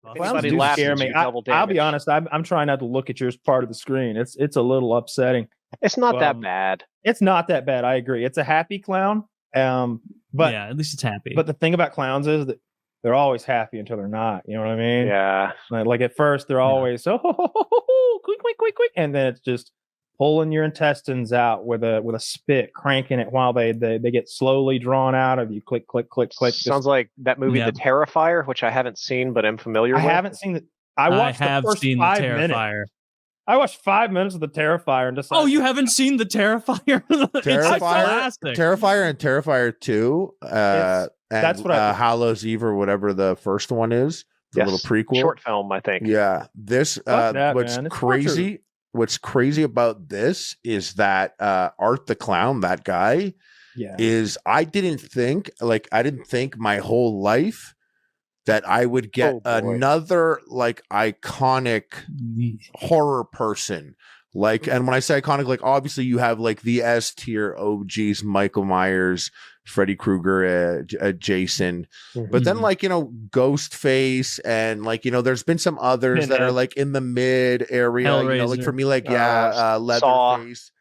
If Clowns anybody do laughs scare at me. you, double I'll be damage. honest. I'm trying not to look at yours part of the screen. It's a little upsetting. It's not that bad. It's not that bad. I agree. It's a happy clown. But yeah, at least it's happy. But the thing about clowns is that they're always happy until they're not. You know what I mean? Yeah. Like at first they're always quick, and then it's just pulling your intestines out with a spit, cranking it while they get slowly drawn out of you. Click. Sounds like that movie, The Terrifier, which I haven't seen, but I'm familiar with. I haven't seen it. I watched the first 5 minutes. I watched 5 minutes of The Terrifier and decided. Oh, you haven't seen The Terrifier? Terrifier and Terrifier 2. That's what Hallows Eve or whatever the first one is. The little prequel. Short film, I think. Yeah. This what's crazy about this is that Art the Clown, that guy, is I didn't think my whole life that I would get another like iconic horror person. Like, and when I say iconic, like obviously you have like the S tier OGs, Michael Myers, Freddy Krueger, Jason, but then like, you know, Ghostface, and like, you know, there's been some others that are like in the mid area, Hellraiser. You know, like for me, like Leatherface,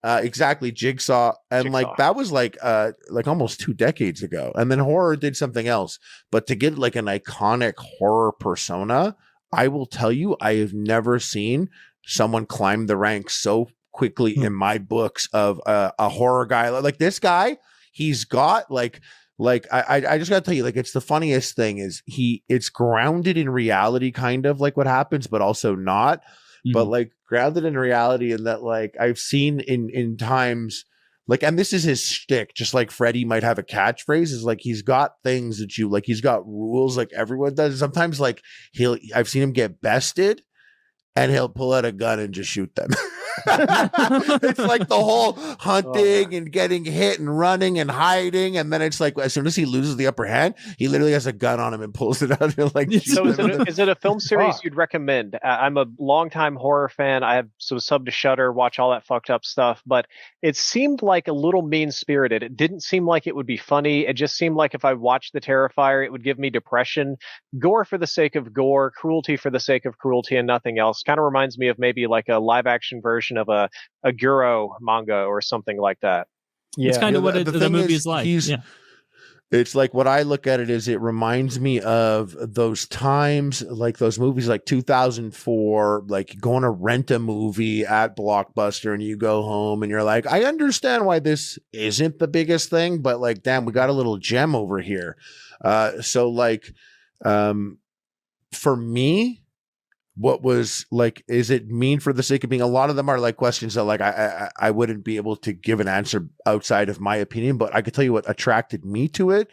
exactly, Jigsaw, and like that was like almost 2 decades ago, and then horror did something else. But to get like an iconic horror persona, I will tell you, I have never seen someone climb the ranks so quickly in my books of a horror guy like this guy. He's got like I just gotta tell you, like, it's the funniest thing is it's grounded in reality, kind of like what happens, but also not, but like grounded in reality. And that, like, I've seen in times, like, and this is his shtick, just like Freddy might have a catchphrase, is like, he's got things that you like, he's got rules like everyone does. Sometimes like I've seen him get bested and he'll pull out a gun and just shoot them. It's like the whole hunting and getting hit and running and hiding, and then it's like as soon as he loses the upper hand, he literally has a gun on him and pulls it out. And like, so is it a film series you'd recommend? I'm a longtime horror fan. I have sub to Shudder, watch all that fucked up stuff, but it seemed like a little mean spirited. It didn't seem like it would be funny. It just seemed like if I watched The Terrifier, it would give me depression. Gore for the sake of gore, cruelty for the sake of cruelty, and nothing else. Kind of reminds me of maybe like a live action version of a Guro manga or something like that. Yeah, it's kind of what the movie is like. It's like, what I look at it is, it reminds me of those times, like those movies like 2004, like going to rent a movie at Blockbuster and you go home and you're like, I understand why this isn't the biggest thing, but like, damn, we got a little gem over here. So like, for me, what was like, is it mean for the sake of being? A lot of them are like questions that like I wouldn't be able to give an answer outside of my opinion, but I could tell you what attracted me to it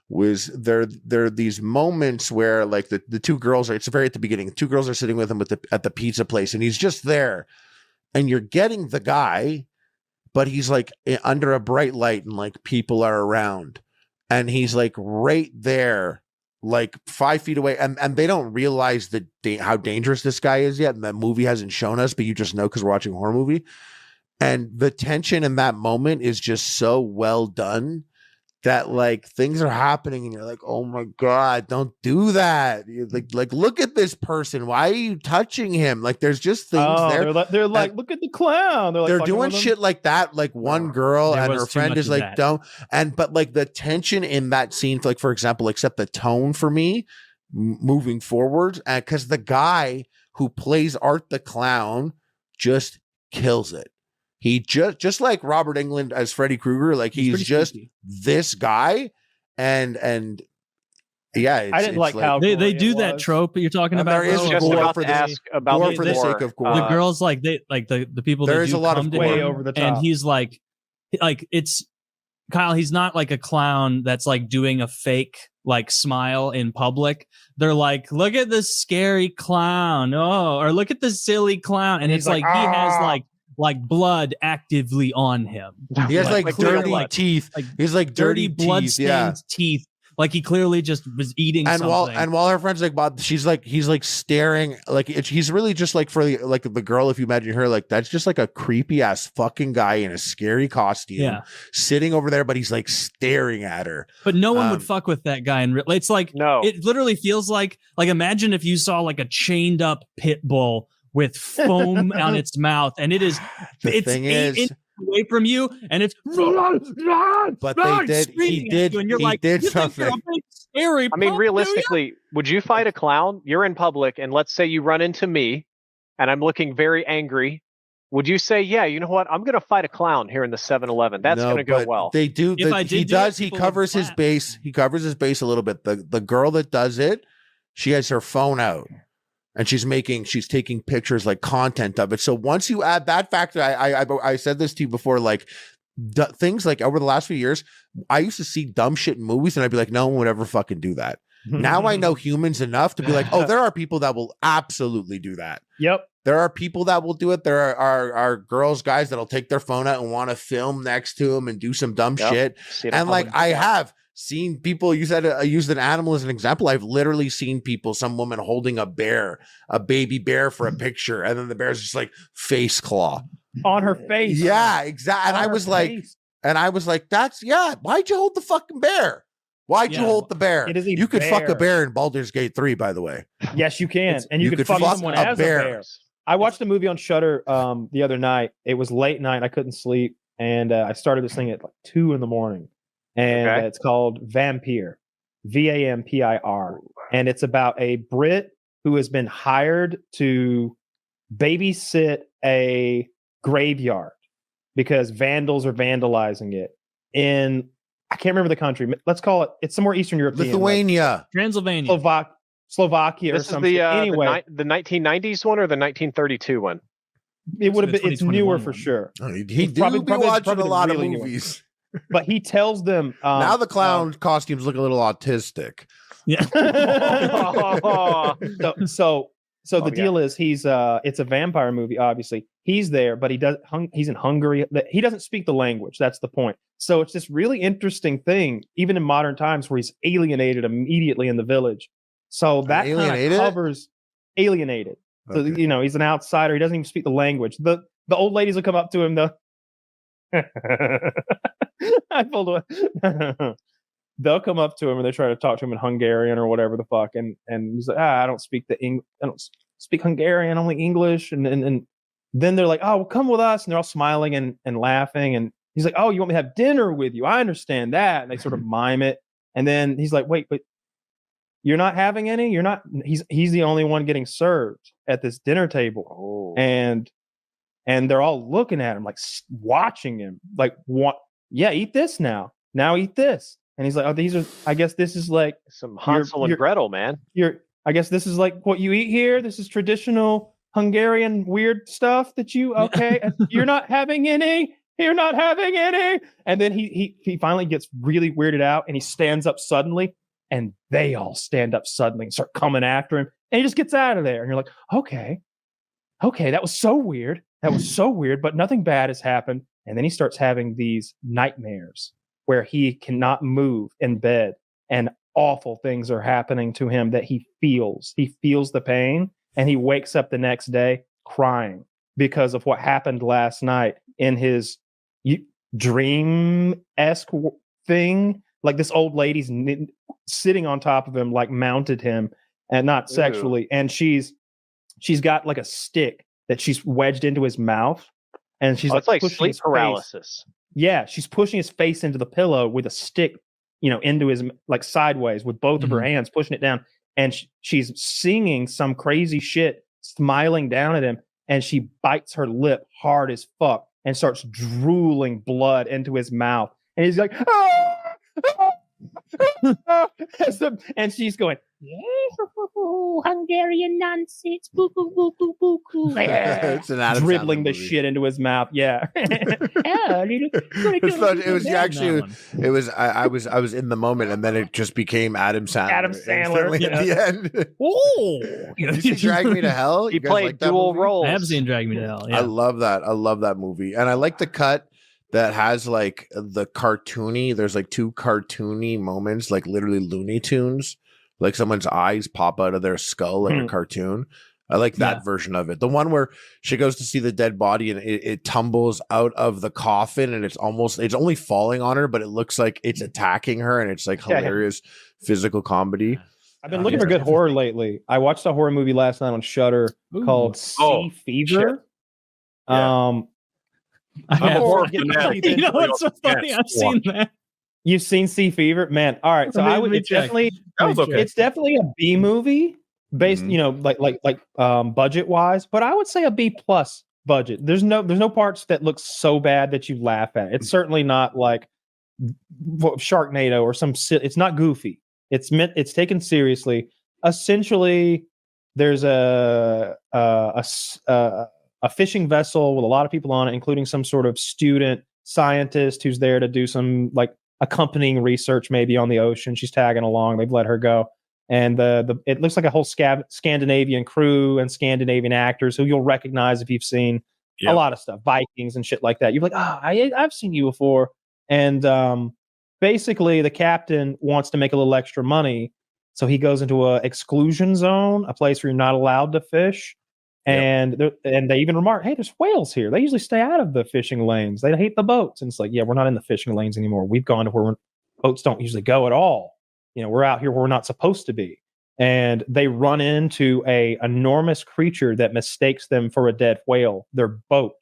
was there are these moments where like the two girls are, it's very at the beginning, 2 girls are sitting with him at the pizza place, and he's just there, and you're getting the guy, but he's like under a bright light and like people are around, and he's like right there, like 5 feet away, and they don't realize how dangerous this guy is yet, and that movie hasn't shown us, but you just know because we're watching a horror movie. And the tension in that moment is just so well done that like things are happening and you're like, oh my God, don't do that. You're like look at this person, why are you touching him? Like there's just things there. They're like look at the clown. They're doing shit like that. Like one girl and her friend is like, don't. But like the tension in that scene, like for example, like set the tone for me moving forward, because the guy who plays Art the Clown just kills it. He just like Robert Englund as Freddy Krueger, like he's just spooky. This guy, and yeah, I didn't like how they do that trope that you're talking about. There is just about to ask about gore for the sake of gore. The girls like they like the people. There that is do a lot come of to way him, over the top, and he's like it's Kyle. He's not like a clown that's like doing a fake like smile in public. They're like, look at this scary clown, or look at this silly clown, and it's like he has like blood actively on him. He has like dirty teeth. He's like dirty blood teeth. stained teeth Like he clearly just was eating and something. while her friend's like, Bob, he's like staring, like he's really just like for the girl, if you imagine her, like that's just like a creepy ass fucking guy in a scary costume sitting over there, but he's like staring at her. But no one would fuck with that guy. And it's like, it literally feels like imagine if you saw like a chained up pit bull with foam on its mouth, and it's 8 inches away from you, and it's but he did and you're like, you something scary. I mean, realistically, would you fight a clown? You're in public, and let's say you run into me, and I'm looking very angry. Would you say, yeah, you know what? I'm going to fight a clown here in the 7-Eleven. That's going to go well. They do. He covers his base. He covers his base a little bit. The girl that does it, she has her phone out. And she's taking pictures, like content of it. So once you add that factor, I said this to you before, like things like over the last few years, I used to see dumb shit in movies and I'd be like, no one would ever fucking do that. Now I know humans enough to be like, oh, there are people that will absolutely do that. Yep. There are people that will do it. There are girls, guys that'll take their phone out and want to film next to them and do some dumb shit. And like I have seen people use an animal as an example. I've literally seen some woman holding a baby bear for a picture, and then the bear's just like face claw on her face. Yeah, exactly. And I was like, why'd you hold the fucking bear? Why'd you hold the bear? You could fuck a bear in Baldur's Gate 3, by the way. Yes, you can. And you could fuck someone as a bear. I watched a movie on Shudder the other night. It was late night. I couldn't sleep. And I started this thing at like 2 a.m. And it's called Vampire, Vampir. And it's about a Brit who has been hired to babysit a graveyard because vandals are vandalizing it in, I can't remember the country. Let's call it, it's somewhere Eastern European. Lithuania. Like Transylvania. Slovakia this or something. Anyway. The 1990s one or the 1932 one? It would have been, it's newer for sure. He probably be watching a lot of movies. But he tells them now the clown costumes look a little autistic. Yeah. So the deal is it's a vampire movie. Obviously, he's there, but he's in Hungary. He doesn't speak the language. That's the point. So it's this really interesting thing, even in modern times, where he's alienated immediately in the village. So that kind of covers alienated. So he's an outsider. He doesn't even speak the language. The old ladies will come up to him though. I pulled away. They'll come up to him and they try to talk to him in Hungarian or whatever the fuck, and he's like, I don't speak I don't speak Hungarian, only English, and then they're like, oh, well, come with us, and they're all smiling and laughing, and he's like, oh, you want me to have dinner with you? I understand that, and they sort of mime it, and then he's like, wait, but you're not having any? You're not? He's the only one getting served at this dinner table, and they're all looking at him, like watching him, like, what? Yeah, eat this now. Now eat this. And he's like, oh, I guess this is like some Hansel and Gretel, man. I guess this is like what you eat here. This is traditional Hungarian weird stuff that okay. You're not having any. You're not having any. And then he finally gets really weirded out and he stands up suddenly and they all stand up suddenly and start coming after him. And he just gets out of there. And you're like, okay, that was so weird. But nothing bad has happened. And then he starts having these nightmares where he cannot move in bed and awful things are happening to him that he feels. He feels the pain and he wakes up the next day crying because of what happened last night in his dream-esque thing. Like this old lady's sitting on top of him, like mounted him, and not sexually. Ew. And she's got like a stick that she's wedged into his mouth. And she's it's like sleep paralysis. Yeah, she's pushing his face into the pillow with a stick, into his, like, sideways with both of her hands, pushing it down. And she's singing some crazy shit, smiling down at him. And she bites her lip hard as fuck and starts drooling blood into his mouth. And he's like, and she's going, Hungarian nonsense, boo boo boo boo boo boo. Dribbling the shit into his mouth. Yeah. It was actually, it was, I was in the moment, and then it just became Adam Sandler at the end. Oh, you see Drag Me to Hell? He played dual roles. I have seen Drag Me to Hell. Yeah. I love that movie, and I like the cut that has like the cartoony. There's like 2 cartoony moments, like literally Looney Tunes, like someone's eyes pop out of their skull like a cartoon. I like that version of it. The one where she goes to see the dead body and it tumbles out of the coffin and it's only falling on her, but it looks like it's attacking her and it's like hilarious physical comedy. I've been looking for good horror lately. I watched a horror movie last night on Shudder called Sea Fever. I'm a horror fanatic. You know what's so funny? I've seen that. You've seen Sea Fever? Man, all right. So it's definitely a B movie based, like budget wise, but I would say a B plus budget. There's no parts that look so bad that you laugh at. It's certainly not like Sharknado or it's not goofy. It's taken seriously. Essentially, there's a fishing vessel with a lot of people on it, including some sort of student scientist who's there to do some like accompanying research maybe on the ocean. She's tagging along. They've let her go. And it looks like a whole Scandinavian crew and Scandinavian actors who you'll recognize if you've seen a lot of stuff, Vikings and shit like that. You're like, I've seen you before. And basically, the captain wants to make a little extra money, so he goes into a exclusion zone, a place where you're not allowed to fish. And they even remark, hey, there's whales here. They usually stay out of the fishing lanes. They hate the boats. And it's like, yeah, we're not in the fishing lanes anymore. We've gone to where boats don't usually go at all. We're out here where we're not supposed to be. And they run into a enormous creature that mistakes them for a dead whale, their boat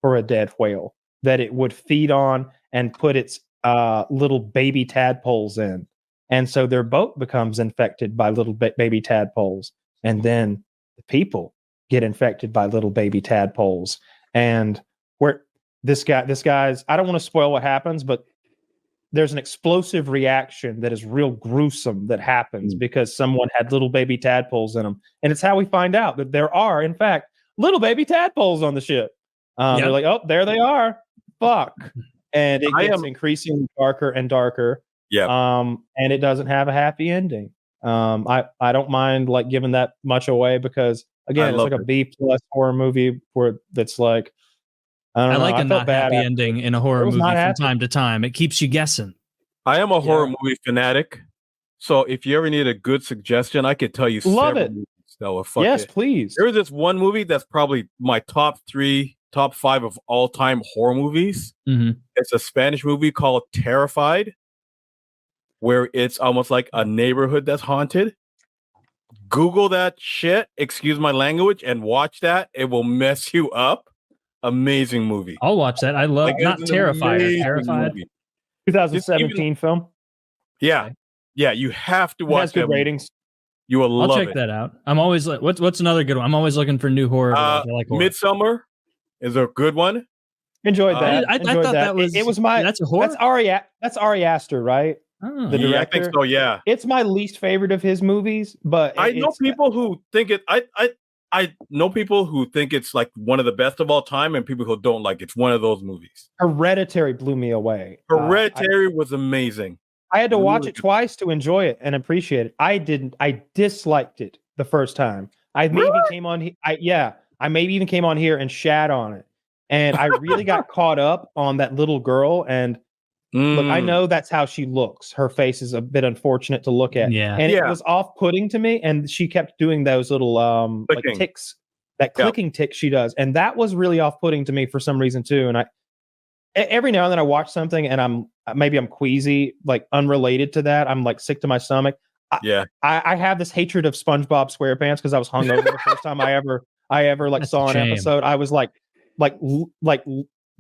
for a dead whale that it would feed on and put its little baby tadpoles in. And so their boat becomes infected by little baby tadpoles. And then the people get infected by little baby tadpoles. And where this guy's, I don't want to spoil what happens, but there's an explosive reaction that is real gruesome that happens because someone had little baby tadpoles in them. And it's how we find out that there are, in fact, little baby tadpoles on the ship. They're like, oh, there they are. Fuck. And it gets increasingly darker and darker. And it doesn't have a happy ending. I don't mind like giving that much away because again, it's like a B plus horror movie that's like, I like a not happy ending in a horror movie from time to time. It keeps you guessing. I am a horror movie fanatic, so if you ever need a good suggestion, I could tell you. Love it. Yes, please. There is this one movie that's probably my top 5 of all time horror movies. It's a Spanish movie called Terrified, where it's almost like a neighborhood that's haunted. Google that shit, excuse my language, and watch that. It will mess you up. Amazing movie. I'll watch that. I love not Terrifier. Terrified. 2017 film. Yeah. Yeah, you have to watch it. Has good ratings. You will love it. I'll check that out. I'm always like, what's another good one? I'm always looking for new horror. I like horror. Midsommar is a good one. Enjoyed that. I thought that was it was my that's a horror. That's Ari Aster, right? Oh. The director. I think so, yeah. It's my least favorite of his movies, but I know people who think it I know people who think it's like one of the best of all time and people who don't like it. It's one of those movies. Hereditary blew me away. Hereditary was amazing. I had to watch it twice to enjoy it and appreciate it. I disliked it the first time. I maybe came on I maybe even came on here and shat on it. And I really got caught up on that little girl. And look, I know that's how she looks. Her face is a bit unfortunate to look at. Yeah. And it was off-putting to me. And she kept doing those little like ticks, that clicking tick she does. And that was really off-putting to me for some reason too. And every now and then I watch something and I'm queasy, like unrelated to that. I'm like sick to my stomach. I have this hatred of SpongeBob SquarePants because I was hungover the first time I ever like saw an episode. I was like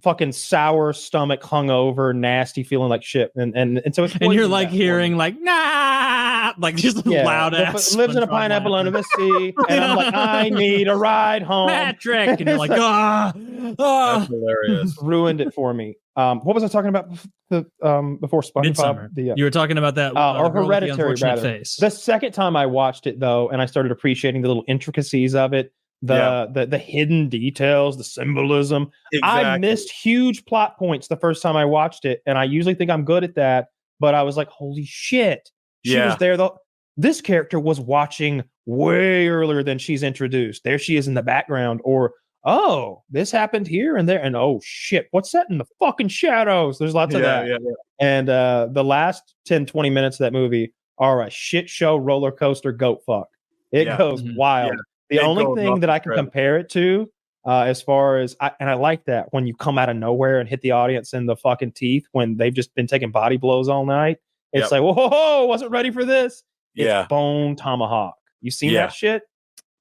fucking sour stomach, hungover, nasty, feeling like shit, and so it's and you're like hearing like nah, like just loud ass. Lives in a pineapple under the sea, and I'm like, I need a ride home, Patrick, and you're like, that's hilarious. Ruined it for me. What was I talking about before SpongeBob? You were talking about that or Hereditary, rather. Face. The second time I watched it though, and I started appreciating the little intricacies of it. The hidden details, the symbolism. Exactly. I missed huge plot points the first time I watched it, and I usually think I'm good at that, but I was like, holy shit. She was there though. This character was watching way earlier than she's introduced. There she is in the background, or oh, this happened here and there, and oh shit, what's that in the fucking shadows? There's lots of that. Yeah. And the last 10-20 minutes of that movie are a shit show roller coaster goat fuck. It goes wild. The only thing that I can compare it to, as far as I like that when you come out of nowhere and hit the audience in the fucking teeth when they've just been taking body blows all night. It's like, whoa, wasn't ready for this. It's Bone Tomahawk. You seen that shit?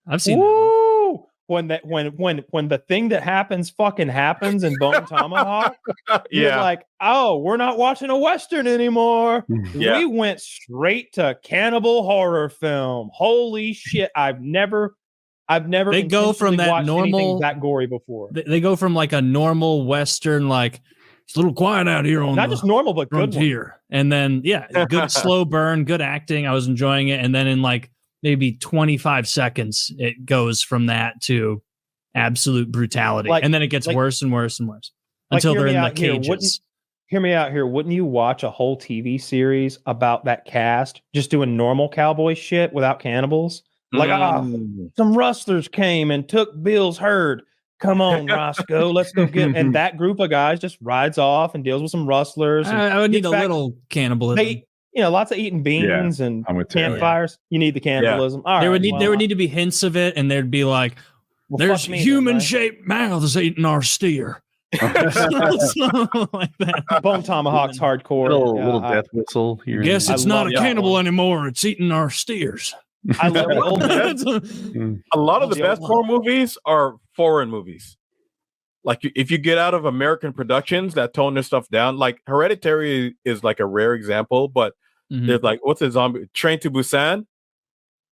I've seen that when the thing that happens fucking happens in Bone Tomahawk, you're like, oh, we're not watching a Western anymore. We went straight to cannibal horror film. Holy shit. I've never they go from that normal that gory before. They go from like a normal Western, like it's a little quiet out here on not just normal, but good here. And then good slow burn, good acting. I was enjoying it. And then in like maybe 25 seconds, it goes from that to absolute brutality. And then it gets worse and worse and worse until they're in the cages. Hear me out here. Wouldn't you watch a whole TV series about that cast just doing normal cowboy shit without cannibals? Like, some rustlers came and took Bill's herd. Come on, Roscoe, let's go get. And that group of guys just rides off and deals with some rustlers. I would need a little cannibalism. Lots of eating beans and campfires. You need the cannibalism. All right, there would need to be hints of it, and there'd be like, there's human-shaped mouths eating our steer. Like that. Bone Tomahawk's hardcore. Little death whistle here. Guess it's not a cannibal anymore. It's eating our steers. I love the old a lot of the best horror movies are foreign movies. Like if you get out of American productions that tone their stuff down, like Hereditary is like a rare example, but there's like, what's the zombie? Train to Busan?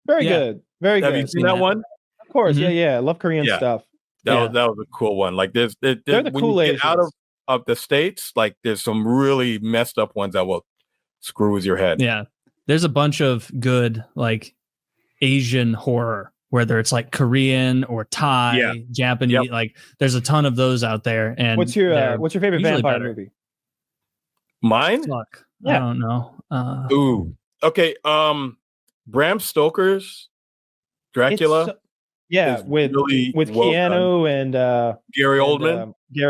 Very good. Very good. Have you seen that one? Of course. Yeah. I love Korean stuff. That was a cool one. Like they're the when cool you get out of the States, like there's some really messed up ones that will screw with your head. Yeah. There's a bunch of good like Asian horror, whether it's like Korean or Thai, Japanese, like there's a ton of those out there. And what's your favorite vampire movie? Mine? I don't know. Okay. Bram Stoker's Dracula. With Keanu and Gary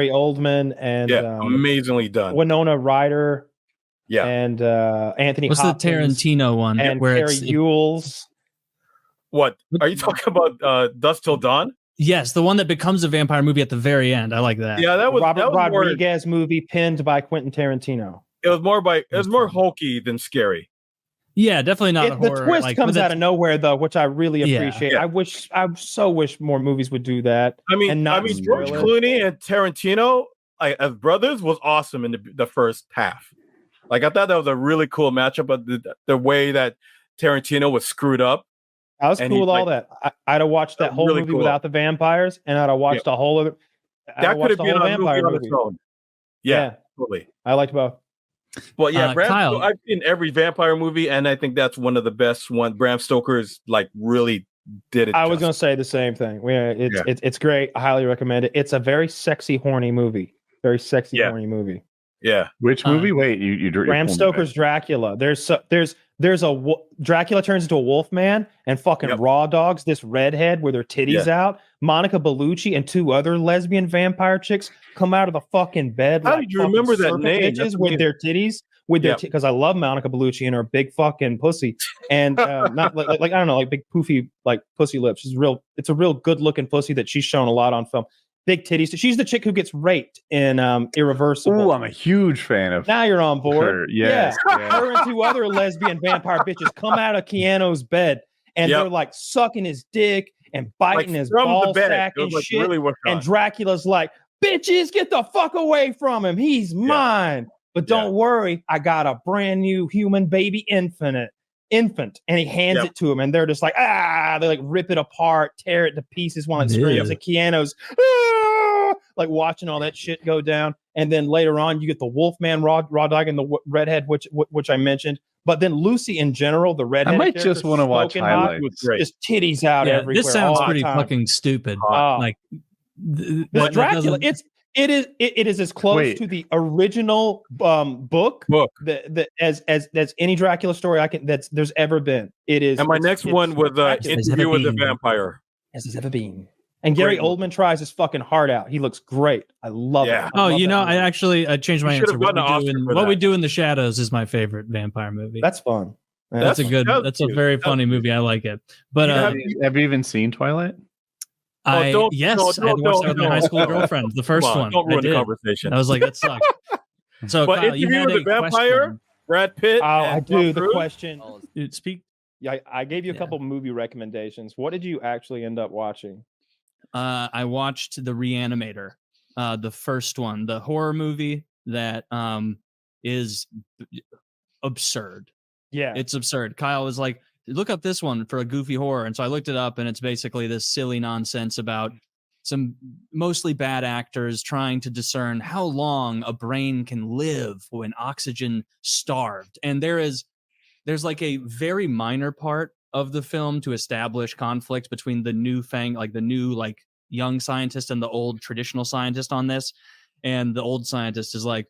Oldman and amazingly done. Winona Ryder. And Anthony. What's Hopkins the Tarantino one? And Terry Ewells. What are you talking about? Dusk Till Dawn? Yes, the one that becomes a vampire movie at the very end. I like that. Yeah, that was Robert Rodriguez movie pinned by Quentin Tarantino. It was more hokey than scary. Yeah, definitely not a horror. The twist comes out of nowhere though, which I really appreciate. Yeah. I so wish more movies would do that. I mean, George Clooney and Tarantino as brothers was awesome in the first half. Like I thought that was a really cool matchup, but the way that Tarantino was screwed up. I was cool with all that. I'd have watched that whole movie without the vampires, and I'd have watched a whole other. That could have been a movie on its own. Yeah, totally. I liked both. Well, yeah, I've seen every vampire movie, and I think that's one of the best ones. Bram Stoker's like really did it. I was going to say the same thing. It's great. I highly recommend it. It's a very sexy, horny movie. Very sexy, horny movie. Yeah. Which movie? Wait, you Bram Stoker's Dracula. There's Dracula turns into a wolf man and fucking raw dogs this redhead with her titties out. Monica Bellucci and two other lesbian vampire chicks come out of the fucking bed. How did you remember that name? With their titties, because I love Monica Bellucci and her big fucking pussy, and not like I don't know, like big poofy like pussy lips. It's a real good looking pussy that she's shown a lot on film. Big titties. She's the chick who gets raped in Irreversible. Oh, I'm a huge fan of. Now you're on board. Her. Yes. Yeah. Her and two other lesbian vampire bitches come out of Keanu's bed and they're like sucking his dick and biting his ball sack and shit. Really and Dracula's like, bitches, get the fuck away from him. He's mine. But don't worry, I got a brand new human baby infant, and he hands it to him, and they're just like, they like rip it apart, tear it to pieces while it screams. And Keanu's like watching all that shit go down. And then later on, you get the Wolfman raw dog and the redhead, which I mentioned. But then Lucy in general, the redhead. I might just want to watch highlights. Just titties out everywhere. This sounds pretty fucking stupid. Like Dracula, it is as close to the original book as any Dracula story there's ever been. It is. And my next one was Interview with the Vampire. As has ever been. And Gary Oldman tries his fucking heart out. He looks great. I love it. I changed my answer. What We Do in the Shadows is my favorite vampire movie. That's fun. Yeah, that's a very funny movie. I like it. But have you even seen Twilight? I watched that with my high school girlfriend. The first one. Don't ruin the conversation. I was like, that sucks. So, but Kyle, Interview with the Vampire, question. Brad Pitt. Oh, I do. The question. Speak. Yeah, I gave you a couple movie recommendations. What did you actually end up watching? I watched The Reanimator, the first one, the horror movie that is absurd. Yeah, it's absurd. Kyle was like, look up this one for a goofy horror. And so I looked it up, and it's basically this silly nonsense about some mostly bad actors trying to discern how long a brain can live when oxygen starved. And there's like a very minor part of the film to establish conflict between the new young scientist and the old traditional scientist on this. And the old scientist is like,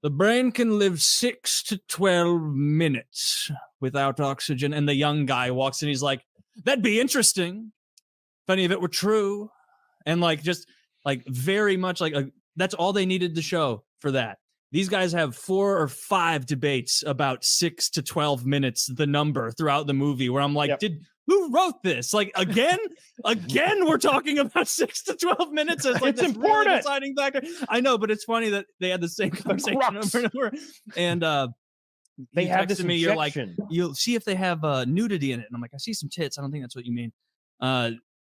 the brain can live 6 to 12 minutes without oxygen. And the young guy walks in, he's like, that'd be interesting if any of it were true. And very much that's all they needed to show for that. These guys have 4 or 5 debates about 6 to 12 minutes, the number throughout the movie, where I'm like, who wrote this? Again, we're talking about 6 to 12 minutes as it's this important really deciding factor. I know, but it's funny that they had the same conversation over and over. And they have this me, injection. you're like, you'll see if they have nudity in it. And I'm like, I see some tits. I don't think that's what you mean.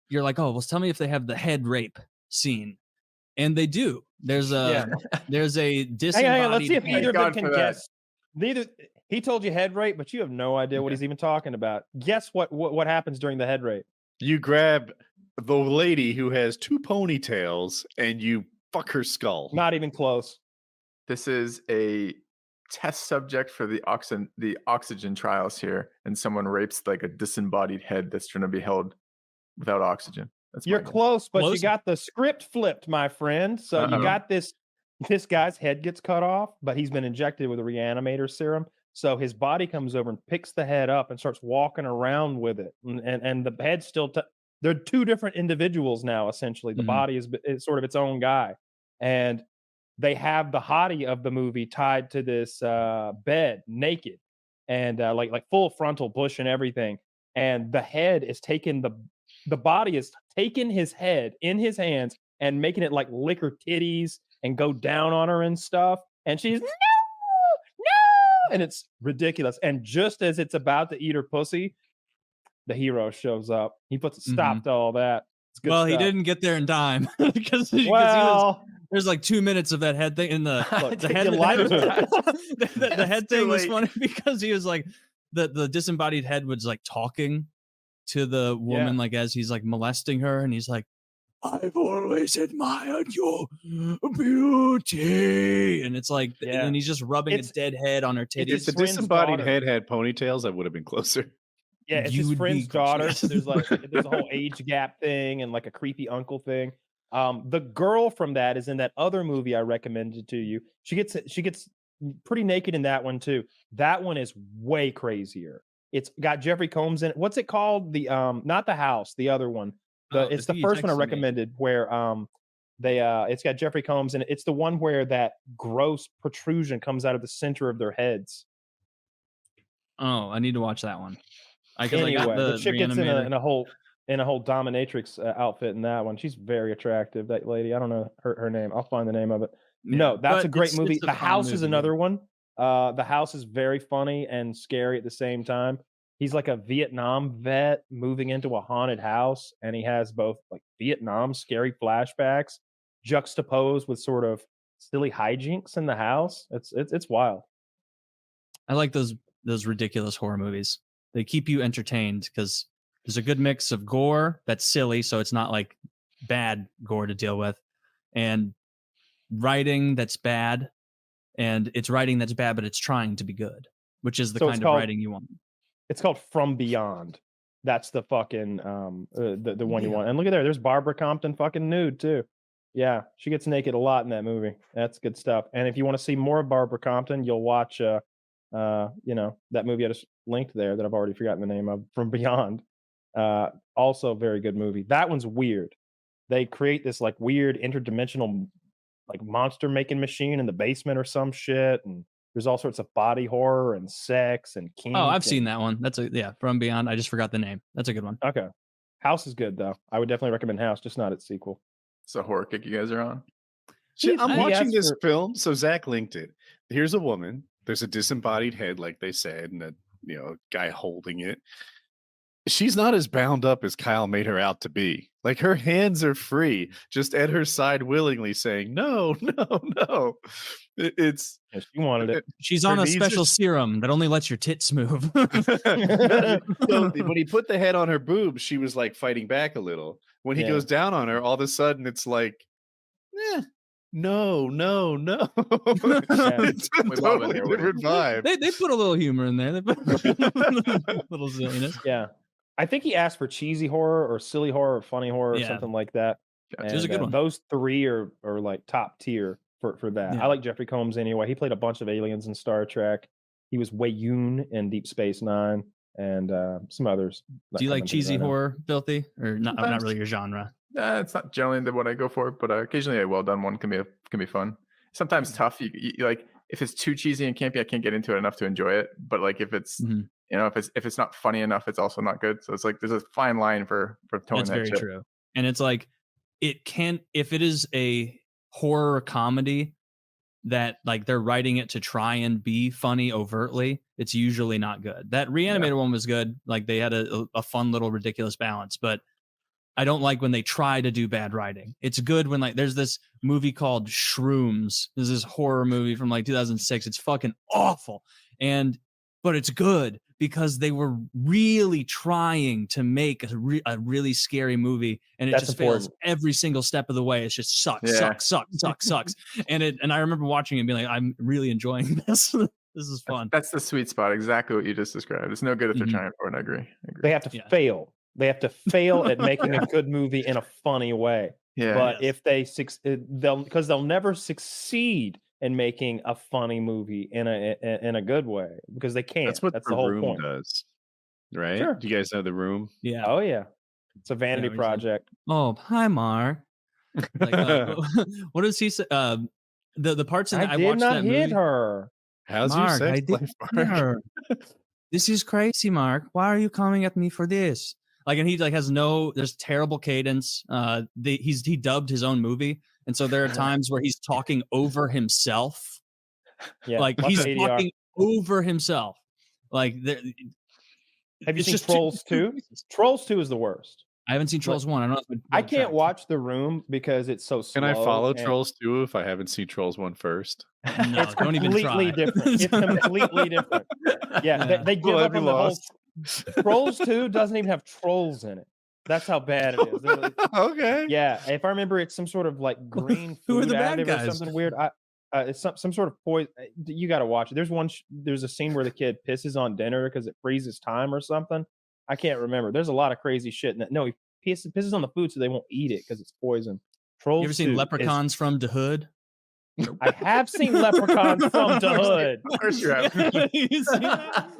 You're like, oh, well, tell me if they have the head rape scene. And they do. There's a disembodied. Hey, let's see if either of them can guess. He told you head rape, but you have no idea what he's even talking about. Guess what happens during the head rape? You grab the lady who has 2 ponytails and you fuck her skull. Not even close. This is a test subject for the oxygen trials here, and someone rapes like a disembodied head that's trying to be held without oxygen. You're close, but you got the script flipped, my friend. So you got this guy's head gets cut off, but he's been injected with a reanimator serum. So his body comes over and picks the head up and starts walking around with it. And the head's still, they're 2 different individuals now, essentially. The body is sort of its own guy. And they have the hottie of the movie tied to this bed, naked, and like full frontal bush and everything. And the head is taking the body is taking his head in his hands and making it like lick her titties and go down on her and stuff. And she's, no, and it's ridiculous. And just as it's about to eat her pussy, the hero shows up. He puts a stop to all that. It's good stuff. He didn't get there in time because there's like 2 minutes of that head thing in the head. The head thing was funny because he was like, the disembodied head was like talking to the woman, like as he's like molesting her, and he's like, I've always admired your beauty. And it's like, and he's just rubbing a dead head on her titties. If the disembodied head had ponytails, I would have been closer. Yeah, it's his friend's daughter. So there's a whole age gap thing and like a creepy uncle thing. The girl from that is in that other movie I recommended to you. She gets pretty naked in that one too. That one is way crazier. It's got Jeffrey Combs in it. What's it called? The not the house, the other one. It's the first one I recommended where it's got Jeffrey Combs in it. It's the one where that gross protrusion comes out of the center of their heads. Oh, I need to watch that one. Anyway, the chick gets in a whole dominatrix outfit in that one. She's very attractive, that lady. I don't know her name. I'll find the name of it. Yeah, no, that's a great movie. The House is another one. The House is very funny and scary at the same time. He's like a Vietnam vet moving into a haunted house, and he has both like Vietnam scary flashbacks juxtaposed with sort of silly hijinks in the house. It's wild. I like those ridiculous horror movies. They keep you entertained because there's a good mix of gore that's silly, so it's not like bad gore to deal with, and writing that's bad, and it's writing that's bad, but it's trying to be good, which is the kind of writing you want. It's called From Beyond. That's the fucking the one you want. And look at there's Barbara Compton fucking nude too. Yeah, she gets naked a lot in that movie. That's good stuff. And if you want to see more of Barbara Compton, you'll watch that movie I just linked there that I've already forgotten the name of, From Beyond. Also very good movie. That one's weird. they create this like weird interdimensional like monster making machine in the basement or some shit, and there's all sorts of body horror and sex and kink. Oh, I've seen that one. That's From Beyond. I just forgot the name. That's a good one. Okay. House is good though. I would definitely recommend House, just not its sequel. It's a horror kick you guys are on. I'm watching this film, so Zach linked it. Here's a woman. There's a disembodied head, like they said, and a guy holding it. She's not as bound up as Kyle made her out to be. Like, her hands are free, just at her side willingly saying, no, no, no. She wanted it. She's on a special serum that only lets your tits move. So when he put the head on her boobs, she was like fighting back a little. When he goes down on her, all of a sudden it's like, no. It's a totally different vibe. They put a little humor in there. They put a little silliness. Yeah. I think he asked for cheesy horror or silly horror or funny horror or something like that. It was a good one. Those three are like top tier for that. I like Jeffrey Combs anyway. He played a bunch of aliens in Star Trek. He was Wei Yun in Deep Space Nine and some others. Do you like cheesy horror, Filthy? Or not really your genre? It's not generally what I go for, but occasionally a well done one can be fun. Sometimes tough. You like, if it's too cheesy and campy, I can't get into it enough to enjoy it. But like if it's if it's not funny enough, it's also not good. So it's like there's a fine line for towing that. That's very true. And it's like if it is a horror comedy that like they're writing it to try and be funny overtly, it's usually not good. That Reanimator one was good. Like they had a fun little ridiculous balance, but I don't like when they try to do bad writing. It's good when like there's this movie called Shrooms. There's this horror movie from like 2006. It's fucking awful. But it's good because they were really trying to make a really scary movie, and it just fails every single step of the way. It's just sucks. And I remember watching it and being like, I'm really enjoying this. This is fun. That's the sweet spot. Exactly what you just described. It's no good if they're trying for it. I agree. They have to fail. They have to fail at making a good movie in a funny way. Yeah. But if they'll never succeed in making a funny movie in a good way because they can't. That's what the The whole Room point. does, right? Sure. Do you guys know The Room? Yeah. Oh yeah. It's a vanity project. Like, oh, hi, Mark. Like, what does he say? The parts in that I watched that movie. I did not hit her. How's Mark, your sex life, Mark? This is crazy, Mark. Why are you coming at me for this? Like, and he like has there's terrible cadence. He dubbed his own movie, and so there are times where he's talking over himself. Yeah, like he's talking over himself. Like, have you seen Trolls 2? Trolls 2 is the worst. I haven't seen Trolls 1. I don't know. I can't watch The Room because it's so slow. Can I follow Trolls 2 if I haven't seen Trolls 1 first? No, it's completely different. It's completely different. Yeah, they give up on the whole. Trolls 2 doesn't even have trolls in it. That's how bad it is. Okay. Yeah, if I remember, it's some sort of like green food additive or something weird. It's some sort of poison. You got to watch it. There's a scene where the kid pisses on dinner because it freezes time or something. I can't remember. There's a lot of crazy shit in that. No, he pisses on the food so they won't eat it because it's poison. Trolls. You ever seen Leprechauns from the Hood? I have seen Leprechauns from the Hood. Of course you have.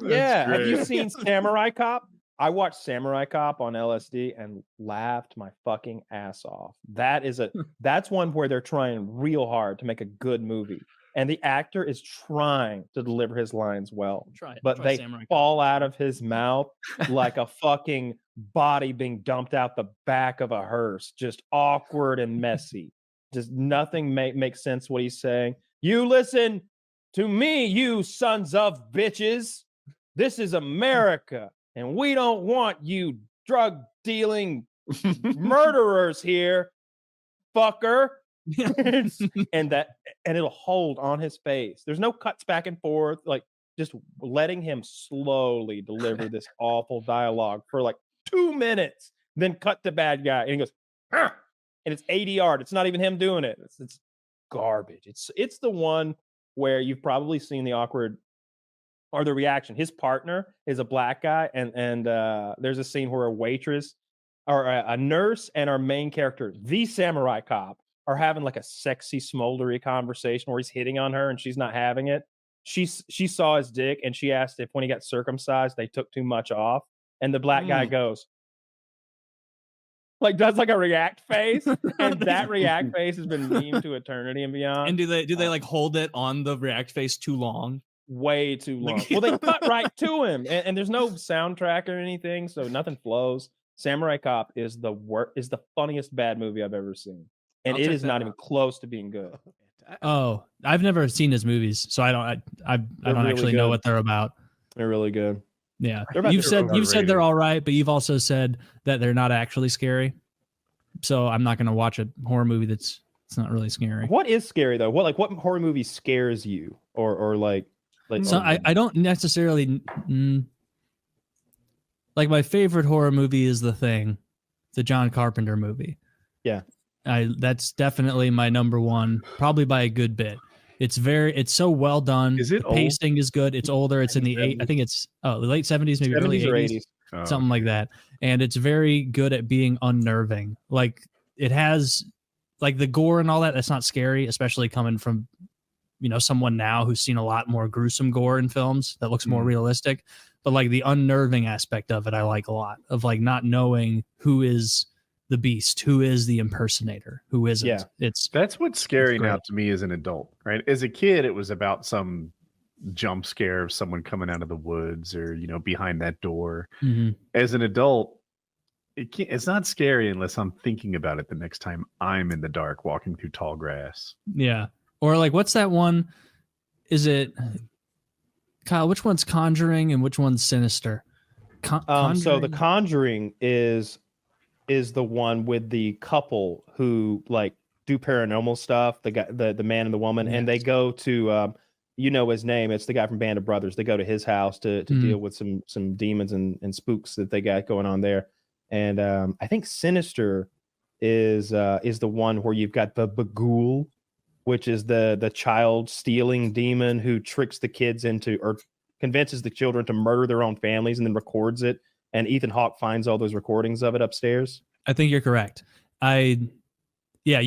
Yeah. Have you seen Samurai Cop? I watched Samurai Cop on LSD and laughed my fucking ass off. That's one where they're trying real hard to make a good movie. And the actor is trying to deliver his lines well. But they fall out of his mouth like a fucking body being dumped out the back of a hearse. Just awkward and messy. Just nothing makes sense what he's saying. You listen to me, you sons of bitches. This is America. And we don't want you drug dealing murderers here, fucker. and it'll hold on his face. There's no cuts back and forth, like just letting him slowly deliver this awful dialogue for like 2 minutes, then cut to bad guy, and he goes, "Argh!" And it's ADR. It's not even him doing it. It's garbage. It's the one where you've probably seen the awkward or the reaction. His partner is a black guy, and there's a scene where a waitress or a nurse and our main character, the samurai cop, are having like a sexy, smoldery conversation where he's hitting on her and she's not having it. She saw his dick and she asked if when he got circumcised they took too much off, and the black guy goes, like does like a react face, and that react face has been memed to eternity and beyond. And do they like hold it on the react face too long? Way too long. Well, they cut right to him, and there's no soundtrack or anything, so nothing flows. Samurai Cop is the funniest bad movie I've ever seen, and it is not even close to being good. Oh, I've never seen his movies, so I don't really actually know what they're about. They're really good. Yeah, you've said they're all right, but you've also said that they're not actually scary. So I'm not going to watch a horror movie it's not really scary. What is scary though? What horror movie scares you, or like? So I don't necessarily like my favorite horror movie is The Thing, the John Carpenter movie. Yeah, that's definitely my number one, probably by a good bit. It's so well done. Is it the pacing is good. It's older. It's in the I think it's the late 70s, maybe early 80s, something like that. And it's very good at being unnerving. Like it has like the gore and all that. That's not scary, especially coming from someone now who's seen a lot more gruesome gore in films that looks more realistic. But like the unnerving aspect of it, I like a lot, of like not knowing who is the beast, who is the impersonator, who isn't. Yeah. That's what's scary now to me as an adult, right? As a kid, it was about some jump scare of someone coming out of the woods or, behind that door. Mm-hmm. As an adult, it's not scary unless I'm thinking about it the next time I'm in the dark walking through tall grass. Yeah. Or like, what's that one? Is it Kyle? Which one's Conjuring and which one's Sinister? So the Conjuring is the one with the couple who like do paranormal stuff. The guy, the man and the woman, and they go to his name. It's the guy from Band of Brothers. They go to his house to deal with some demons and spooks that they got going on there. And I think Sinister is the one where you've got the Bagul, which is the child stealing demon who tricks the kids into or convinces the children to murder their own families and then records it. And Ethan Hawke finds all those recordings of it upstairs. I think you're correct. You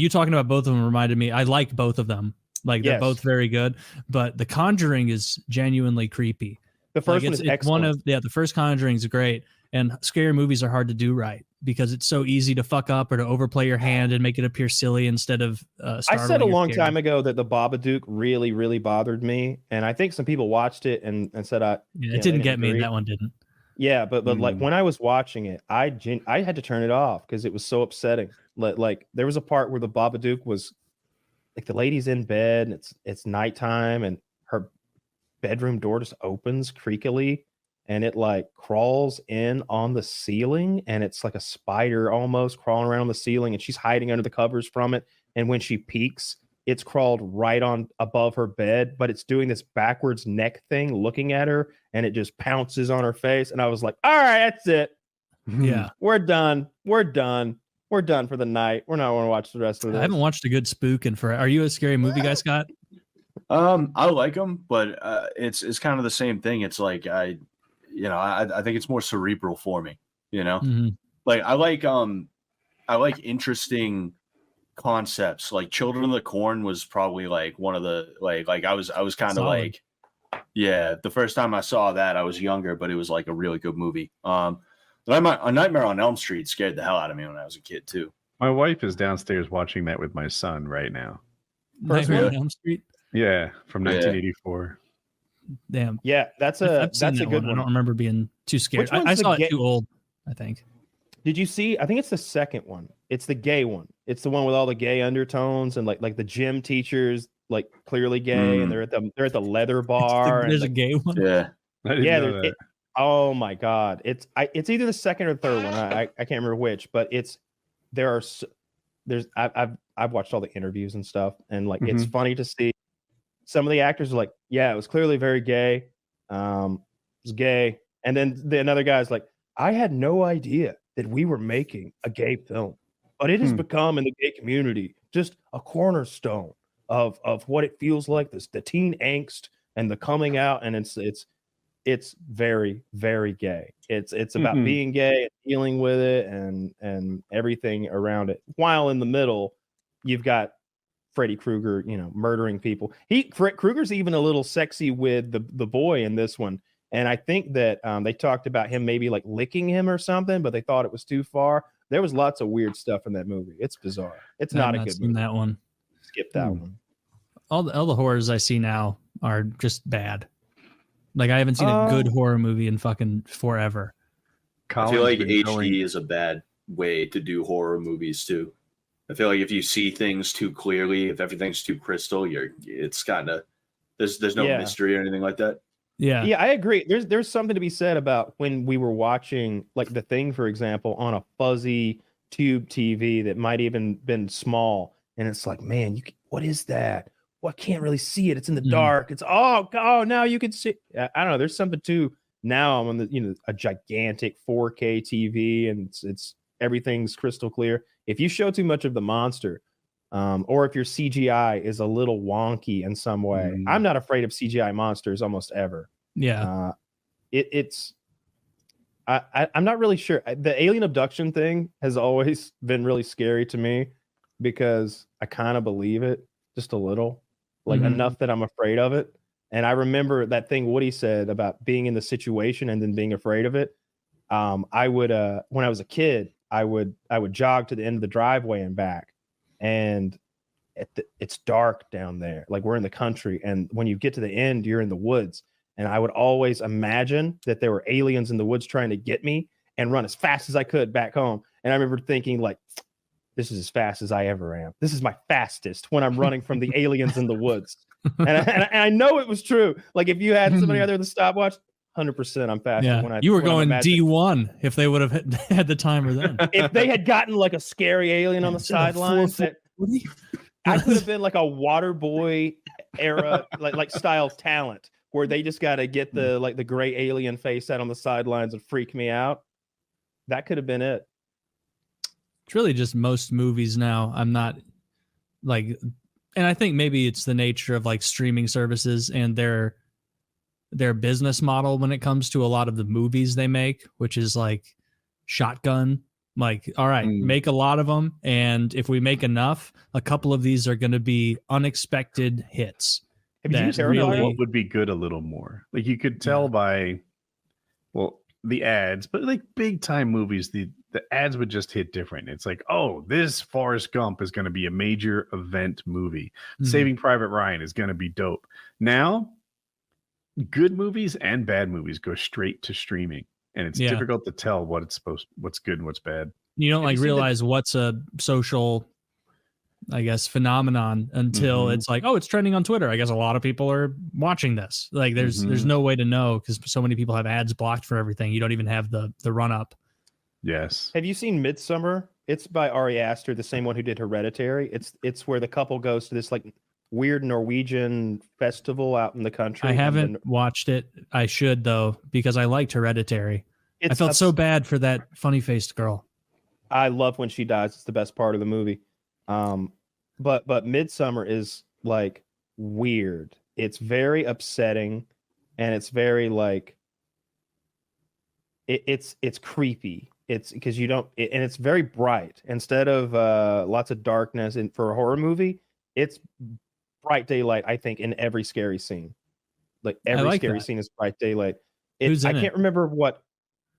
talking about both of them reminded me. I like both of them. Like they're both very good, but The Conjuring is genuinely creepy. The first one is excellent. The first Conjuring is great, and scary movies are hard to do right because it's so easy to fuck up or to overplay your hand and make it appear silly instead of I said a long time ago that the Babadook really, really bothered me, and I think some people watched it and said it didn't get me. That one didn't. Yeah, but like when I was watching it, I had to turn it off because it was so upsetting. Like there was a part where the Babadook was like the lady's in bed and it's nighttime and her bedroom door just opens creakily and it like crawls in on the ceiling and it's like a spider almost crawling around the ceiling and she's hiding under the covers from it. And when she peeks, it's crawled right on above her bed, but it's doing this backwards neck thing looking at her and it just pounces on her face. And I was like, all right, that's it. Yeah. We're done for the night. We're not going to watch the rest of this. I haven't watched a good spook in forever. Are you a scary movie guy, Scott? I like them, but it's kind of the same thing. It's like I think it's more cerebral for me, Mm-hmm. Like I like interesting concepts. Like Children of the Corn was probably like one of the like I was kind of like, yeah, the first time I saw that I was younger, but it was like a really good movie. A Nightmare on Elm Street scared the hell out of me when I was a kid too. My wife is downstairs watching that with my son right now. Nightmare on Elm Street? Yeah, from 1984. Damn. Yeah, that's a good one. I don't remember being too scared. I saw it too old, I think. Did you see? I think it's the second one. It's the gay one. It's the one with all the gay undertones and like the gym teachers like clearly gay and they're at the leather bar. There's a gay one. Yeah. Oh my god! It's either the second or third one. I can't remember which, but I've watched all the interviews and stuff, and like it's funny to see some of the actors are like, yeah, it was clearly very gay. It was gay, and then another guy's like, I had no idea that we were making a gay film, but it has become in the gay community just a cornerstone of what it feels like, the teen angst and the coming out, and it's very, very gay. It's about being gay and dealing with it and everything around it. While in the middle, you've got Freddy Krueger, murdering people. Krueger's even a little sexy with the boy in this one. And I think that they talked about him maybe like licking him or something, but they thought it was too far. There was lots of weird stuff in that movie. It's bizarre. It's I've not a good movie. That one. Skip that one. All the horrors I see now are just bad. Like I haven't seen a good horror movie in fucking forever. I feel like HD is a bad way to do horror movies too. I feel like if you see things too clearly, if everything's too crystal, it's kind of there's no mystery or anything like that. Yeah, I agree. There's something to be said about when we were watching like The Thing, for example, on a fuzzy tube TV that might even been small, and it's like, man, what is that? Well, I can't really see it. It's in the dark. It's now you can see. I don't know. There's something too. Now I'm on a gigantic 4K TV, and it's everything's crystal clear. If you show too much of the monster, or if your CGI is a little wonky in some way, I'm not afraid of CGI monsters almost ever. Yeah, I'm not really sure. The alien abduction thing has always been really scary to me because I kind of believe it just a little, like enough that I'm afraid of it. And I remember that thing Woody said about being in the situation and then being afraid of it. I would, when I was a kid, I would jog to the end of the driveway and back, and it's dark down there. Like we're in the country, and when you get to the end, you're in the woods. And I would always imagine that there were aliens in the woods trying to get me and run as fast as I could back home. And I remember thinking, like, this is as fast as I ever am. This is my fastest when I'm running from the aliens in the woods. And I know it was true. Like if you had somebody out there with a stopwatch, 100% I'm faster. Yeah, you were going D1 if they would have had the timer then. If they had gotten like a scary alien on the sidelines, I could have been like a water boy era like style talent where they just got to get the gray alien face out on the sidelines and freak me out. That could have been it. It's really just most movies now. I'm not like, and I think maybe it's the nature of like streaming services and their business model when it comes to a lot of the movies they make, which is like shotgun. Like, all right, make a lot of them, and if we make enough, a couple of these are going to be unexpected hits. Have you seen Terrifier? What would be good a little more? Like you could tell by, the ads, but like big time movies, the ads would just hit different. It's like, oh, this Forrest Gump is going to be a major event movie. Saving Private Ryan is going to be dope. Now, good movies and bad movies go straight to streaming, and it's difficult to tell what's good and what's bad. You don't realize what's a social, I guess, phenomenon until it's like, oh, it's trending on Twitter. I guess a lot of people are watching this. Like there's no way to know because so many people have ads blocked for everything. You don't even have the run up. Yes. Have you seen Midsommar? It's by Ari Aster, the same one who did Hereditary. It's where the couple goes to this like weird Norwegian festival out in the country. I haven't watched it. I should though, because I liked Hereditary. I felt so bad for that funny faced girl. I love when she dies. It's the best part of the movie. But Midsommar is like weird. It's very upsetting, and it's very like it's creepy. It's because you don't, and it's very bright. Instead of lots of darkness, and for a horror movie, it's bright daylight. I think in every scary scene, like every scary scene is bright daylight. I can't remember what.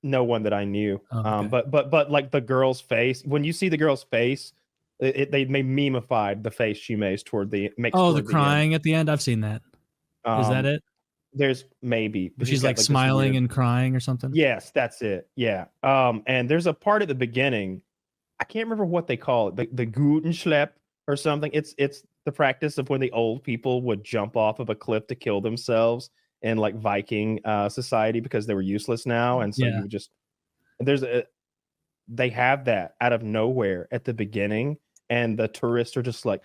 No one that I knew. Okay. But like the girl's face, when you see the girl's face, they memeified the face she makes toward the crying at the end. I've seen that. Is that it? There's maybe she's like smiling and crying or something. Yes, that's it. Yeah. And there's a part at the beginning. I can't remember what they call it. The Gutenschlepp or something. It's the practice of when the old people would jump off of a cliff to kill themselves in like Viking society because they were useless now, and so you would just they have that out of nowhere at the beginning, and the tourists are just like,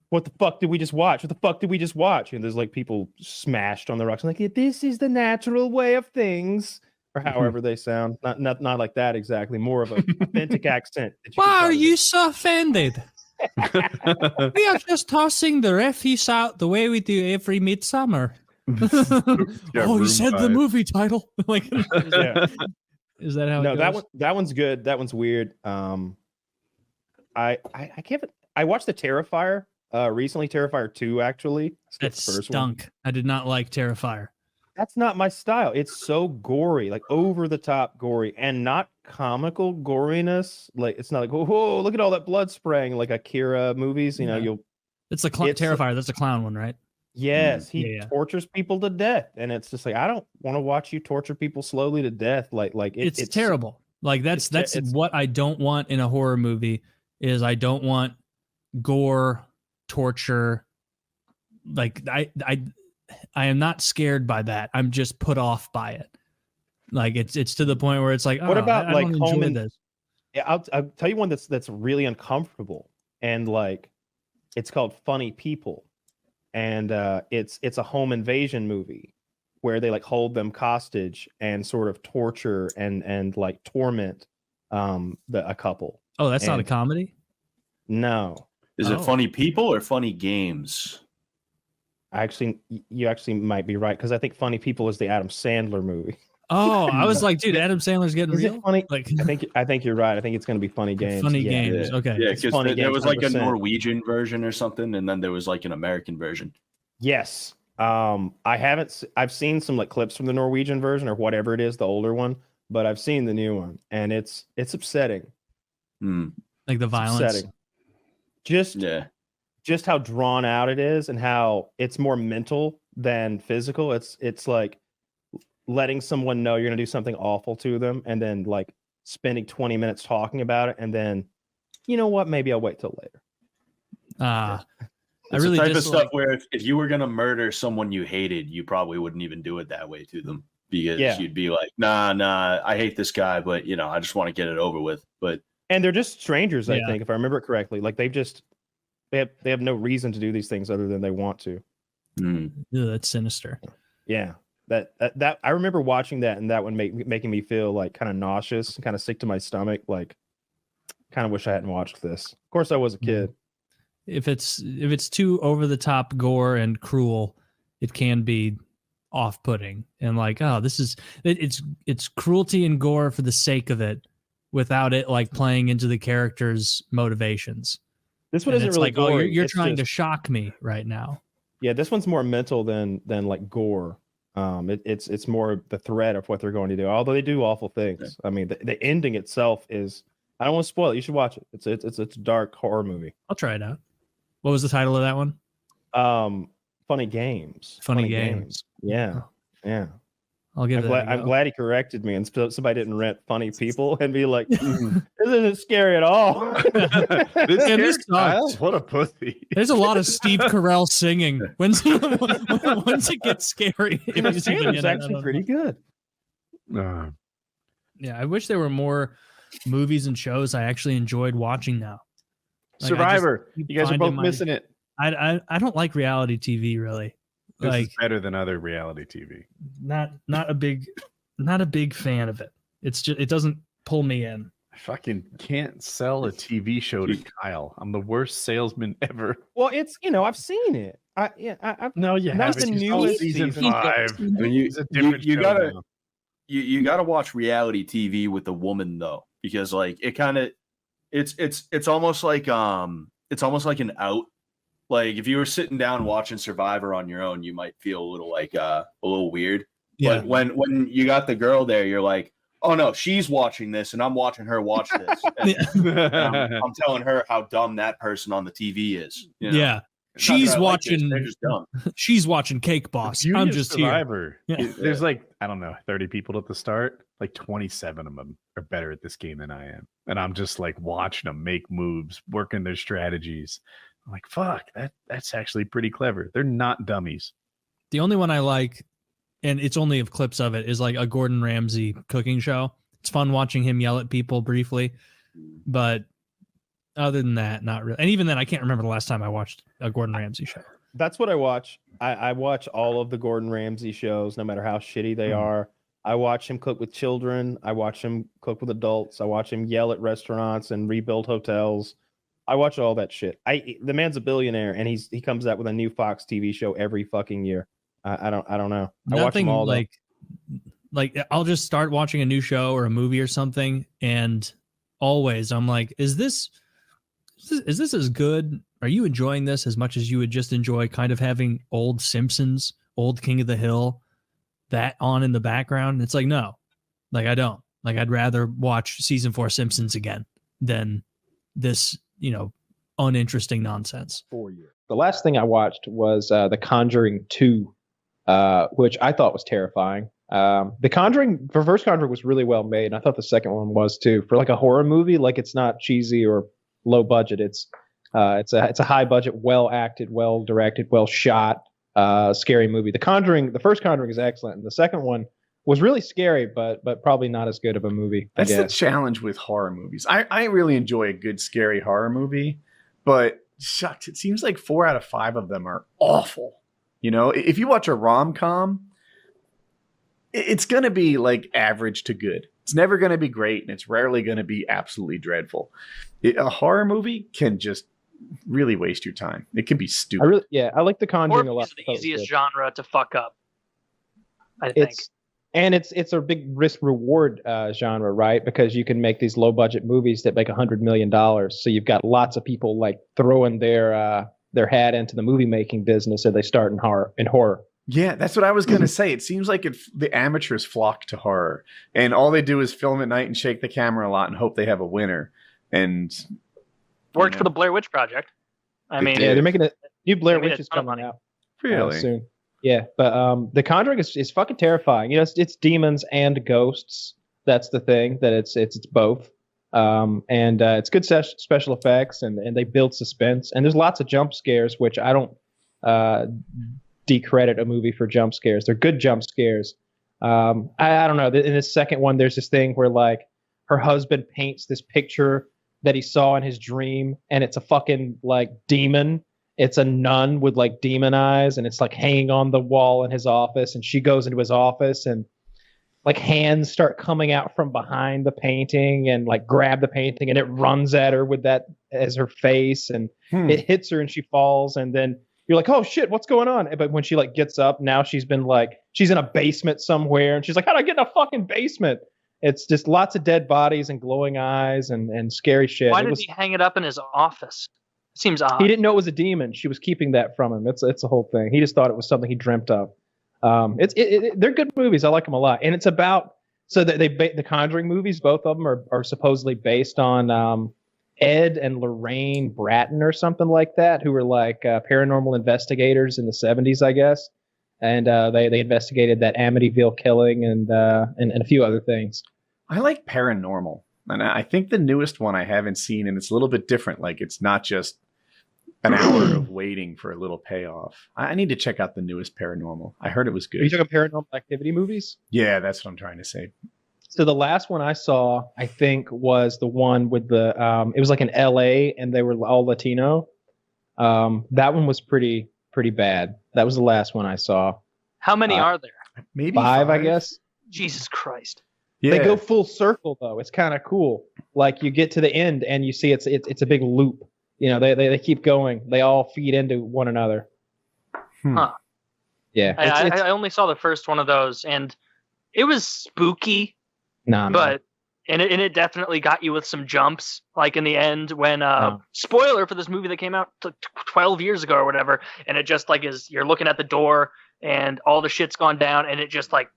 what the fuck did we just watch? What the fuck did we just watch? And there's like people smashed on the rocks. I'm like, this is the natural way of things, or however they sound. Not like that exactly. More of a authentic accent. Why are you so offended? We are just tossing the refuse out the way we do every Midsommar. You said the movie title. Like, is that how? No, it goes? that one's good. That one's weird. I can't. I watched the Terrifier recently. Terrifier 2 actually. That stunk. I did not like Terrifier. That's not my style. It's so gory, like over the top gory, and not comical goriness. Like it's not like, whoa, look at all that blood spraying, like Akira movies. You know, it's the Terrifier. That's a clown one, right? Yes, he tortures people to death, and it's just like I don't want to watch you torture people slowly to death. It's terrible. Like that's what I don't want in a horror movie. Is I don't want gore, torture. Like I am not scared by that. I'm just put off by it. Like it's to the point where it's like, what about I don't enjoy this? Yeah, I'll tell you one that's really uncomfortable, and like it's called Funny People. And it's a home invasion movie where they like hold them hostage and sort of torture and like torment a couple. Oh, that's not a comedy? No. Is it Funny People or Funny Games? You actually might be right, because I think Funny People is the Adam Sandler movie. Oh, I was like, dude, Adam Sandler's getting real. Funny? Like, I think you're right. I think it's going to be Funny Games. Funny Games. Yeah. Okay. Yeah, because there was like 100%. a Norwegian version or something, and then there was like an American version. Yes. I've seen some like clips from the Norwegian version or whatever it is, the older one, but I've seen the new one, and it's upsetting. Like the violence. Just how drawn out it is, and how it's more mental than physical. It's like letting someone know you're going to do something awful to them, and then like spending 20 minutes talking about it, and then, you know what, maybe I'll wait till later. It's the type of stuff where if you were going to murder someone you hated, you probably wouldn't even do it that way to them, because you'd be like, nah, I hate this guy, but you know, I just want to get it over with. And they're just strangers, I think, if I remember it correctly. Like they have no reason to do these things other than they want to. Ew, that's sinister. Yeah. That I remember watching that, and that one making me feel like kind of nauseous, kind of sick to my stomach. Like, kind of wish I hadn't watched this. Of course, I was a kid. If it's too over the top gore and cruel, it can be off-putting, and like, oh, it's cruelty and gore for the sake of it, without it like playing into the character's motivations. This one isn't really like, gory. Oh, you're trying to shock me right now. Yeah, this one's more mental than like gore. It's more the threat of what they're going to do. Although they do awful things. I mean, the ending itself is. I don't want to spoil it. You should watch it. It's a dark horror movie. I'll try it out. What was the title of that one? Funny Games. Funny Games. Yeah. I'll give it. I'm glad he corrected me, and somebody didn't rent Funny People and be like, "This isn't scary at all." What a pussy! There's a lot of Steve Carell singing. Once it gets scary, it's actually pretty good. Yeah, I wish there were more movies and shows I actually enjoyed watching now. Like, Survivor, you guys are both missing it. I don't like reality TV really. This is better than other reality TV. Not a big fan of it. It doesn't pull me in. I fucking can't sell a TV show to Kyle. I'm the worst salesman ever. Well, it's I've seen it. No, you haven't. Season 5. I mean, you gotta watch reality TV with a woman though, because like it kind of it's almost like an out. Like if you were sitting down watching Survivor on your own, you might feel a little weird. Yeah. But when you got the girl there, you're like, oh no, she's watching this and I'm watching her watch this. I'm telling her how dumb that person on the TV is. You know? Yeah. She's watching. They're just dumb. She's watching Cake Boss. I'm just Survivor. Here. There's like, I don't know, 30 people at the start. Like 27 of them are better at this game than I am, and I'm just like watching them make moves, working their strategies. I'm like, fuck, that's actually pretty clever. They're not dummies. The only one I like, and it's only of clips of it, is like a Gordon Ramsay cooking show. It's fun watching him yell at people briefly, but other than that, not really. And even then, I can't remember the last time I watched a Gordon Ramsay show. That's what I watch. I watch all of the Gordon Ramsay shows, no matter how shitty they are. I watch him cook with children. I watch him cook with adults. I watch him yell at restaurants and rebuild hotels. I watch all that shit. The man's a billionaire, and he comes out with a new Fox TV show every fucking year. I don't know. I watch them all. Like I'll just start watching a new show or a movie or something, and always I'm like, is this as good? Are you enjoying this as much as you would just enjoy kind of having old Simpsons, old King of the Hill, that on in the background. It's like, no, like I don't. Like I'd rather watch season 4 Simpsons again than this, uninteresting nonsense. 4 years. The last thing I watched was The Conjuring 2, which I thought was terrifying. The first Conjuring was really well made, and I thought the second one was too. For like a horror movie, like it's not cheesy or low budget. It's a high budget, well acted, well directed, well shot, scary movie. The first Conjuring is excellent, and the second one was really scary, but probably not as good of a movie. That's the challenge with horror movies. I really enjoy a good scary horror movie, but shucks, it seems like 4 out of 5 of them are awful. If you watch a rom-com, it's going to be like average to good. It's never going to be great, and it's rarely going to be absolutely dreadful. A horror movie can just really waste your time. It can be stupid. I like The Conjuring a lot. It's the easiest genre to fuck up, I think. It's a big risk reward genre, right? Because you can make these low budget movies that make $100 million. So you've got lots of people like throwing their hat into the movie making business, and they start in horror. Yeah, that's what I was going to say. It seems like the amateurs flock to horror, and all they do is film at night and shake the camera a lot and hope they have a winner. And worked for the Blair Witch Project. They're making a new Blair Witch is coming out really soon. Yeah, but The Conjuring is fucking terrifying. It's demons and ghosts. That's the thing, that it's both. And it's good special effects, and they build suspense. And there's lots of jump scares, which I don't decredit a movie for jump scares. They're good jump scares. I don't know. In the second one, there's this thing where like her husband paints this picture that he saw in his dream, and it's a fucking like demon. It's a nun with like demon eyes, and it's like hanging on the wall in his office, and she goes into his office, and like hands start coming out from behind the painting and like grab the painting, and it runs at her with that as her face, and it hits her and she falls, and then you're like, oh shit, what's going on? But when she like gets up, now she's in a basement somewhere, and she's like, how'd I get in a fucking basement? It's just lots of dead bodies and glowing eyes and scary shit. Why did he hang it up in his office? Seems odd. He didn't know it was a demon. She was keeping that from him. It's a whole thing. He just thought it was something he dreamt of. They're good movies. I like them a lot. And it's about, so the Conjuring movies, both of them are supposedly based on Ed and Lorraine Bratton or something like that, who were like paranormal investigators in the 70s, I guess. And they investigated that Amityville killing and a few other things. I like Paranormal. And I think the newest one I haven't seen, and it's a little bit different. Like, it's not just an hour of waiting for a little payoff. I need to check out the newest Paranormal. I heard it was good. Are you talking Paranormal Activity movies? Yeah, that's what I'm trying to say. So the last one I saw, I think, was the one with the it was like in LA, and they were all Latino. That one was pretty bad. That was the last one I saw. How many are there? Maybe 5, I guess. Jesus Christ. Yeah. They go full circle though. It's kind of cool. Like you get to the end and you see it's a big loop. They keep going. They all feed into one another. Huh. Yeah. I only saw the first one of those, and it was spooky. But it definitely got you with some jumps. Like in the end when spoiler for this movie that came out 12 years ago or whatever, and it just like you're looking at the door and all the shit's gone down, and it just like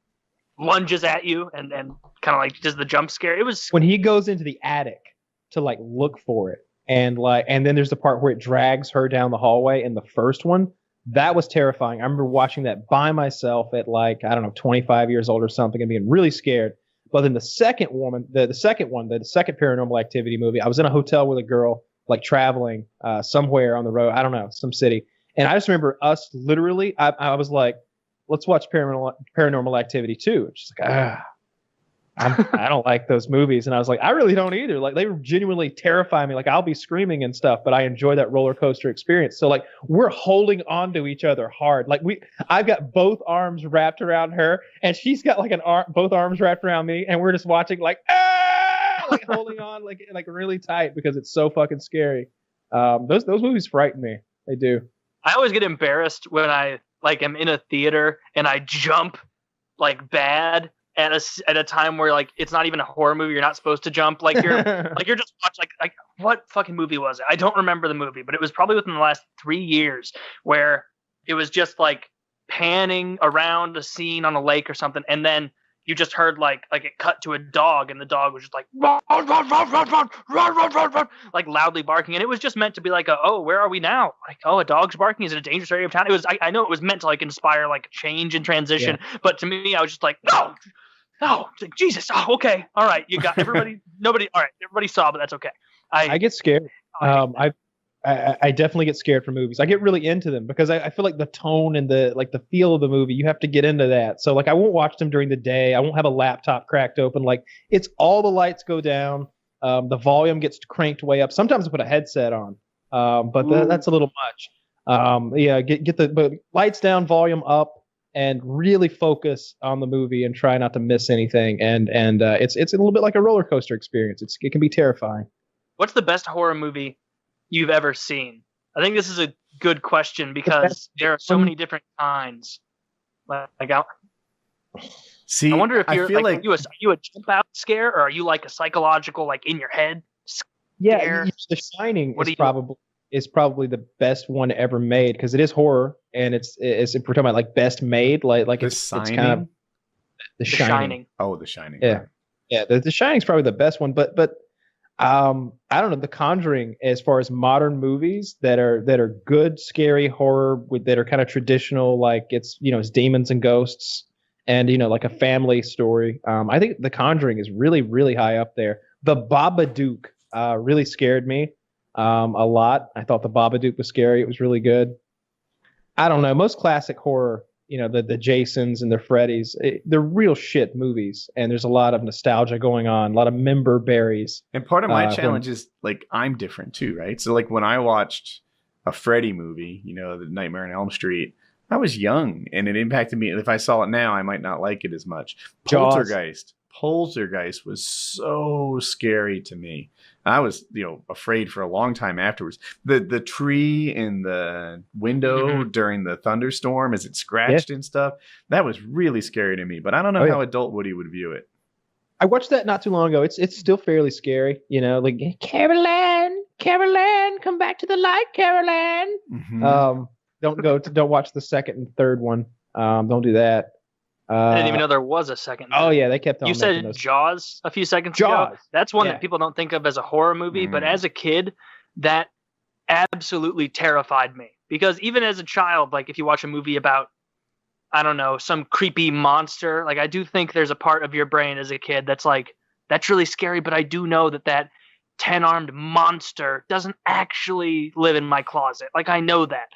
lunges at you and kind of like does the jump scare. It was when he goes into the attic to like look for it, and then there's the part where it drags her down the hallway in the first one. That was terrifying. I remember watching that by myself at like, I don't know, 25 years old or something, and being really scared. But then the second second Paranormal Activity movie, I was in a hotel with a girl, like traveling somewhere on the road, I don't know, some city. And I just remember us literally, I was like, let's watch Paranormal Activity 2. She's like, I don't like those movies. And I was like, I really don't either. Like, they genuinely terrify me. Like, I'll be screaming and stuff, but I enjoy that roller coaster experience. So like, we're holding on to each other hard. Like I've got both arms wrapped around her, and she's got like both arms wrapped around me, and we're just watching like, like holding on like really tight because it's so fucking scary. Those movies frighten me. They do. I always get embarrassed when I like am in a theater and I jump like bad at a time where like it's not even a horror movie. You're not supposed to jump. Like you're you're just watching like what fucking movie was it? I don't remember the movie, but it was probably within the last 3 years where it was just like panning around a scene on a lake or something, and then you just heard like it cut to a dog, and the dog was just like run, run, run, run, run, run, run, run, run, like loudly barking, and it was just meant to be like oh, where are we now? Like, oh, a dog's barking. Is it a dangerous area of town? It was. I know it was meant to like inspire like a change and transition, but to me, I was just like no, like, Jesus. Oh, okay, all right, you got everybody. Nobody. All right, everybody saw, but that's okay. I get scared. I definitely get scared from movies. I get really into them because I feel like the tone and the feel of the movie, you have to get into that. So like I won't watch them during the day. I won't have a laptop cracked open. Like it's all the lights go down. The volume gets cranked way up. Sometimes I put a headset on, but that's a little much. Get the lights down, volume up, and really focus on the movie and try not to miss anything. And it's a little bit like a roller coaster experience. It can be terrifying. What's the best horror movie you've ever seen? I think this is a good question because there are so many different kinds. I wonder if you're like are you a jump out scare, or are you like a psychological, like in your head scare? Yeah, The Shining is probably the best one ever made because it is horror, and it's if we're talking about like best made, like it's kind of The Shining. Oh, The Shining. Yeah. The Shining is probably the best one, but I don't know, The Conjuring, as far as modern movies that are good, scary horror that are kind of traditional, like it's demons and ghosts and like a family story. I think The Conjuring is really, really high up there. The Babadook really scared me a lot. I thought The Babadook was scary. It was really good. I don't know, most classic horror, the Jasons and the Freddys, they're real shit movies, and there's a lot of nostalgia going on, a lot of member berries. And part of my challenge is like I'm different too, right? So like when I watched a Freddy movie, the Nightmare on Elm Street, I was young and it impacted me. If I saw it now, I might not like it as much. Poltergeist was so scary to me. I was, afraid for a long time afterwards. The tree in the window during the thunderstorm as it scratched and stuff, that was really scary to me. But I don't know how adult Woody would view it. I watched that not too long ago. It's still fairly scary, like Caroline, come back to the light, Caroline. Mm-hmm. Don't watch the second and third one. Don't do that. I didn't even know there was a second. Oh yeah, they kept on. You said Jaws a few seconds ago. That's one that people don't think of as a horror movie, but as a kid, that absolutely terrified me. Because even as a child, like if you watch a movie about, I don't know, some creepy monster, like I do think there's a part of your brain as a kid that's like, that's really scary, but I do know that 10-armed monster doesn't actually live in my closet. Like I know that.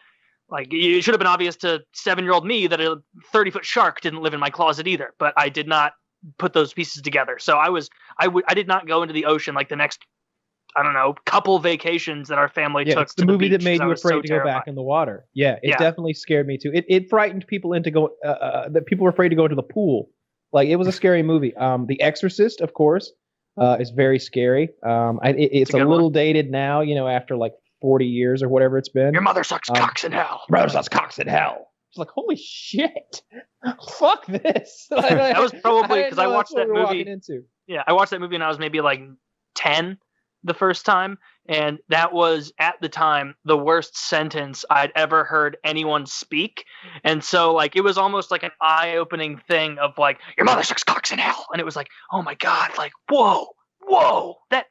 Like it should have been obvious to 7-year-old me that a 30-foot shark didn't live in my closet either, but I did not put those pieces together. So I did not go into the ocean like the next, I don't know, couple vacations that our family took. It's the movie that made you afraid to go back in the water. Yeah, it definitely scared me too. It frightened people into going. That people were afraid to go into the pool. Like it was a scary movie. The Exorcist, of course, is very scary. It's a little dated now. After like 40 years or whatever it's been. Your mother sucks cocks in hell. Brother sucks cocks in hell. It's like, holy shit. Fuck this. That was probably because I watched that movie. Yeah, I watched that movie when I was maybe like 10 the first time. And that was at the time the worst sentence I'd ever heard anyone speak. And so like it was almost like an eye-opening thing of like, your mother sucks cocks in hell. And it was like, oh my God, like, whoa, that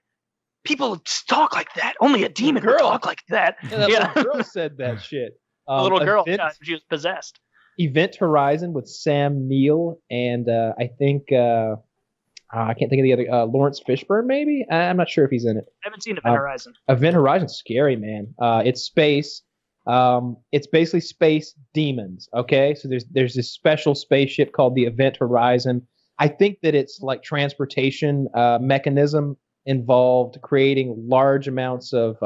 people talk like that. Only a demon would talk like that. That little girl said that shit. The little girl, she was possessed. Event Horizon with Sam Neill and I think I can't think of the other Lawrence Fishburne. Maybe I'm not sure if he's in it. I haven't seen Event Horizon. Event Horizon's scary, man. It's space. It's basically space demons. Okay, so there's this special spaceship called the Event Horizon. I think that it's like transportation mechanism involved creating large amounts of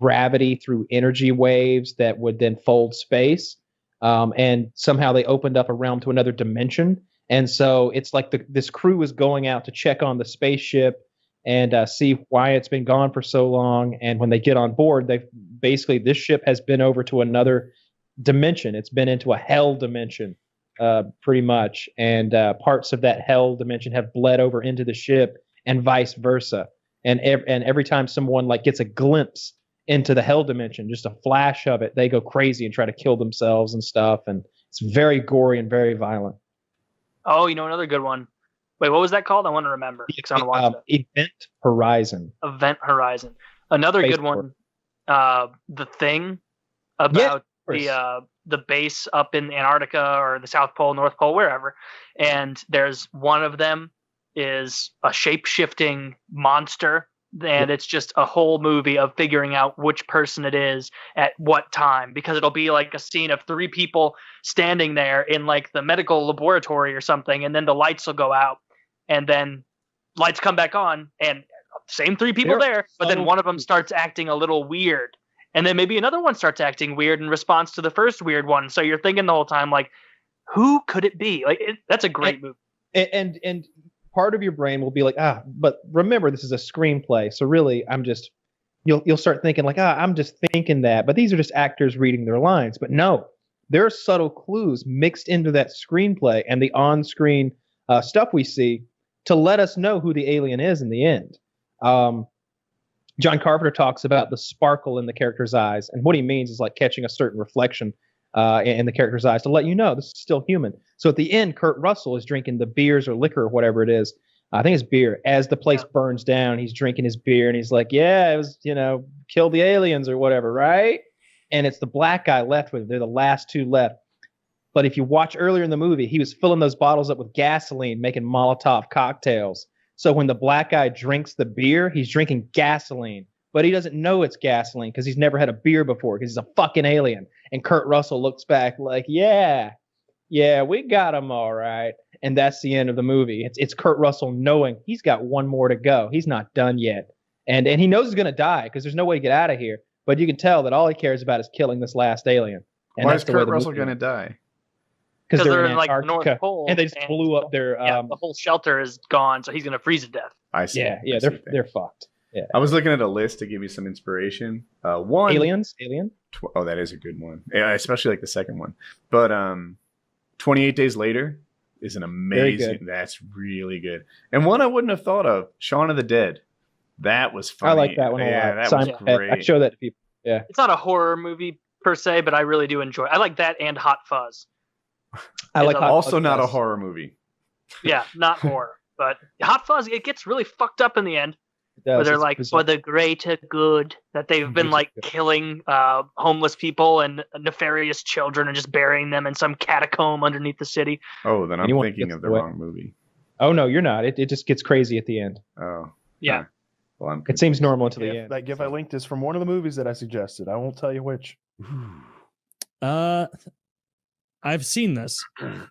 gravity through energy waves that would then fold space. And somehow they opened up a realm to another dimension. And so it's like this crew is going out to check on the spaceship and see why it's been gone for so long. And when they get on board, this ship has been over to another dimension. It's been into a hell dimension, pretty much. And parts of that hell dimension have bled over into the ship and vice versa. And every time someone like gets a glimpse into the hell dimension, just a flash of it, they go crazy and try to kill themselves and stuff. And it's very gory and very violent. Oh, another good one. Wait, what was that called? I want to remember. Event Horizon. Event Horizon. Another good one. The Thing, about the base up in Antarctica or the South Pole, North Pole, wherever. And there's one of them is a shape-shifting monster. And it's just a whole movie of figuring out which person it is at what time, because it'll be like a scene of 3 people standing there in like the medical laboratory or something. And then the lights will go out and then lights come back on and same 3 people there. But then one of them starts acting a little weird. And then maybe another one starts acting weird in response to the first weird one. So you're thinking the whole time, like, who could it be? Like, that's a great movie. And part of your brain will be like, but remember, this is a screenplay. So really, you'll start thinking like, I'm just thinking that. But these are just actors reading their lines. But no, there are subtle clues mixed into that screenplay and the on-screen stuff we see to let us know who the alien is in the end. John Carpenter talks about the sparkle in the character's eyes. And what he means is like catching a certain reflection in the character's eyes to let you know this is still human. So at the end, Kurt Russell is drinking the beers or liquor or whatever it is. I think it's beer. As the place burns down, he's drinking his beer and he's like, yeah, it was, kill the aliens or whatever, right? And it's the black guy left with it. They're the last 2 left. But if you watch earlier in the movie, he was filling those bottles up with gasoline, making Molotov cocktails. So when the black guy drinks the beer, he's drinking gasoline. But he doesn't know it's gasoline because he's never had a beer before because he's a fucking alien. And Kurt Russell looks back like, yeah, we got him all right. And that's the end of the movie. It's Kurt Russell knowing he's got one more to go. He's not done yet. And he knows he's going to die because there's no way to get out of here. But you can tell that all he cares about is killing this last alien. And why is Kurt Russell going to die? Because they're in like Antarctica, North Pole, and they just blew up their. The whole shelter is gone, so he's going to freeze to death. I see. Yeah, they're fucked. Yeah. I was looking at a list to give you some inspiration. Alien. That is a good one. Yeah, especially like the second one. But 28 Days Later is an amazing. That's really good. And one I wouldn't have thought of, Shaun of the Dead. That was funny. I like that one a lot. That was great. I show that to people. Yeah. It's not a horror movie per se, but I really do enjoy it. I like that and Hot Fuzz. Also not a horror movie. Yeah, not horror. But Hot Fuzz, it gets really fucked up in the end. Where they're like, for the greater good, that they've been like killing homeless people and nefarious children and just burying them in some catacomb underneath the city. Oh, then I'm thinking of the wrong movie. Oh, no, you're not. It just gets crazy at the end. Oh. Yeah. Huh. Well, it seems normal until the end. That GIF I linked is from one of the movies that I suggested. I won't tell you which. I've seen this. I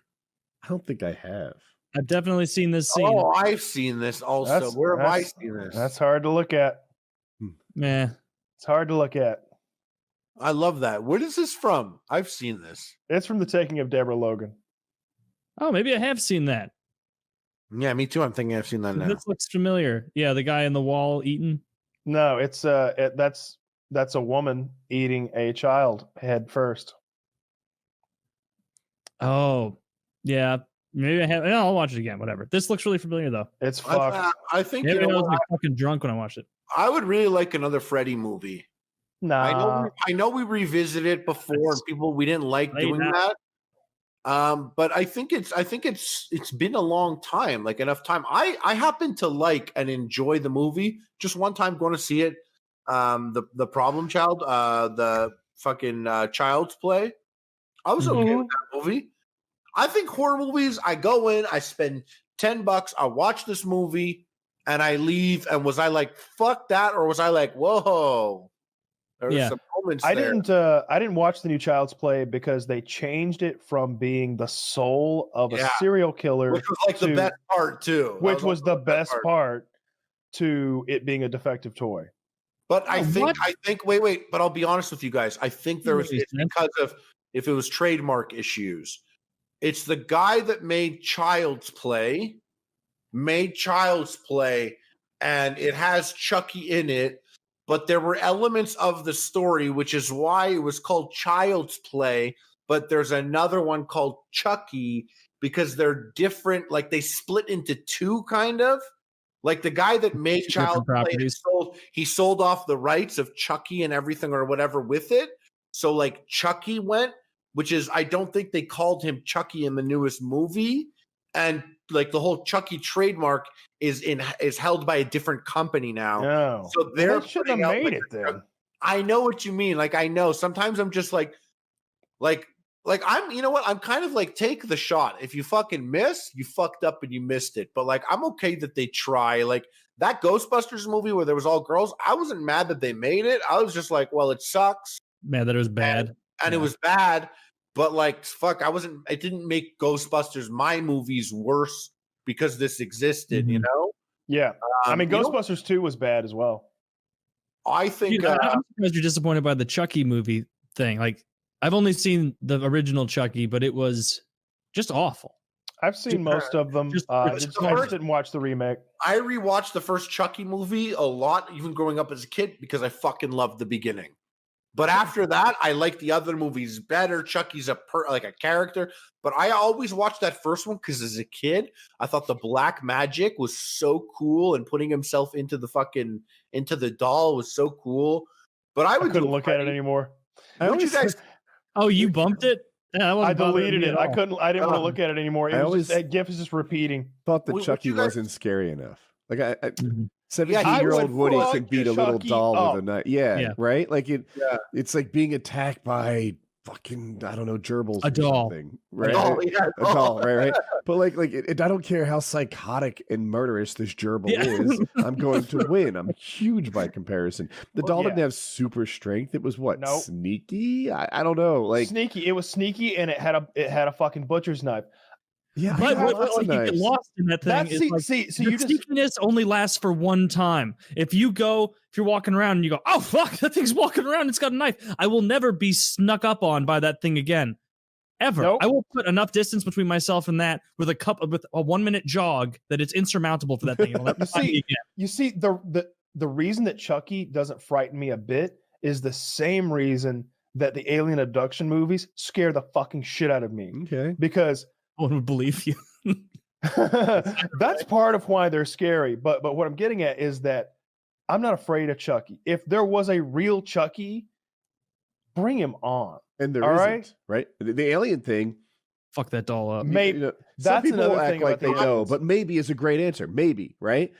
don't think I have. I've definitely seen this scene. Oh, I've seen this also. Where have I seen this? That's hard to look at. Meh. It's hard to look at. I love that. Where is this from? I've seen this. It's from The Taking of Deborah Logan. Oh, maybe I have seen that. Yeah, me too. I'm thinking I've seen that now. This looks familiar. Yeah, the guy in the wall eating. No, it's that's a woman eating a child head first. Oh, yeah. Maybe I have. I'll watch it again. Whatever. This looks really familiar, though. It's fucked. I think maybe I was like fucking drunk when I watched it. I would really like another Freddy movie. Nah. I know we revisited it before, and we didn't like doing that. But I think it's been a long time, like enough time. I happen to like and enjoy the movie. Just one time going to see it. The Problem Child, the fucking Child's Play. I was okay with that movie. I think horror movies, I go in, I spend $10, I watch this movie, and I leave. And was I like, fuck that? Or was I like, whoa? There was some moments I didn't watch the new Child's Play because they changed it from being the soul of a serial killer. Which was like the best part, too. Which was the best part to it being a defective toy. But I think, wait, but I'll be honest with you guys. I think there was, it's because of, if it was trademark issues. It's the guy that made Child's Play, and it has Chucky in it, but there were elements of the story, which is why it was called Child's Play, but there's another one called Chucky, because they're different, like they split into two, kind of. Like the guy that made Child's Play, properties. he sold off the rights of Chucky and everything or whatever with it. So like Chucky went, which is I don't think they called him Chucky in the newest movie, and like the whole Chucky trademark is held by a different company now. No. So they're shouldn't have made it then. I know what you mean. Like I know sometimes I'm just like I'm, you know what? I'm kind of like, take the shot. If you fucking miss, you fucked up and you missed it. But like, I'm okay that they try. Like that Ghostbusters movie where there was all girls, I wasn't mad that they made it. I was just like, well, it sucks. Mad that it was bad. And it was bad. But like, fuck, it didn't make Ghostbusters, my movies, worse because this existed, you know? Yeah. I mean, Ghostbusters 2 was bad as well. I think I'm surprised you're disappointed by the Chucky movie thing. Like, I've only seen the original Chucky, but it was just awful. I've seen most of them. I just didn't watch the remake. I rewatched the first Chucky movie a lot, even growing up as a kid, because I fucking loved the beginning. But after that, I like the other movies better. Chucky's like a character, but I always watched that first one because as a kid, I thought the black magic was so cool, and putting himself into the doll was so cool. But I couldn't look at it anymore. Oh, you bumped it? Yeah, I deleted it. I didn't want to look at it anymore. That GIF is just repeating. Thought that Chucky wasn't scary enough. Like 17-year-old Woody can beat a little doll with a knife. Yeah, right? Like it's like being attacked by fucking, I don't know, gerbils a doll. Something, right? A doll, right? But like I don't care how psychotic and murderous this gerbil is. I'm going to win. I'm huge by comparison. The doll didn't have super strength. It was sneaky? I don't know. Like sneaky. It was sneaky, and it had a fucking butcher's knife. Yeah, but you get lost in that thing. Sneakiness only lasts for one time. If you're walking around and you go, oh fuck, that thing's walking around, it's got a knife, I will never be snuck up on by that thing again. Ever. Nope. I will put enough distance between myself and that with a 1 minute jog that it's insurmountable for that thing. You see, the reason that Chucky doesn't frighten me a bit is the same reason that the alien abduction movies scare the fucking shit out of me. Okay. Because no one would believe you. That's part of why they're scary. But what I'm getting at is that I'm not afraid of Chucky. If there was a real Chucky, bring him on. And there isn't, right? The alien thing. Fuck that doll up. Maybe some people act like they know, but maybe is a great answer. Maybe, right?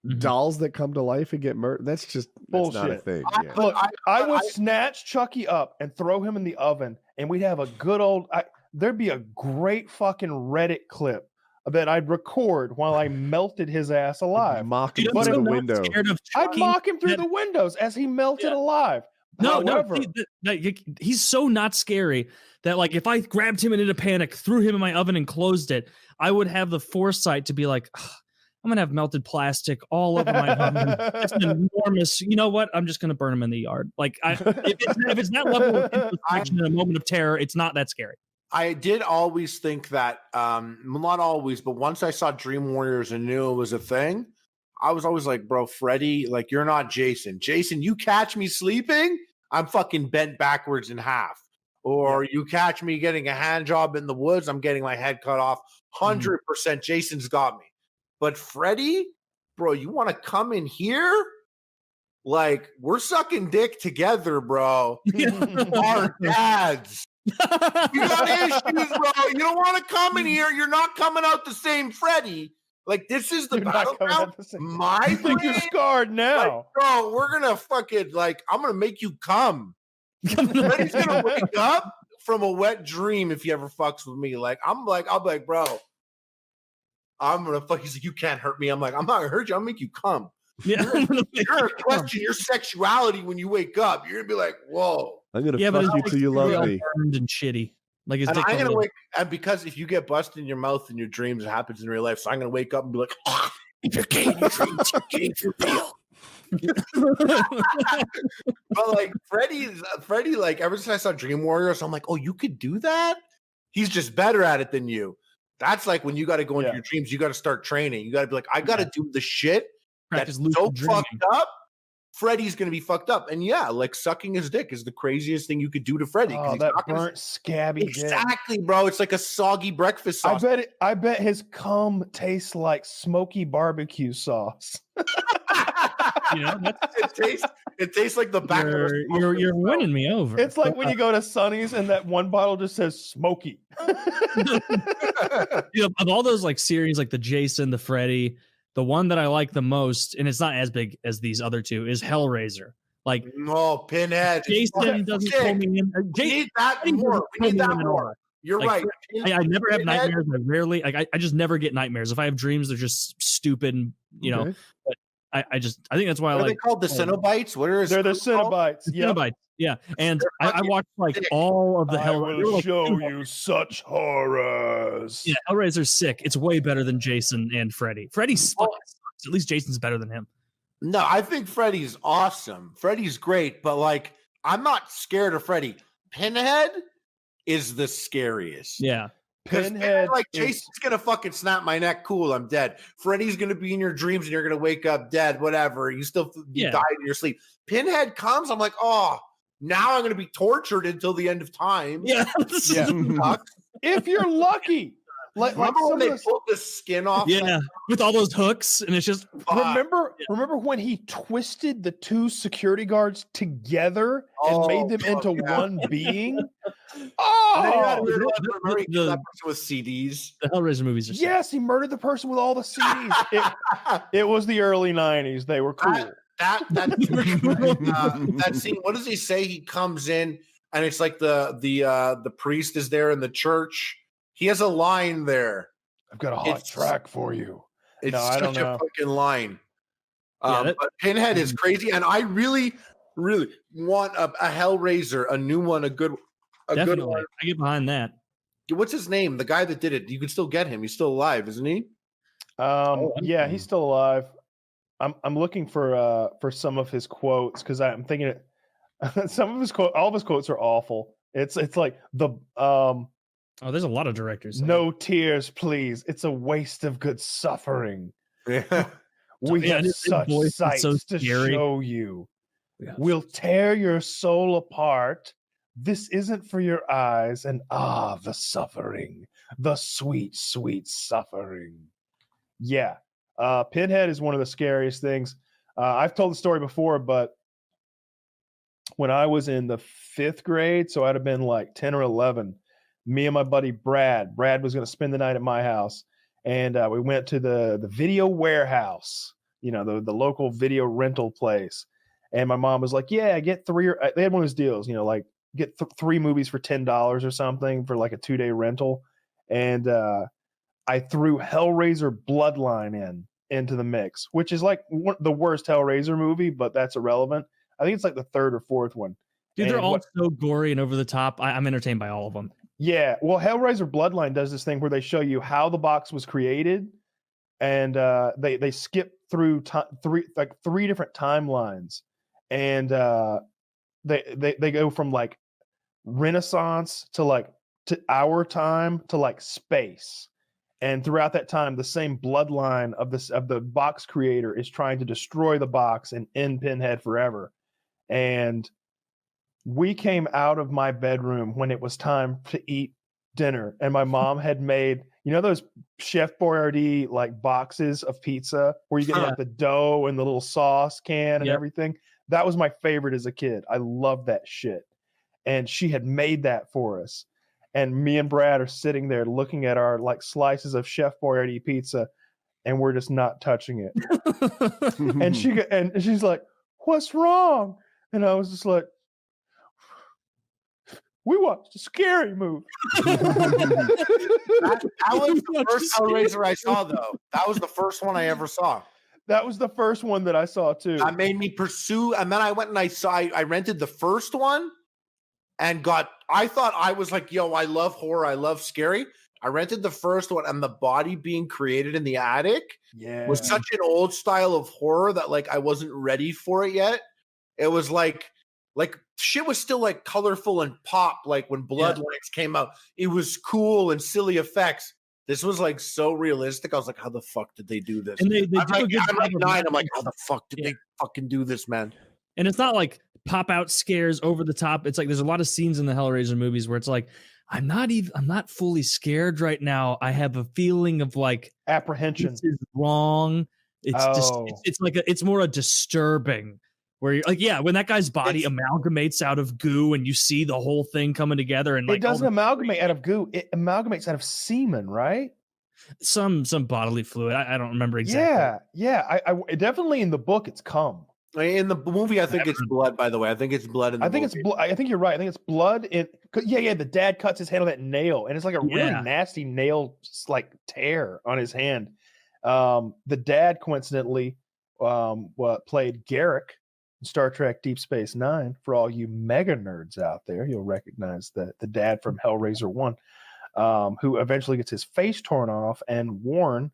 Mm-hmm. Dolls that come to life and get murdered. That's bullshit. Not a thing. Look, I would snatch Chucky up and throw him in the oven, and we'd have a good old. There'd be a great fucking Reddit clip that I'd record while I melted his ass alive. Mock him through the window. I'd mock him through the windows as he melted alive. No, he's so not scary that like if I grabbed him and in a panic, threw him in my oven and closed it, I would have the foresight to be like, I'm gonna have melted plastic all over my oven. It's an enormous. You know what? I'm just gonna burn him in the yard. Like, if it's that level of introspection in a moment of terror, it's not that scary. I did always think that, not always, but once I saw Dream Warriors and knew it was a thing, I was always like, bro, Freddy, like, you're not Jason. Jason, you catch me sleeping, I'm fucking bent backwards in half. Or you catch me getting a hand job in the woods, I'm getting my head cut off. 100% Jason's got me. But Freddy, bro, you want to come in here? Like, we're sucking dick together, bro. Our dads. You got issues, bro. You don't want to come in here. You're not coming out the same Freddy. Like, this is the battleground. I think you're scarred now. Like, bro, we're going to fucking, like, I'm going to make you come. Freddy's going to wake up from a wet dream if he ever fucks with me. Like, I'll be like, bro, I'm going to fuck. He's like, you can't hurt me. I'm like, I'm not going to hurt you. I'll make you come. Yeah. You're going to question your sexuality when you wake up. You're going to be like, whoa. I'm going to fuck you till you love me. Burned and shitty. Like his and I'm going to wake and because if you get busted in your mouth in your dreams, it happens in real life. So I'm going to wake up and be like, if you're gay in your dreams, you're gay for real. But like Freddy, like ever since I saw Dream Warriors, I'm like, oh, you could do that? He's just better at it than you. That's like when you got to go into your dreams, you got to start training. You got to be like, I got to do the shit that's so fucked up Freddy's going to be fucked up. And yeah, like sucking his dick is the craziest thing you could do to Freddy. Oh, that burnt, scabby exactly, bro. It's like a soggy breakfast sauce. I bet his cum tastes like smoky barbecue sauce. It tastes like the back of you're winning me over. It's like when you go to Sonny's and that one bottle just says smoky. Of all those like series, like the Jason, the Freddy, the one that I like the most, and it's not as big as these other two, is Hellraiser. Like, no, Pinhead. Jason doesn't pull me in. We need that more. We need that more. You're like, right. I never have nightmares. I rarely, like, I just never get nightmares. If I have dreams, they're just stupid, and know. But I think that's why what are they called? The Cenobites? What are they're the Cenobites? Yeah. Cenobites. Yeah, and I watched like all of the Hellraiser. I will show you such horrors. Yeah, Hellraiser's sick. It's way better than Jason and Freddy. Freddy's sucks. At least Jason's better than him. No, I think Freddy's awesome. Freddy's great, but like I'm not scared of Freddy. Pinhead is the scariest. Yeah. Pinhead, like Jason's gonna fucking snap my neck. Cool, I'm dead. Freddy's gonna be in your dreams and you're gonna wake up dead. Whatever. You still died in your sleep. Pinhead comes. I'm like, oh, now I'm gonna be tortured until the end of time. Yeah. If you're lucky. Remember when they pulled the skin off? Yeah, with all those hooks, and it's just remember when he twisted the two security guards together and made them into one being? That person with CDs. The Hellraiser movies are sick. Yes, he murdered the person with all the CDs. It was the early 90s. They were cool. That scene. What does he say? He comes in and it's like the priest is there in the church. He has a line there. I've got a hot track for you. It's such a fucking line. But Pinhead is crazy, and I really, really want a Hellraiser, a new one, a good one. I get behind that. What's his name? The guy that did it. You can still get him. He's still alive, isn't he? Yeah, he's still alive. I'm looking for some of his quotes because I'm thinking some of his all of his quotes are awful. It's like the there's a lot of directors. No tears, please. It's a waste of good suffering. Yeah. We have such sights to show you. Yeah. We'll tear your soul apart. This isn't for your eyes. And the suffering. The sweet, sweet suffering. Yeah. Pinhead is one of the scariest things. I've told the story before, but when I was in the 5th grade, so I'd have been like 10 or 11, me and my buddy Brad was going to spend the night at my house, and we went to the video warehouse, the local video rental place. And my mom was like, yeah, get 3 they had one of those deals, like get 3 movies for $10 or something for like a 2-day rental. And I threw Hellraiser Bloodline into the mix, which is like the worst Hellraiser movie, but that's irrelevant. I think it's like the 3rd or 4th one. Dude, they're all so gory and over the top. I'm entertained by all of them. Yeah, well, Hellraiser Bloodline does this thing where they show you how the box was created, and they skip through 3 different timelines, and they go from like Renaissance to our time to like space, and throughout that time, the same bloodline of the box creator is trying to destroy the box and end Pinhead forever, and we came out of my bedroom when it was time to eat dinner, and my mom had made, those Chef Boyardee like boxes of pizza where you get like the dough and the little sauce can and everything. That was my favorite as a kid. I loved that shit. And she had made that for us. And me and Brad are sitting there looking at our like slices of Chef Boyardee pizza, and we're just not touching it. and she's like, "What's wrong?" And I was just like, we watched a scary movie. that was the first Hellraiser I saw, though. That was the first one I ever saw. That was the first one that I saw, too. That made me pursue. And then I went and I rented the first one and I thought I was like, yo, I love horror. I love scary. I rented the first one, and the body being created in the attic was such an old style of horror that like I wasn't ready for it yet. It was like shit was still like colorful and pop, like when Bloodlines came out. It was cool and silly effects. This was like so realistic. I was like, how the fuck did they do this? And they I'm like 9. I'm like, how the fuck did they fucking do this, man? And it's not like pop out scares over the top. It's like there's a lot of scenes in the Hellraiser movies where it's like, I'm not fully scared right now. I have a feeling of like apprehension. This is wrong. It's just it's more a disturbing where you're like, yeah, when that guy's body amalgamates out of goo and you see the whole thing coming together and like it doesn't amalgamate out of goo, it amalgamates out of semen, right? Some bodily fluid. I don't remember exactly. Yeah. I definitely in the book it's cum. In the movie, I think it's blood. By the way, I think it's blood. I think it's blood. I think you're right. I think it's blood. Yeah. The dad cuts his hand on that nail, and it's like a really nasty nail, like tear on his hand. The dad, coincidentally, played Garrick in Star Trek: Deep Space Nine. For all you mega nerds out there, you'll recognize the dad from Hellraiser 1, who eventually gets his face torn off and worn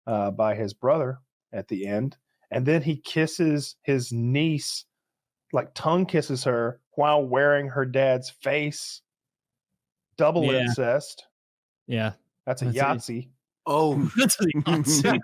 by his brother at the end. And then he kisses his niece, like tongue kisses her while wearing her dad's face. Double incest. Yeah. That's a Yahtzee. Oh, that's a Yahtzee.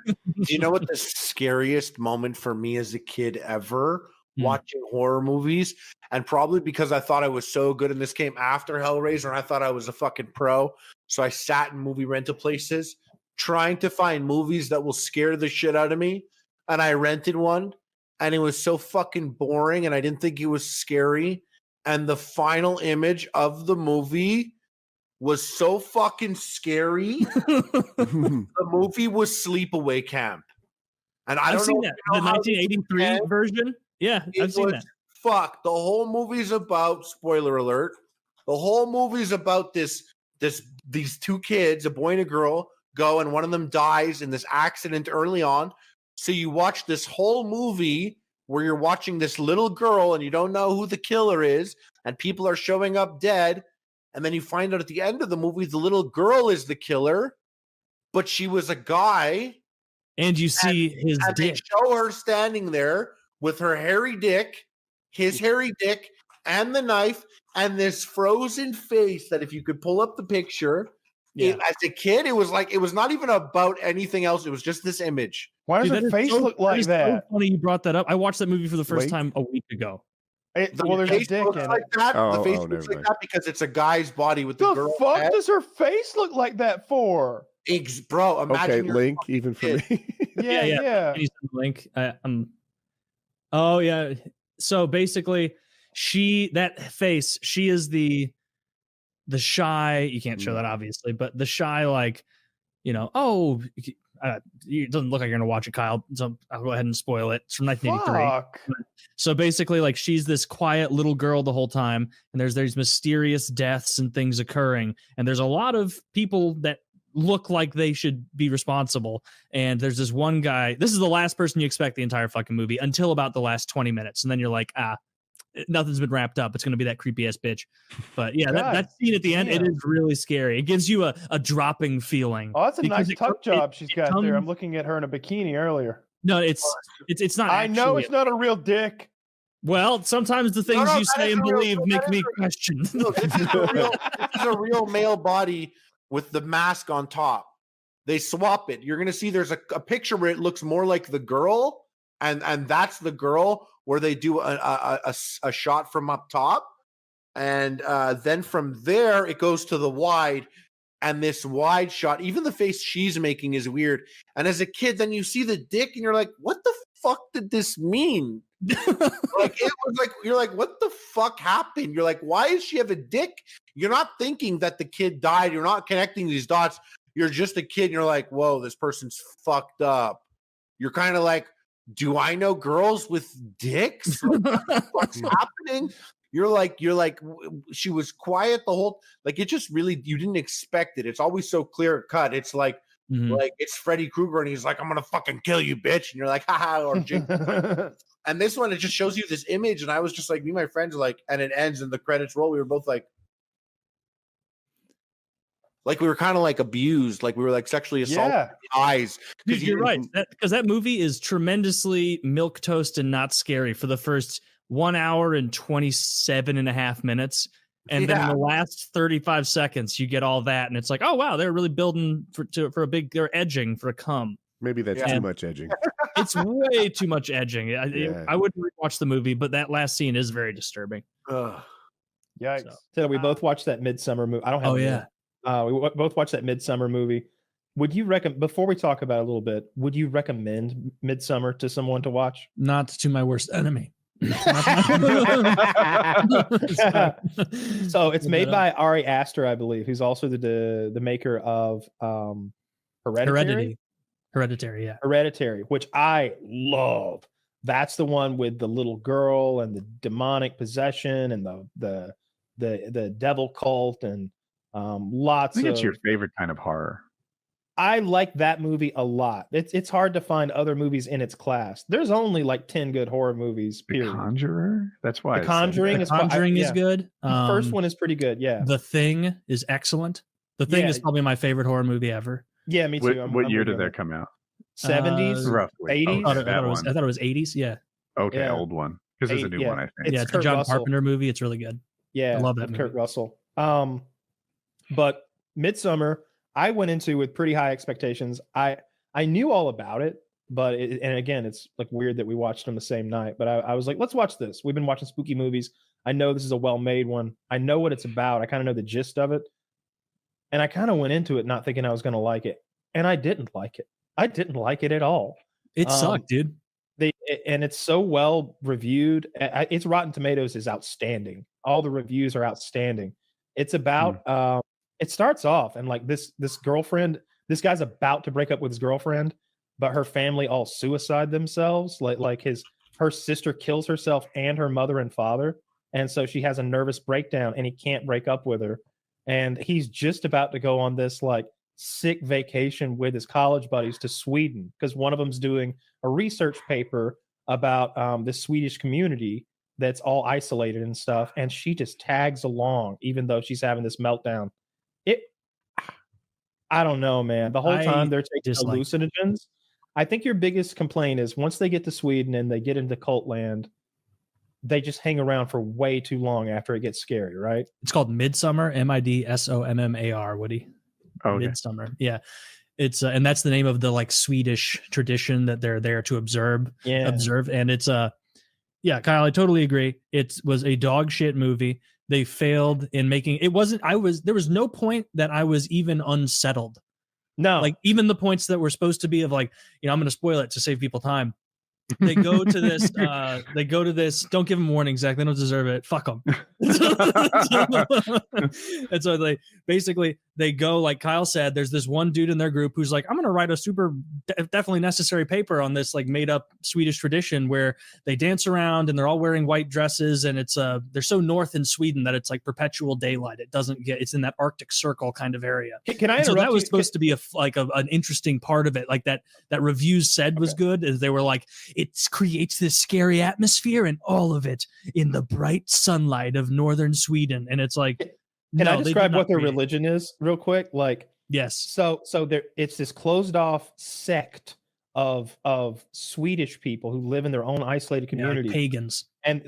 You know what the scariest moment for me as a kid ever watching horror movies? And probably because I thought I was so good, and this came after Hellraiser, and I thought I was a fucking pro. So I sat in movie rental places trying to find movies that will scare the shit out of me. And I rented one, and it was so fucking boring, and I didn't think it was scary. And the final image of the movie was so fucking scary. The movie was Sleepaway Camp. And I've seen that. The 1983 version? Yeah, I've seen that. Fuck. The whole movie's about, spoiler alert, the whole movie's about these two kids, a boy and a girl, go, and one of them dies in this accident early on. So you watch this whole movie where you're watching this little girl and you don't know who the killer is, and people are showing up dead. And then you find out at the end of the movie, the little girl is the killer, but she was a guy. And you see his dick. They show her standing there with her hairy dick, his hairy dick, and the knife, and this frozen face that if you could pull up the picture, as a kid, it was not even about anything else. It was just this image. Why does her face look like that? So funny you brought that up. I watched that movie for the first time a week ago. There's a dick in it. The face looks like that because it's a guy's body with the girl. The fuck does her face look like that for? Bro, imagine Link, even for me. Yeah. Link. Oh yeah. So basically, she is the shy. You can't show that obviously, but the shy, like, it doesn't look like you're gonna watch it, Kyle. So I'll go ahead and spoil it. It's from 1983. So basically, like, she's this quiet little girl the whole time, and there's mysterious deaths and things occurring, and there's a lot of people that look like they should be responsible. And there's this one guy. This is the last person you expect the entire fucking movie until about the last 20 minutes, and then you're like, nothing's been wrapped up. It's going to be that creepy ass bitch. But yeah, that scene at the end, it is really scary. It gives you a dropping feeling. Oh, that's a nice tuck job she's got there. I'm looking at her in a bikini earlier. No, it's not. I know it's not a real dick. Well, sometimes the things you say and believe make me question. No, this is a real male body with the mask on top. They swap it. You're going to see there's a picture where it looks more like the girl, and that's the girl, where they do a shot from up top, and then from there it goes to the wide, and this wide shot, even the face she's making is weird. And as a kid, then you see the dick, and you're like, "What the fuck did this mean?" Like, it was like, you're like, "What the fuck happened?" You're like, "Why does she have a dick?" You're not thinking that the kid died. You're not connecting these dots. You're just a kid, and you're like, "Whoa, this person's fucked up." You're kind of like, do I know girls with dicks? What's happening? You're like, she was quiet the whole, like, it just really, you didn't expect it. It's always so clear cut. It's like it's Freddy Krueger, and he's like, "I'm gonna fucking kill you, bitch," and you're like, haha, or and this one, it just shows you this image, and I was just like, me and my friends are like, and it ends and the credits roll. We were both like we were kind of like abused, like we were like sexually assaulted in the eyes. Dude, you're right, because that movie is tremendously milquetoast and not scary for the first 1 hour and 27.5 minutes, and then in the last 35 seconds you get all that, and it's like, oh wow, they're really building for a big, they're edging for a cum. Maybe that's too much edging. It's way too much edging. I wouldn't rewatch the movie, but that last scene is very disturbing. Yikes! So we both watched that Midsommar movie. I don't have. Oh yeah. We both watched that Midsommar movie. Would you recommend? Before we talk about it a little bit, would you recommend Midsommar to someone to watch? Not to my worst enemy. So it's made by Ari Aster, I believe, who's also the maker of Hereditary, yeah. Hereditary, which I love. That's the one with the little girl and the demonic possession and the devil cult and lots. I think it's your favorite kind of horror. I like that movie a lot. It's hard to find other movies in its class. There's only like 10 good horror movies. Period. The Conjurer. That's why The Conjuring is good. The first one is pretty good. Yeah. The Thing is excellent. The Thing is probably my favorite horror movie ever. Yeah, me too. What year did that come out? 70s, roughly. 80s. I thought it was 80s. Yeah. Okay, old one because there's a new one. I think. It's a John Carpenter movie. It's really good. Yeah, I love that movie. Kurt Russell. But Midsommar, I went into with pretty high expectations. I knew all about it, but and again, it's like weird that we watched them the same night. But I was like, let's watch this. We've been watching spooky movies. I know this is a well-made one. I know what it's about. I kind of know the gist of it, and I kind of went into it not thinking I was going to like it, and I didn't like it. I didn't like it at all. It sucked, dude. And it's so well reviewed. Its Rotten Tomatoes is outstanding. All the reviews are outstanding. It's about it starts off and like this girlfriend, this guy's about to break up with his girlfriend, but her family all suicide themselves. Like her sister kills herself and her mother and father, and so she has a nervous breakdown and he can't break up with her. And he's just about to go on this like sick vacation with his college buddies to Sweden because one of them's doing a research paper about this Swedish community that's all isolated and stuff, and she just tags along even though she's having this meltdown. I don't know, man. The whole time they're taking hallucinogens. I think your biggest complaint is once they get to Sweden and they get into cult land, they just hang around for way too long after it gets scary, right? It's called Midsommar, Midsommar, Woody. Okay. Midsommar. Yeah. It's and that's the name of the like Swedish tradition that they're there to observe. And it's yeah, Kyle, I totally agree. It was a dog shit movie. They failed in making there was no point that I was even unsettled. No. Like even the points that were supposed to be of like, I'm going to spoil it to save people time. They go to this, don't give them warning, Zach. They don't deserve it. Fuck them. And so they go, like Kyle said, there's this one dude in their group who's like, I'm going to write a super definitely necessary paper on this like made up Swedish tradition where they dance around and they're all wearing white dresses. And it's they're so north in Sweden that it's like perpetual daylight. It's in that Arctic Circle kind of area. Can I interrupt so that was you? supposed to be an interesting part of it. Like that reviews said was good is they were like, it creates this scary atmosphere and all of it in the bright sunlight of northern Sweden. And it's like, can I describe what their religion is real quick? Like, yes. So there, it's this closed off sect of Swedish people who live in their own isolated community. Pagans. And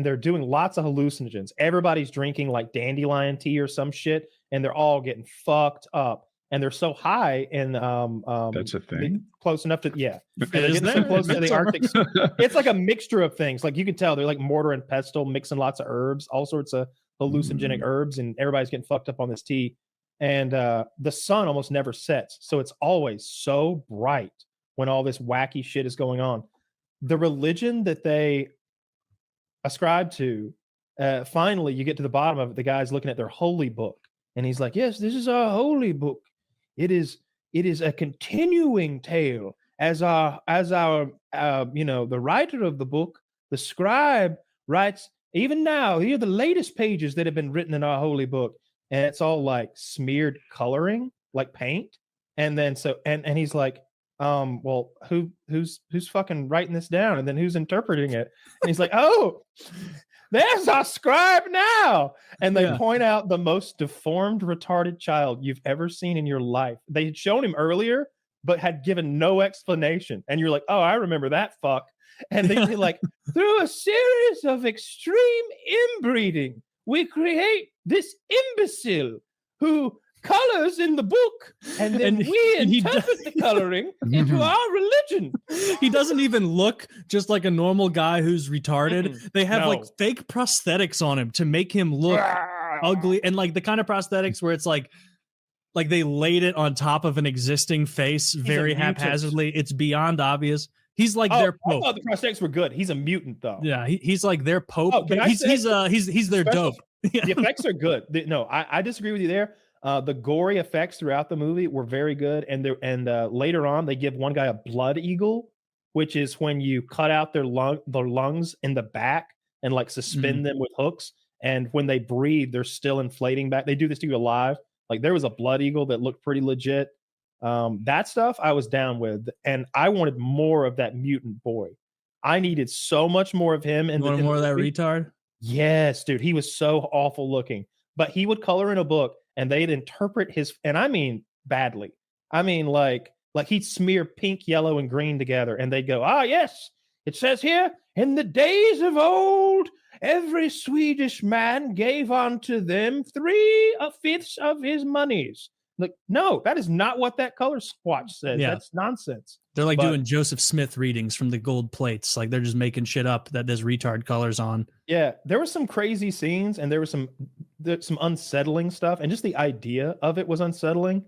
they're doing lots of hallucinogens. Everybody's drinking like dandelion tea or some shit, and they're all getting fucked up. And they're so high in that's a thing. Close enough to they're getting so close to the Arctic. It's like a mixture of things. Like you can tell they're like mortar and pestle, mixing lots of herbs, all sorts of hallucinogenic herbs, and everybody's getting fucked up on this tea. And the sun almost never sets, so it's always so bright when all this wacky shit is going on. The religion that they ascribe to, finally, you get to the bottom of it. The guy's looking at their holy book, and he's like, "Yes, this is our holy book. It is a continuing tale as our the writer of the book, the scribe, writes even now. Here are the latest pages that have been written in our holy book." And it's all like smeared coloring, like paint. And then and he's like, well, who's fucking writing this down? And then who's interpreting it? And he's like, oh, there's our scribe now. And they point out the most deformed, retarded child you've ever seen in your life. They had shown him earlier, but had given no explanation. And you're like, oh, I remember that fuck. And they'd be like, through a series of extreme inbreeding, we create this imbecile who colors in the book, and then we interpret the coloring into our religion. He doesn't even look just like a normal guy who's retarded. They have like fake prosthetics on him to make him look ugly, and like the kind of prosthetics where it's like they laid it on top of an existing face very haphazardly. It's beyond obvious. He's like their pope. I thought the prosthetics were good. He's a mutant though. Yeah, he's like their pope. He's their dope. The effects are good. I disagree with you there. The gory effects throughout the movie were very good, and later on they give one guy a blood eagle, which is when you cut out their lungs in the back and like suspend them with hooks, and when they breathe, they're still inflating back. They do this to you alive. Like there was a blood eagle that looked pretty legit. That stuff I was down with, and I wanted more of that mutant boy. I needed so much more of him. And more of that retard. Yes, dude, he was so awful looking. But he would color in a book, and they'd interpret his, and I mean badly. I mean like he'd smear pink, yellow, and green together, and they'd go, yes, it says here, in the days of old, every Swedish man gave unto them 3/5 of his monies. Like, no, that is not what that color swatch says. Yeah. That's nonsense. They're like doing Joseph Smith readings from the gold plates. Like they're just making shit up that there's retard colors on. Yeah, there were some crazy scenes, and there was some unsettling stuff, and just the idea of it was unsettling.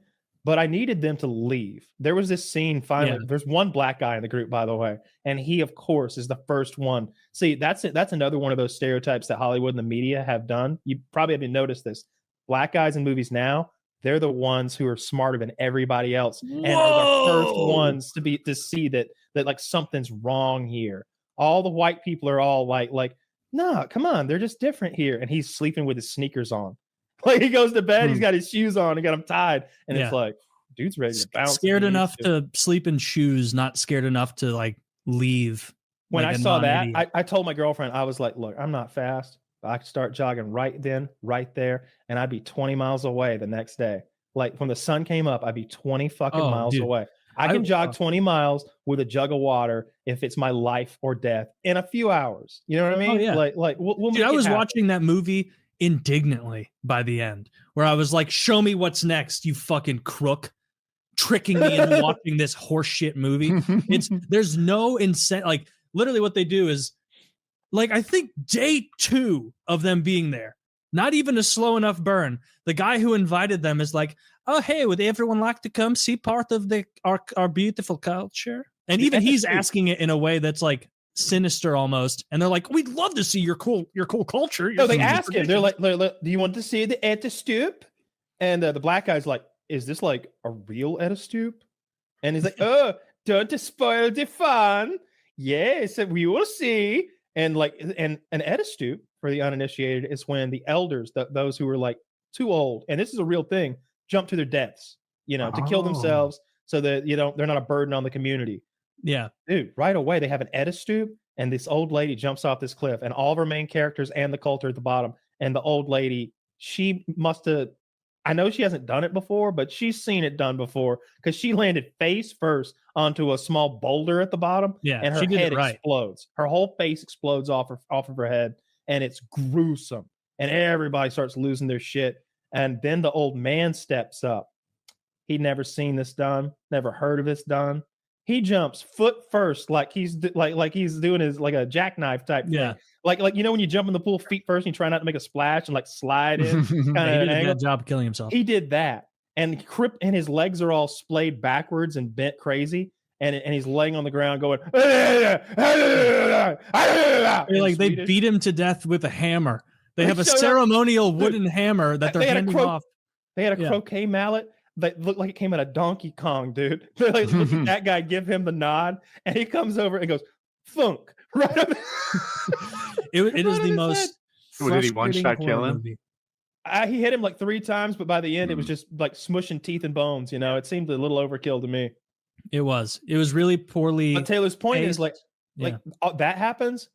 But I needed them to leave. There was this scene finally. Yeah. There's one black guy in the group, by the way, and he, of course, is the first one. See, that's another one of those stereotypes that Hollywood and the media have done. You probably haven't noticed this. Black guys in movies now, they're the ones who are smarter than everybody else, and are the first ones to see that like something's wrong here. All the white people are all like, no, come on, they're just different here. And he's sleeping with his sneakers on. Like he goes to bed, he's got his shoes on, and got them tied, and it's like, dude's ready to bounce. Scared enough to sleep in shoes, not scared enough to like leave. When I saw that, I told my girlfriend, I was like, look, I'm not fast. I could start jogging right there, and I'd be 20 miles away the next day. Like when the sun came up, I'd be 20 fucking miles away. I can jog 20 miles with a jug of water if it's my life or death in a few hours. You know what I mean? Yeah. Like we'll Dude, I was watching that movie indignantly by the end, where I was like, show me what's next, you fucking crook, tricking me into watching this horseshit movie. There's no incentive. Like literally what they do is, like, I think day 2 of them being there, not even a slow enough burn, the guy who invited them is like, oh, hey, would everyone like to come see part of our beautiful culture? And even he's asking it in a way that's like sinister almost. And they're like, we'd love to see your cool culture. No, they ask him. They're like, do you want to see the Etterstoop? And the black guy's like, is this like a real Etterstoop? And he's like, oh, don't spoil the fun. Yes, we will see. And like, and an Etterstoop for the uninitiated is when the elders, those who are like too old, and this is a real thing, jump to their deaths, to kill themselves so that they're not a burden on the community. Yeah, dude. Right away, they have an Etterstoop, and this old lady jumps off this cliff, and all of our main characters and the cult are at the bottom. And the old lady, she must have. I know she hasn't done it before, but she's seen it done before because she landed face first onto a small boulder at the bottom. Yeah, and her head explodes. Her whole face explodes off of her head, and it's gruesome. And everybody starts losing their shit. And then the old man steps up. He'd never seen this done, never heard of this done. He jumps foot first, like he's he's doing his like a jackknife type thing. Like when you jump in the pool feet first and you try not to make a splash and like slide in. He did a bad job killing himself. He did that, and his legs are all splayed backwards and bent crazy, and he's laying on the ground going. Like they beat him to death with a hammer. They have a ceremonial wooden hammer that they're handing off. They had a croquet mallet that looked like it came out of Donkey Kong, dude. They're like, look at that guy, give him the nod, and he comes over and goes, "Funk!" Right up. It is the most. Did he one-shot kill him? He hit him like 3 times, but by the end, it was just like smushing teeth and bones. It seemed a little overkill to me. It was really poorly. But Taylor's point is like that happens,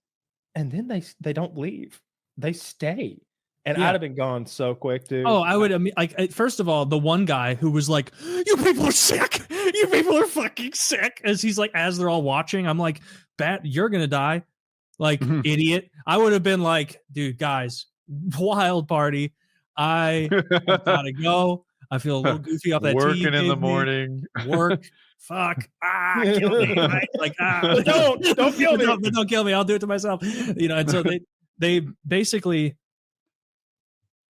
and then they don't leave. They stay. And I'd have been gone so quick, dude. Oh, I would. Like, first of all, the one guy who was like, "You people are sick. You people are fucking sick." As they're all watching, I'm like, "Bat, you're gonna die, like idiot." I would have been like, "Dude, guys, wild party. I gotta go. I feel a little goofy off that working tea in the morning. Work. Fuck. Kill me. Right? Like, don't kill me. Don't kill me. I'll do it to myself. And so they basically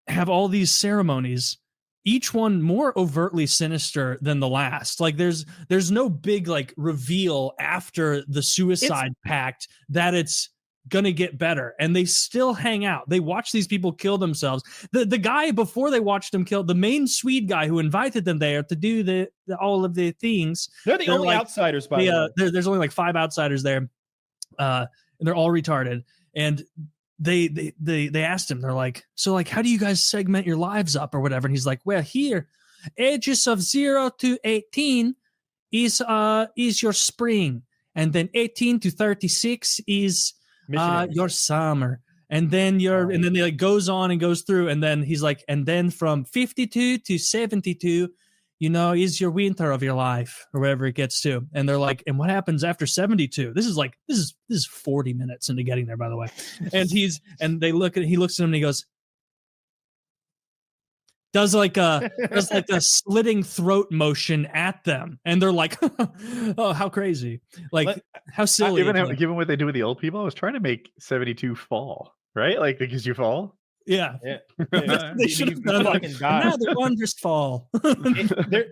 have all these ceremonies, each one more overtly sinister than the last. Like there's no big like reveal after the suicide pact that it's gonna get better, and they still hang out. They watch these people kill themselves. The guy before they watched them kill, the main Swede guy who invited them there to do the all of the things. They're the only outsiders, by the way. There's only like 5 outsiders there, and they're all retarded. And they asked him, they're like, so like, how do you guys segment your lives up or whatever? And he's like, well, here, ages of 0 to 18 is your spring, and then 18 to 36 is your summer, and then and then it goes on and goes through, and then he's like, and then from 52 to 72, is your winter of your life, or wherever it gets to. And they're like, and what happens after 72? This is 40 minutes into getting there, by the way. And he looks at him and he goes, does like a slitting throat motion at them, and they're like, oh, how crazy, like how silly. Given what they do with the old people, I was trying to make 72 fall, right? Like because you fall. Yeah. They should have done like now the wonders fall.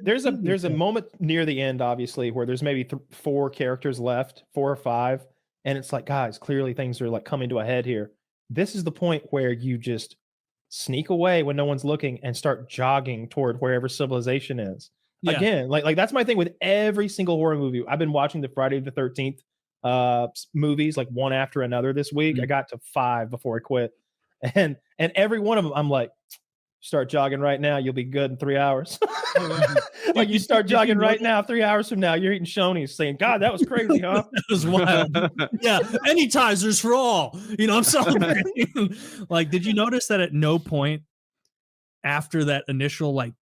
There's a moment near the end, obviously, where there's maybe 4 characters left, 4 or 5, and it's like, guys, clearly things are like coming to a head here. This is the point where you just sneak away when no one's looking and start jogging toward wherever civilization is. Yeah. Again, like that's my thing with every single horror movie. I've been watching the Friday the 13th movies like one after another this week. I got to 5 before I quit. And every one of them, I'm like, start jogging right now, you'll be good in 3 hours. Like you start jogging right now, 3 hours from now, you're eating Shoney's saying, God, that was crazy, huh? That was wild. Yeah, anytizers for all. I'm celebrating. Like, did you notice that at no point after that initial like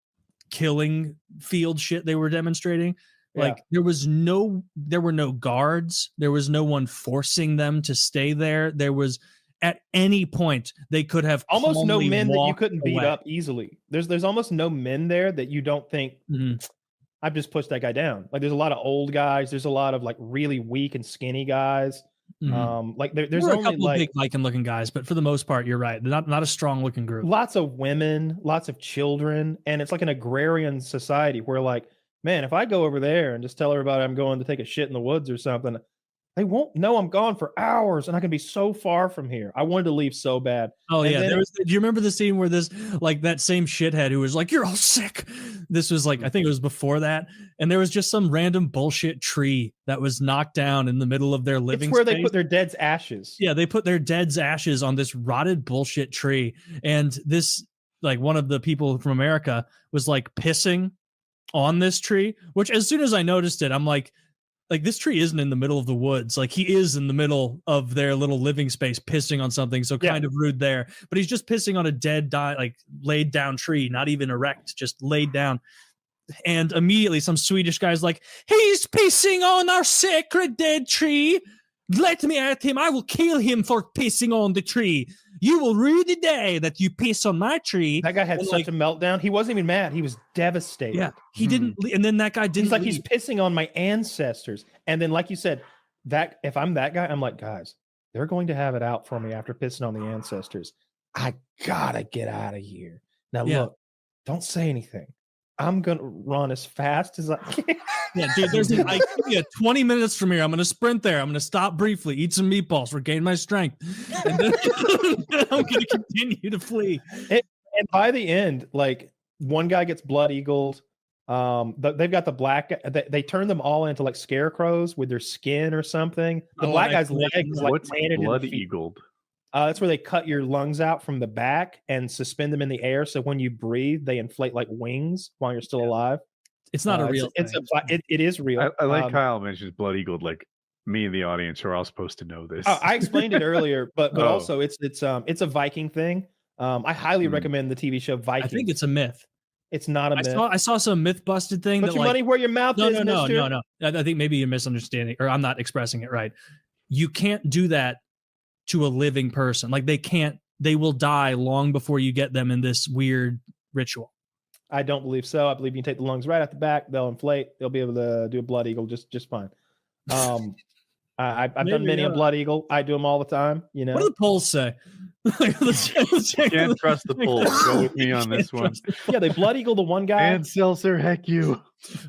killing field shit they were demonstrating, like there were no guards, there was no one forcing them to stay there. There was at any point they could have almost no men that you couldn't beat up easily. There's almost no men there that you don't think I've just pushed that guy down. Like there's a lot of old guys. There's a lot of like really weak and skinny guys. Like there's only a couple like big Viking looking guys, but for the most part, you're right. They're not a strong looking group. Lots of women, lots of children, and it's like an agrarian society where like, man, if I go over there and just tell everybody I'm going to take a shit in the woods or something, they won't know I'm gone for hours, and I can be so far from here. I wanted to leave so bad. Oh, and do you remember the scene where this, like that same shithead who was like, you're all sick. This was like, I think it was before that. And there was just some random bullshit tree that was knocked down in the middle of their living space. It's where they put their dead's ashes. Yeah, they put their dead's ashes on this rotted bullshit tree. And this, like one of the people from America was like pissing on this tree, which as soon as I noticed it, I'm like this tree isn't in the middle of the woods. Like he is in the middle of their little living space pissing on something. So kind of rude there, but he's just pissing on a dead, like laid down tree, not even erect, just laid down. And immediately some Swedish guy's like, he's pissing on our sacred dead tree. Let me at him. I will kill him for pissing on the tree. You will rue the day that you piss on my tree. That guy had such a meltdown. He wasn't even mad. He was devastated. Yeah, he didn't. And then that guy didn't. He's like, he's pissing on my ancestors. And then, like you said, that if I'm that guy, I'm like, guys, they're going to have it out for me after pissing on the ancestors. I gotta get out of here. Now, look, don't say anything. I'm gonna run as fast as I can. Yeah, dude, there's 20 minutes from here. I'm gonna sprint there. I'm gonna stop briefly, eat some meatballs, regain my strength, and then I'm gonna continue to flee. And by the end, like one guy gets blood eagled. They've got the black. They turn them all into like scarecrows with their skin or something. The black guy's legs like landed blood in the eagled. That's where they cut your lungs out from the back and suspend them in the air. So when you breathe, they inflate like wings while you're still alive. It's not a real thing. It is real. I like Kyle mentions blood eagled. Like me and the audience are all supposed to know this. I explained it earlier, but also it's a Viking thing. I highly recommend the TV show Viking. I think it's a myth. It's not a myth. I saw some myth busted thing. Put your money where your mouth is. No. I think maybe you're misunderstanding, or I'm not expressing it right. You can't do that to a living person. Like they will die long before you get them in this weird ritual. I don't believe so. I believe you can take the lungs right out the back. They'll inflate. They'll be able to do a blood eagle just fine. I've done many a blood eagle. I do them all the time. You know. What do the polls say? Can't trust the polls. Go with me on this one. Yeah, they blood eagle the one guy. And Seltzer, heck you.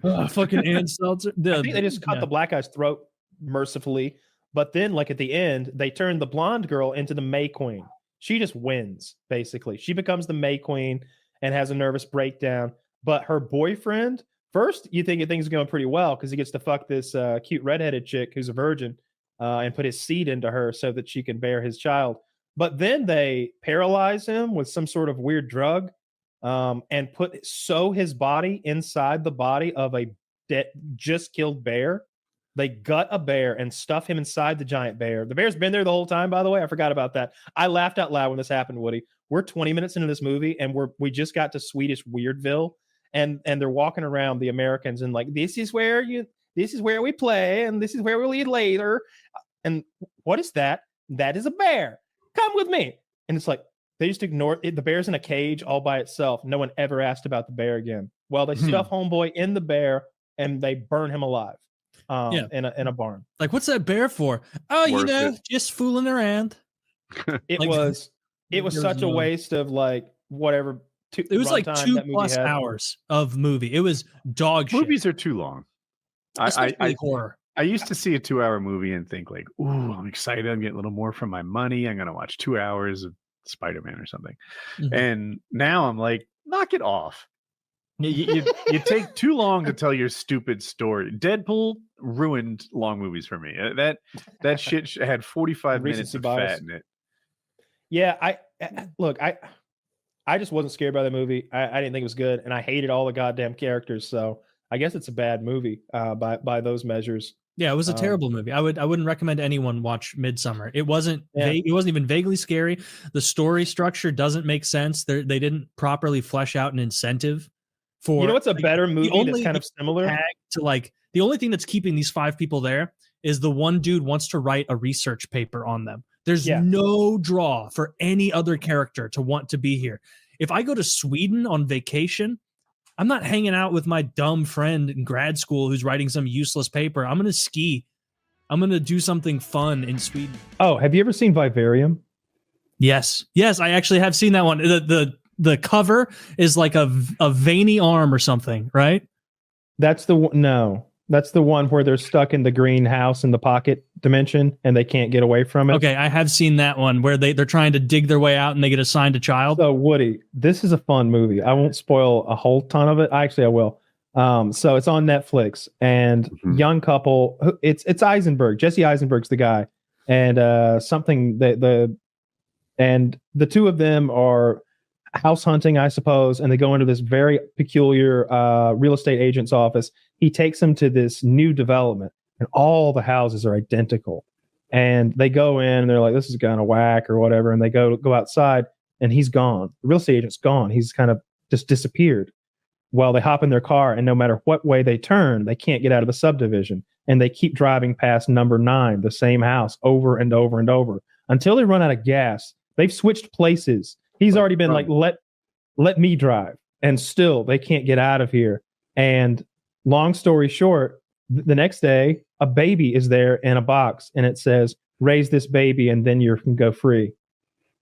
Fucking and Seltzer. I think they just cut the black guy's throat mercifully, but then like at the end, they turn the blonde girl into the May Queen. She just wins basically. She becomes the May Queen and has a nervous breakdown. But her boyfriend, first you think things are going pretty well because he gets to fuck this cute redheaded chick who's a virgin and put his seed into her so that she can bear his child. But then they paralyze him with some sort of weird drug and sew his body inside the body of a just killed bear. They gut a bear and stuff him inside the giant bear. The bear's been there the whole time, by the way. I forgot about that. I laughed out loud when this happened, Woody. We're 20 minutes into this movie and we just got to Swedish Weirdville and they're walking around the Americans and like, this is where we play and this is where we'll eat later. And what is that? That is a bear. Come with me. And it's like, they just ignore it. The bear's in a cage all by itself. No one ever asked about the bear again. Well, they stuff homeboy in the bear and they burn him alive in a barn. Like, what's that bear for? Oh, just fooling around. It was such a waste of like whatever. It was like 2+ hours of movie. It was dog shit. Movies are too long. I horror. I used to see a 2-hour movie and think like, ooh, I'm excited. I'm getting a little more for my money. I'm going to watch 2 hours of Spider-Man or something. Mm-hmm. And now I'm like, knock it off. You take too long to tell your stupid story. Deadpool ruined long movies for me. That shit had 45 minutes of fat in it. Yeah, I just wasn't scared by the movie. I didn't think it was good, and I hated all the goddamn characters. So I guess it's a bad movie by those measures. Yeah, it was a terrible movie. I wouldn't recommend anyone watch Midsommar. It wasn't even vaguely scary. The story structure doesn't make sense. They didn't properly flesh out an incentive for. You know what's a better movie that's kind of similar to like the only thing that's keeping these 5 people there is the one dude wants to write a research paper on them. There's no draw for any other character to want to be here. If I go to Sweden on vacation, I'm not hanging out with my dumb friend in grad school who's writing some useless paper. I'm going to ski. I'm going to do something fun in Sweden. Oh, have you ever seen Vivarium? Yes, I actually have seen that one. The cover is like a veiny arm or something, right? That's the one. No. That's the one where they're stuck in the green house in the pocket dimension and they can't get away from it. Okay, I have seen that one where they're trying to dig their way out and they get assigned a child. So Woody, this is a fun movie. I won't spoil a whole ton of it. Actually, I will. So it's on Netflix and young couple. It's Eisenberg. Jesse Eisenberg's the guy, and the two of them are house hunting, I suppose, and they go into this very peculiar real estate agent's office. He takes them to this new development, and all the houses are identical. And they go in, and they're like, "This is kind of whack" or whatever. And they go outside, and he's gone. The real estate agent's gone. He's kind of just disappeared. Well, they hop in their car, and no matter what way they turn, they can't get out of the subdivision. And they keep driving past number 9, the same house, over and over and over until they run out of gas. They've switched places. He's already been like, let me drive. And still, they can't get out of here. And long story short, the next day, a baby is there in a box. And it says, raise this baby and then you can go free.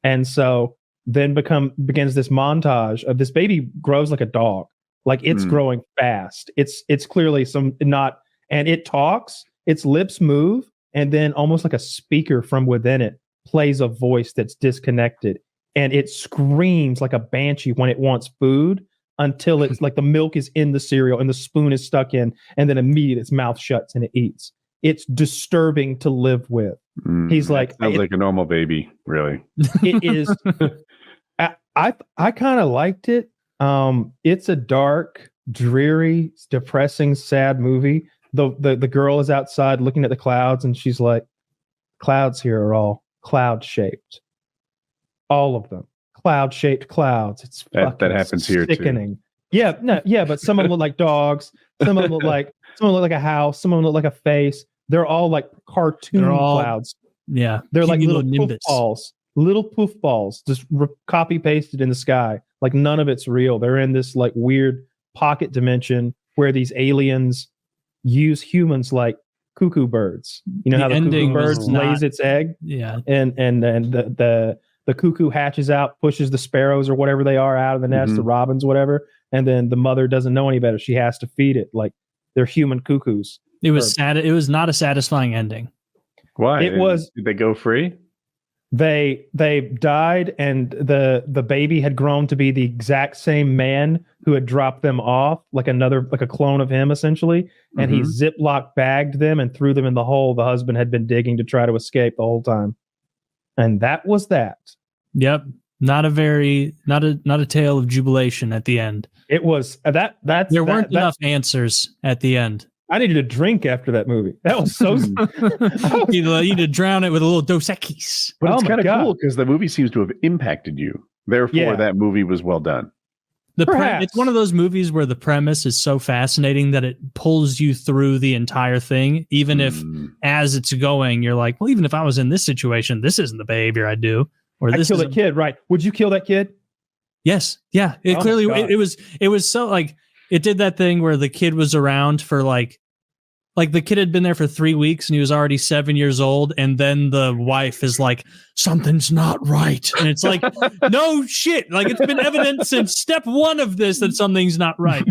And so then begins this montage of this baby grows like a dog. Like it's growing fast. It's clearly and it talks, its lips move. And then almost like a speaker from within it plays a voice that's disconnected. And it screams like a banshee when it wants food until it's like the milk is in the cereal and the spoon is stuck in, and then immediately its mouth shuts and it eats. It's disturbing to live with. He's like, sounds like a normal baby, really. It is. I kind of liked it. It's a dark, dreary, depressing, sad movie. The girl is outside looking at the clouds, and she's like, "Clouds here are all cloud shaped." All of them, cloud-shaped clouds. It's that happens sickening. Here too. Yeah, but some of them look like dogs. Some of them look like a house. Some of them look like a face. They're all like cartoon clouds. Yeah, they're like little footballs. little poof balls just copy pasted in the sky. Like none of it's real. They're in this like weird pocket dimension where these aliens use humans like cuckoo birds. You know how the cuckoo bird lays its egg? Yeah. And the cuckoo hatches out, pushes the sparrows or whatever they are out of the nest, the robins, whatever. And then the mother doesn't know any better. She has to feed it. Like they're human cuckoos. It was sad. It was not a satisfying ending. Why? Did they go free? They died, and the baby had grown to be the exact same man who had dropped them off, like a clone of him, essentially. And he Ziploc bagged them and threw them in the hole the husband had been digging to try to escape the whole time. And that was that. Yep. Not a tale of jubilation at the end. It was there weren't enough answers at the end. I needed a drink after that movie. That was so. You need to drown it with a little Dos Equis. But it's kind of cool because the movie seems to have impacted you. Therefore, that movie was well done. It's one of those movies where the premise is so fascinating that it pulls you through the entire thing, even if as it's going, you're like, well, even if I was in this situation, this isn't the behavior I'd do. Or I killed a kid, right? Would you kill that kid? Yes. Yeah. It clearly it was so like it did that thing where the kid was around for like the kid had been there for 3 weeks and he was already 7 years old. And then the wife is like, something's not right. And it's like, no shit. Like it's been evident since step one of this that something's not right.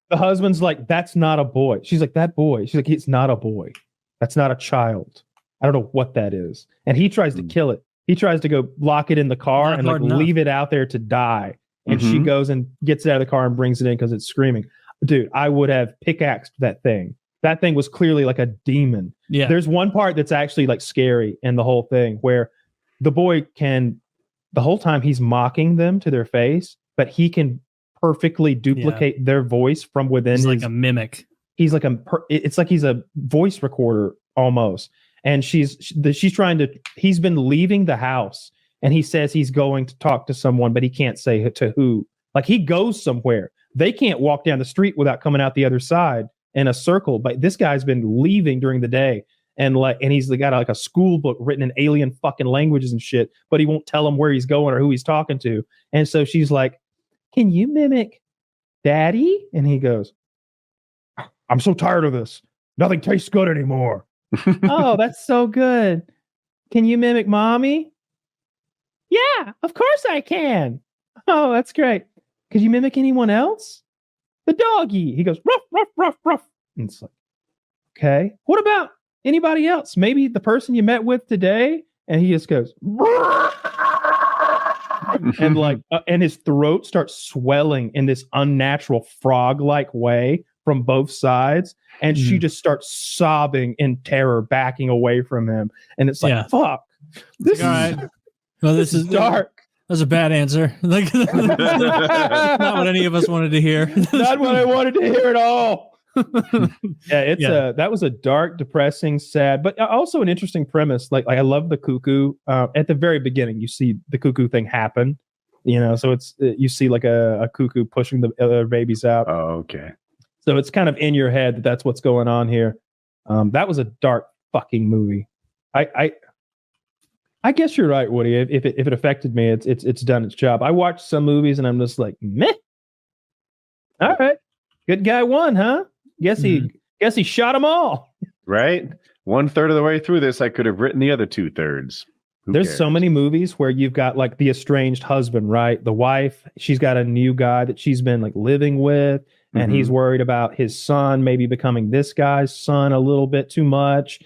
The husband's like, that's not a boy. She's like, that boy. She's like, it's not a boy. That's not a child. I don't know what that is. And he tries to kill it. He tries to go lock it in the car and like leave it out there to die. And she goes and gets it out of the car and brings it in because it's screaming. Dude, I would have pickaxed that thing. That thing was clearly like a demon. Yeah. There's one part that's actually like scary in the whole thing where the boy can, the whole time he's mocking them to their face, but he can perfectly duplicate their voice from within. He's like a mimic. He's like it's like he's a voice recorder almost. And she's trying to, he's been leaving the house and he says he's going to talk to someone, but he can't say to who. Like he goes somewhere. They can't walk down the street without coming out the other side in a circle. But this guy's been leaving during the day and he's got like a school book written in alien fucking languages and shit, but he won't tell him where he's going or who he's talking to. And so she's like, can you mimic daddy? And he goes, I'm so tired of this. Nothing tastes good anymore. Oh, that's so good. Can you mimic mommy? Yeah, of course I can. Oh, that's great. Could you mimic anyone else? The doggy. He goes, ruff, ruff, ruff, ruff. And it's like, okay. What about anybody else? Maybe the person you met with today? And he just goes, and like, and his throat starts swelling in this unnatural frog-like way from both sides. And she just starts sobbing in terror, backing away from him. And it's like, fuck. This is, right. Well, this is dark. That's a bad answer. Like, not what any of us wanted to hear. Not what I wanted to hear at all. That was a dark, depressing, sad, but also an interesting premise. Like I love the cuckoo. At the very beginning, you see the cuckoo thing happen. You know, so it's you see like a cuckoo pushing the other babies out. Oh, okay. So it's kind of in your head that that's what's going on here. That was a dark fucking movie. I guess you're right, Woody. If it affected me, it's done its job. I watched some movies and I'm just like, meh. All right, good guy won, huh? Guess he shot them all. Right. 1/3 of the way through this, I could have written the other 2/3. There's so many movies where you've got like the estranged husband, right? The wife, she's got a new guy that she's been like living with, and he's worried about his son maybe becoming this guy's son a little bit too much,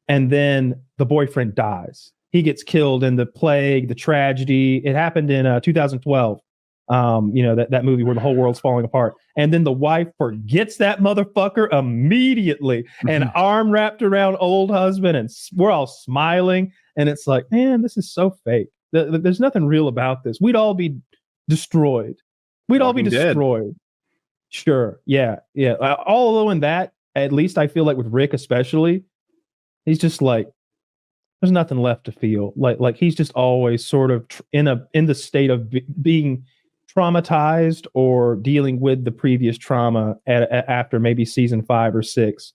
and then the boyfriend dies. He gets killed in the plague, the tragedy. It happened in 2012. That movie where the whole world's falling apart. And then the wife forgets that motherfucker immediately and arm wrapped around old husband. And we're all smiling. And it's like, man, this is so fake. There's nothing real about this. We'd all be destroyed. We'd all be destroyed. Sure. Yeah. Yeah. Although in that, at least I feel like with Rick, especially, he's just like, there's nothing left to feel. Like he's just always sort of in the state of being traumatized or dealing with the previous trauma after maybe season 5 or 6.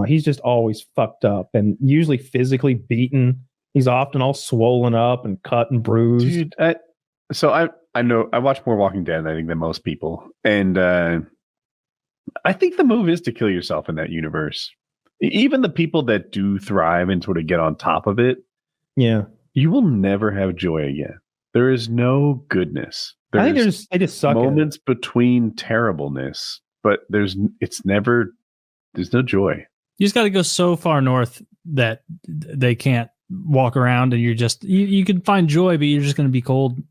He's just always fucked up and usually physically beaten He's often all swollen up and cut and bruised. Dude, I know I watch more Walking Dead, I think, than most people, and I think the move is to kill yourself in that universe. Even the people that do thrive and sort of get on top of it, you will never have joy again. There is no goodness. I think they just suck. Moments between terribleness, but there's no joy. You just got to go so far north that they can't walk around, and you can find joy, but you're just going to be cold.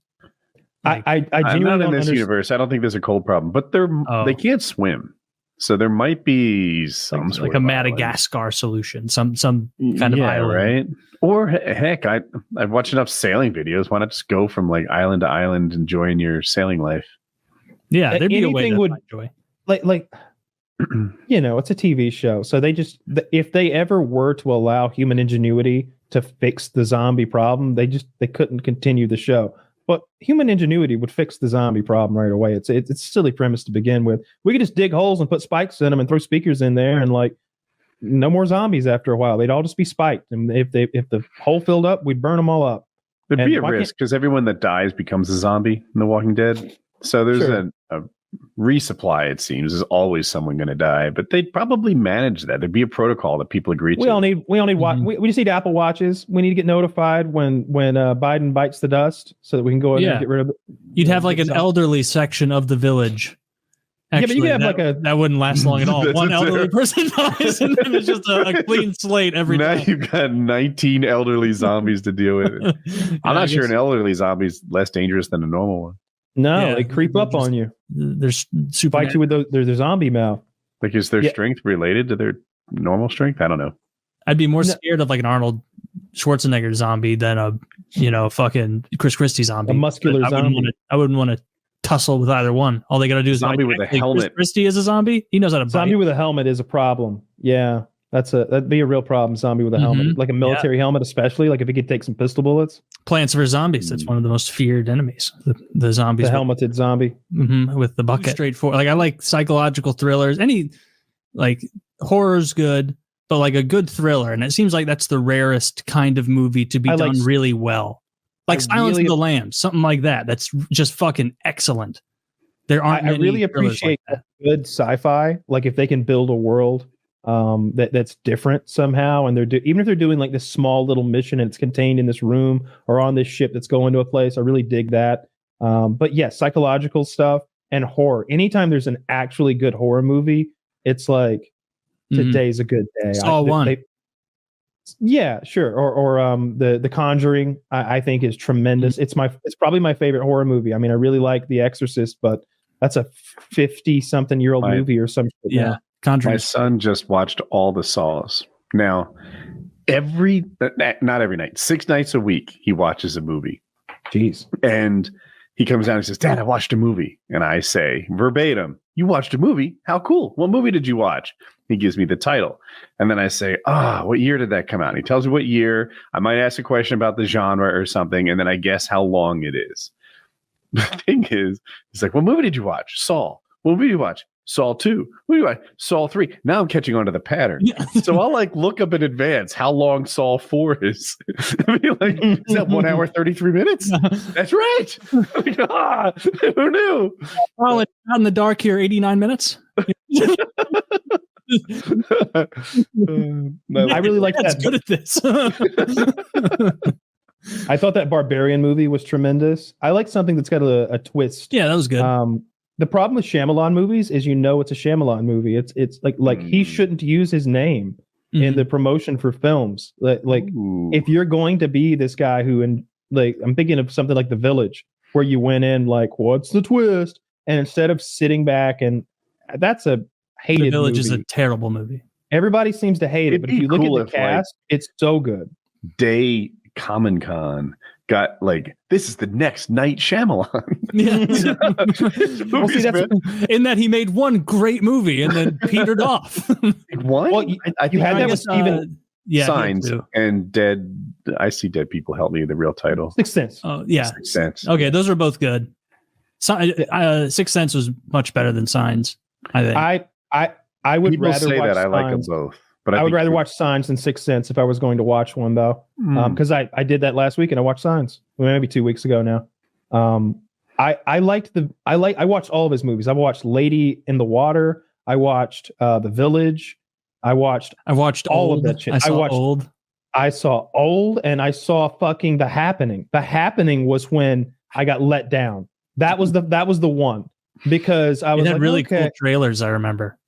I I'm not in this universe. I don't think there's a cold problem, but they can't swim, so there might be some sort like a Madagascar island solution, some kind of island, right? Or heck, I've watched enough sailing videos. Why not just go from like island to island, enjoying your sailing life? Yeah, there'd be a way to find joy. Like it's a TV show, so if they ever were to allow human ingenuity to fix the zombie problem, they couldn't continue the show. But human ingenuity would fix the zombie problem right away. It's a silly premise to begin with. We could just dig holes and put spikes in them and throw speakers in there, and like no more zombies after a while. They'd all just be spiked, and if the hole filled up, we'd burn them all up. There'd be a risk because everyone that dies becomes a zombie in The Walking Dead. So there's a resupply. It seems there's always someone going to die, but they'd probably manage that. There'd be a protocol that people agree to. We all need we just need Apple Watches. We need to get notified when Biden bites the dust, so that we can go in there and get rid of it. You'd have like an elderly section of the village. Actually, but you have that wouldn't last long at all. One elderly person dies, and then it's just a clean slate every time. Now you've got 19 elderly zombies to deal with. I'm not sure an elderly zombie is less dangerous than a normal one. No, they creep up on you. There's super bite you with their zombie mouth. Like, is their strength related to their normal strength? I don't know. I'd be more scared of like an Arnold Schwarzenegger zombie than a fucking Chris Christie zombie. A muscular zombie. I wouldn't want to tussle with either one. All they got to do is zombie with a helmet. Chris Christie is a zombie. He knows how to bite. Zombie with a helmet is a problem. Yeah. That'd be a real problem. Zombie with a helmet, like a military helmet, especially like if he could take some pistol bullets. Plants vs Zombies. That's one of the most feared enemies. The zombies. The helmeted zombie with the bucket. Straightforward. Like I like psychological thrillers. Any like horror's good, but like a good thriller, and it seems like that's the rarest kind of movie to be done really well. Like Silence of the Lambs, something like that. That's just fucking excellent. There aren't. I really appreciate like good sci-fi. Like if they can build a world that's different somehow, and even if they're doing like this small little mission and it's contained in this room or on this ship that's going to a place, I really dig that. But yeah, psychological stuff and horror. Anytime there's an actually good horror movie, it's like today's a good day. Saw one. Yeah, sure. Or the Conjuring, I think is tremendous. It's probably my favorite horror movie. I mean, I really like The Exorcist, but that's a 50-something-year-old movie or something. Yeah. Conjuring. My son just watched all the Saws. Now, not every night, 6 nights a week, he watches a movie. Jeez. And he comes down and says, "Dad, I watched a movie." And I say verbatim, "You watched a movie? How cool. What movie did you watch?" He gives me the title. And then I say, what year did that come out? And he tells me what year. I might ask a question about the genre or something, and then I guess how long it is. The thing is, he's like, "What movie did you watch?" "Saw." "What movie did you watch?" "Saw 2. What do you watch?" "Saw 3. Now I'm catching on to the pattern. Yeah. So I'll like look up in advance how long Saw 4 is. I mean, like, is that 1 hour, 33 minutes? That's right. Like, who knew? Oh, it's out in the dark here, 89 minutes. I really like that. That's good at this. I thought that Barbarian movie was tremendous. I like something that's got a twist. Yeah, that was good. The problem with Shyamalan movies is it's a Shyamalan movie. It's like he shouldn't use his name in the promotion for films. Like if you're going to be this guy I'm thinking of something like The Village, where you went in like, what's the twist? And instead of sitting back that's a hated movie. The Village is a terrible movie. Everybody seems to hate it, but if you look at the cast, it's so good. Day Common Con got like, this is the next Night Shyamalan. Yeah. In that he made one great movie and then petered off. One? Well, you had that with Steven. Signs and Dead. I See Dead People. Help me. The real title. Sixth Sense. Oh yeah. Sixth Sense. Okay, those were both good. Sixth Sense was much better than Signs. I think. I would People rather say watch that. I like them Signs. both, But I would rather watch Signs than Sixth Sense if I was going to watch one, though, because I did that last week and I watched Signs maybe 2 weeks ago now. I watched all of his movies. I watched Lady in the Water. I watched The Village. I watched all of that shit. I watched Old. I saw Old, and I saw fucking The Happening. The Happening was when I got let down. That was the one, because I was had like, really cool trailers. I remember.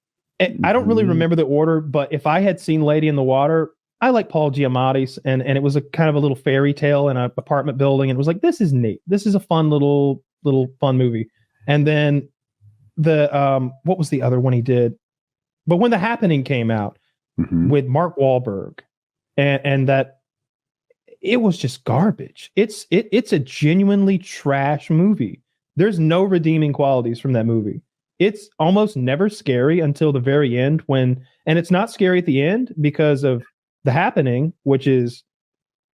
I don't really remember the order, but if I had seen Lady in the Water, I like Paul Giamatti's, and it was a kind of a little fairy tale in an apartment building, and it was like, this is neat. This is a fun little fun movie. And then what was the other one he did? But when The Happening came out with Mark Wahlberg, and that it was just garbage. It's a genuinely trash movie. There's no redeeming qualities from that movie. It's almost never scary until the very end, and it's not scary at the end because of The Happening, which is,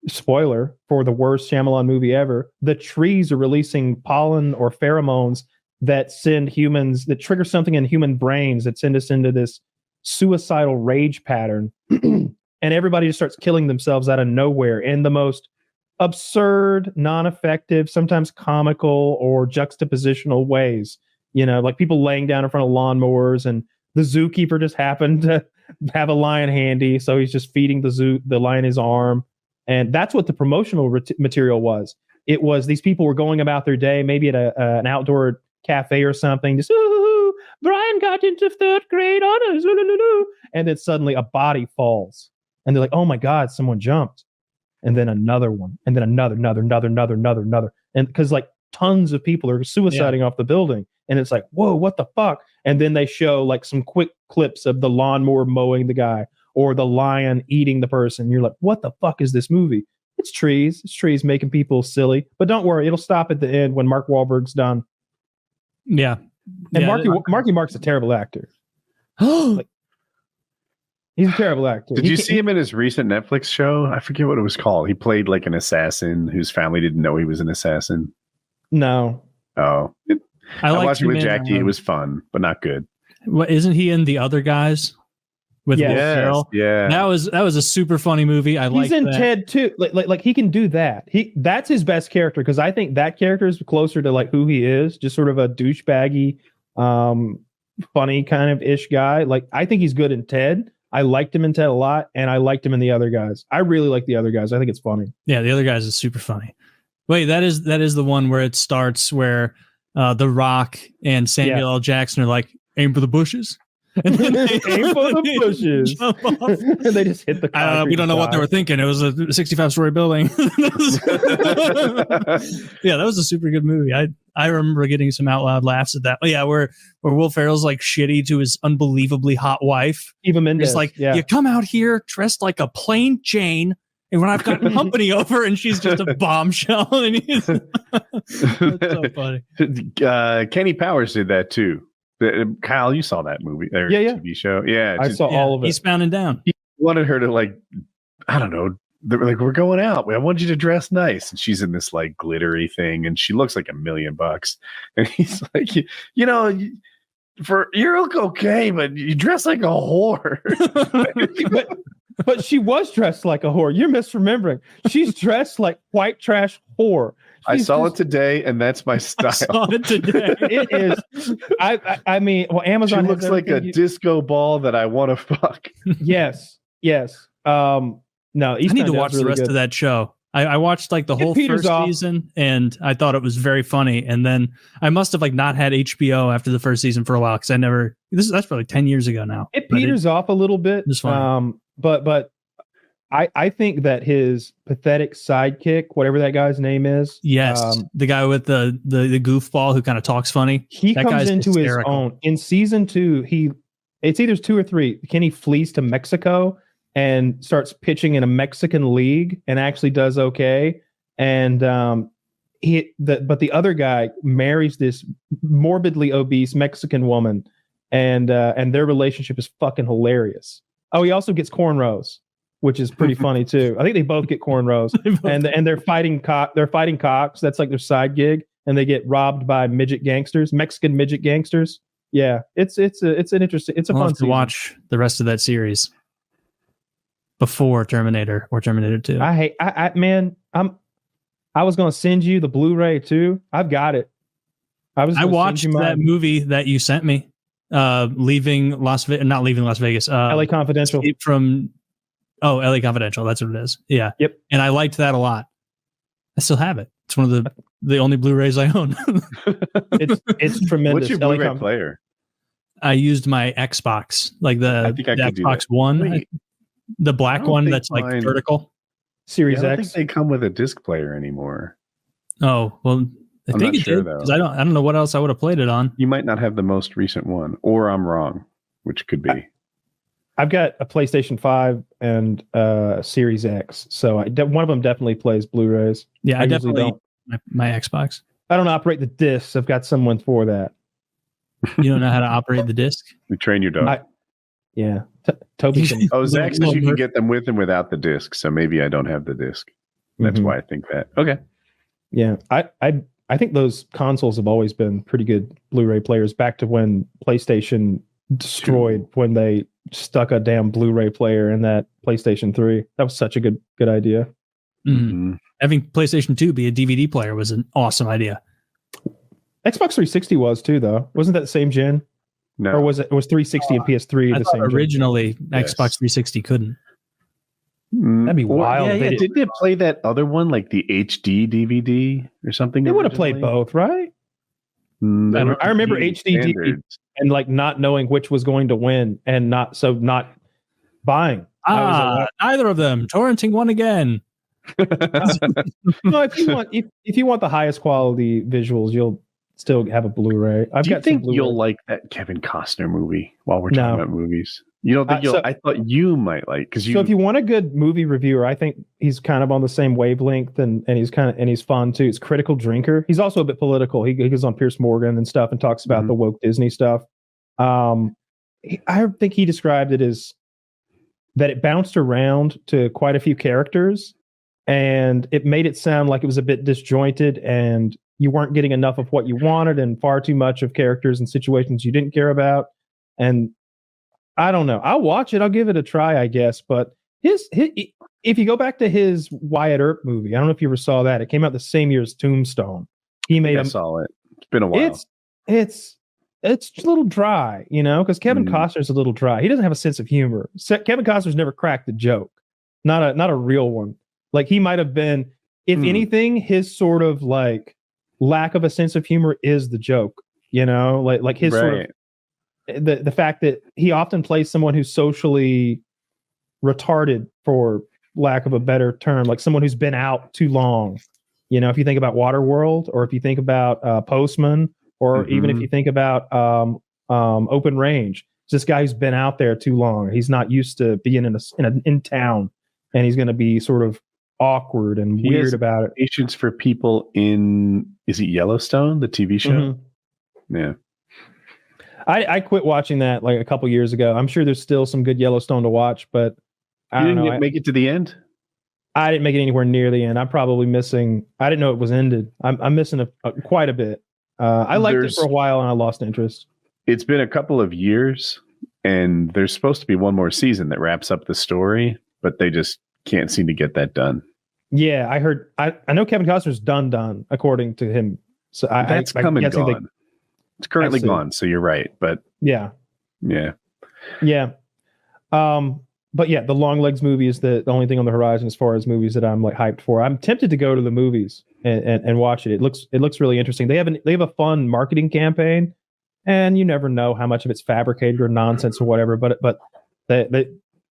spoiler for the worst Shyamalan movie ever. The trees are releasing pollen or pheromones that trigger something in human brains that send us into this suicidal rage pattern. And everybody just starts killing themselves out of nowhere in the most absurd, non-effective, sometimes comical or juxtapositional ways. Like people laying down in front of lawnmowers, and the zookeeper just happened to have a lion handy, so he's just feeding the lion his arm. And that's what the promotional material was. It was these people were going about their day, maybe at an outdoor cafe or something, just, ooh, Brian got into 3rd grade honors, and then suddenly a body falls, and they're like, oh my God, someone jumped. And then another one, and then another, and because like tons of people are suiciding off the building. And it's like, whoa, what the fuck? And then they show like some quick clips of the lawnmower mowing the guy or the lion eating the person. You're like, what the fuck is this movie? It's trees. It's trees making people silly. But don't worry, it'll stop at the end when Mark Wahlberg's done. Yeah. And Marky Mark's a terrible actor. Like, he's a terrible actor. Did you see him in his recent Netflix show? I forget what it was called. He played like an assassin whose family didn't know he was an assassin. No. Oh. I watched it with Jackie. It was fun, but not good. What, isn't he in The Other Guys with Will Ferrell? Yeah, that was a super funny movie. He's in Ted too. Like he can do that. That's his best character, because I think that character is closer to like who he is, just sort of a douchebaggy, funny kind of ish guy. Like I think he's good in Ted. I liked him in Ted a lot, and I liked him in The Other Guys. I really like The Other Guys. I think it's funny. Yeah, The Other Guys is super funny. Wait, that is the one where it starts where The Rock and Samuel L. Jackson are like, aim for the bushes. And then they aim for the bushes. And they just hit the concrete. We don't know what they were thinking. It was a 65-story building. Yeah, that was a super good movie. I remember getting some out loud laughs at that. Oh, yeah, where Will Ferrell's like shitty to his unbelievably hot wife. Eva Mendes. He's like, you come out here dressed like a plain Jane, and when I've got company over, and she's just a bombshell. And he's that's so funny. Kenny Powers did that too. Kyle, you saw that movie or TV show? Yeah, I saw all of it. He's pounding down. He wanted her to like, I don't know. They were like, we're going out. I want you to dress nice, and she's in this like glittery thing, and she looks like $1 million. And he's like, you're okay, but you dress like a whore. But she was dressed like a whore. You're misremembering. She's dressed like white trash whore. I saw it today, and that's my style. I saw it today. It is. I mean, well, Amazon she looks like a disco ball that I want to fuck. Yes. No, I need to watch the rest of that show. I watched like the whole first season, and I thought it was very funny. And then I must have like not had HBO after the first season for a while, because that's probably 10 years ago now. It peters off a little bit. It's funny. But I think that his pathetic sidekick, whatever that guy's name is, the guy with the goofball who kind of talks funny, he comes into hysterical. His own in season 2. It's either 2 or 3. Kenny flees to Mexico and starts pitching in a Mexican league and actually does okay. And but the other guy marries this morbidly obese Mexican woman, and their relationship is fucking hilarious. Oh, he also gets cornrows, which is pretty funny too. I think they both get cornrows, and they're fighting cocks. That's like their side gig, and they get robbed by Mexican midget gangsters. Yeah, it's an interesting. It's a fun to watch the rest of that series. before Terminator or Terminator 2. I was gonna send you the Blu-ray too. I've got it. I watched that movie that you sent me. Not leaving Las Vegas. LA Confidential. LA Confidential. That's what it is. Yeah. Yep. And I liked that a lot. I still have it. It's one of the only Blu-rays I own. it's tremendous. What's your Blu-ray player? I used my Xbox, like the Xbox One, the black one that's like vertical. Series X. I don't X. think they come with a disc player anymore. Oh well, I think it did, because I don't know what else I would have played it on. You might not have the most recent one, or I'm wrong, which could be. I've got a PlayStation 5 and Series X, so one of them definitely plays Blu-rays. Yeah, I definitely don't. My Xbox. I don't operate the discs. I've got someone for that. You don't know how to operate the disc? You train your dog. Toby can. Zach says you can get them with and without the disc, so maybe I don't have the disc. That's why I think that. Okay. Yeah, I think those consoles have always been pretty good Blu-ray players. Back to when PlayStation destroyed when they stuck a damn Blu-ray player in that PlayStation 3. That was such a good idea. Mm-hmm. Having PlayStation 2 be a DVD player was an awesome idea. Xbox 360 was too, though. Wasn't that the same gen? No. Or was it 360 and PS3 the same originally gen? Xbox 360 couldn't. That'd be wild. Yeah. Did they play that other one, like the HD DVD or something? They would have played both, right? I remember HD DVD and like not knowing which was going to win and not buying. Neither of them. Torrenting one again. No, if you want the highest quality visuals, you'll still have a Blu-ray. Do you think you'll like that Kevin Costner movie while we're talking about movies? You don't think I thought you might like, because you. So if you want a good movie reviewer, I think he's kind of on the same wavelength, and he's fun too. It's Critical Drinker. He's also a bit political. He goes on Piers Morgan and stuff and talks about the woke Disney stuff. I think he described it as that it bounced around to quite a few characters, and it made it sound like it was a bit disjointed, and you weren't getting enough of what you wanted, and far too much of characters and situations you didn't care about. And I don't know. I'll watch it. I'll give it a try, I guess. But his if you go back to his Wyatt Earp movie, I don't know if you ever saw that. It came out the same year as Tombstone. I saw it. It's been a while. It's a little dry, because Kevin Costner's a little dry. He doesn't have a sense of humor. Kevin Costner's never cracked a joke, not a real one. Like, he might have been, if anything, his sort of like lack of a sense of humor is the joke. Like his sort of. The fact that he often plays someone who's socially retarded, for lack of a better term, like someone who's been out too long. If you think about Waterworld, or if you think about Postman, or even if you think about Open Range, it's this guy who's been out there too long. He's not used to being in town, and he's going to be sort of awkward and weird about it. Patience for people is it Yellowstone, the TV show? Yeah. I quit watching that like a couple years ago. I'm sure there's still some good Yellowstone to watch, but I didn't make it to the end. I didn't make it anywhere near the end. I'm probably missing. I didn't know it was ended. I'm missing quite a bit. I liked it for a while and I lost interest. It's been a couple of years, and there's supposed to be one more season that wraps up the story, but they just can't seem to get that done. Yeah, I heard. I know Kevin Costner's done according to him. So that's come and gone. It's currently gone, so you're right. But yeah. But yeah, the Long Legs movie is the only thing on the horizon as far as movies that I'm like hyped for. I'm tempted to go to the movies and watch it. It looks really interesting. They have a fun marketing campaign, and you never know how much of it's fabricated or nonsense or whatever. But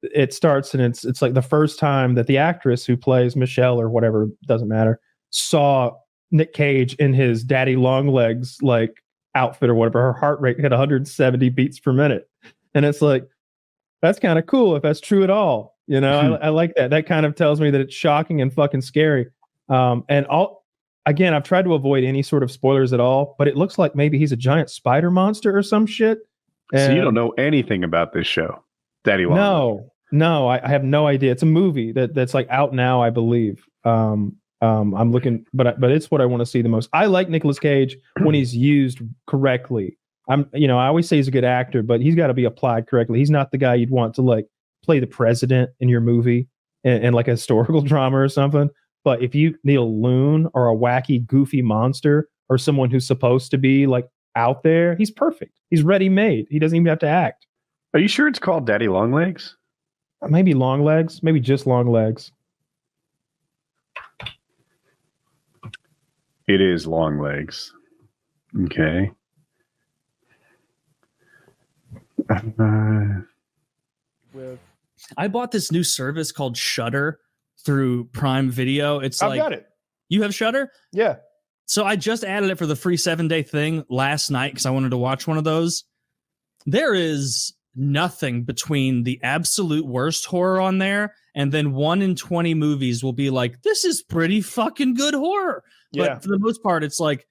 it starts, and it's like the first time that the actress who plays Michelle or whatever, doesn't matter, saw Nick Cage in his Daddy Long Legs like outfit or whatever. Her heart rate hit 170 beats per minute, and it's like, that's kind of cool if that's true at all. I like that. That kind of tells me that it's shocking and fucking scary. Again, I've tried to avoid any sort of spoilers at all, but it looks like maybe he's a giant spider monster or some shit. So you don't know anything about this show, Daddy Long? No, I have no idea. It's a movie that's like out now, I believe. I'm looking, but it's what I want to see the most. I like Nicolas Cage when he's used correctly. I always say he's a good actor, but he's got to be applied correctly. He's not the guy you'd want to like play the president in your movie and like a historical drama or something. But if you need a loon or a wacky, goofy monster or someone who's supposed to be like out there, he's perfect. He's ready made. He doesn't even have to act. Are you sure it's called Daddy Longlegs? Maybe Long Legs. Maybe just Long Legs. It is Long Legs. Okay. I bought this new service called Shudder through Prime Video. I've got it. You have Shudder? Yeah. So I just added it for the free 7-day thing last night because I wanted to watch one of those. There is nothing between the absolute worst horror on there and then 1 in 20 movies will be like, this is pretty fucking good horror. Yeah. But for the most part, it's like,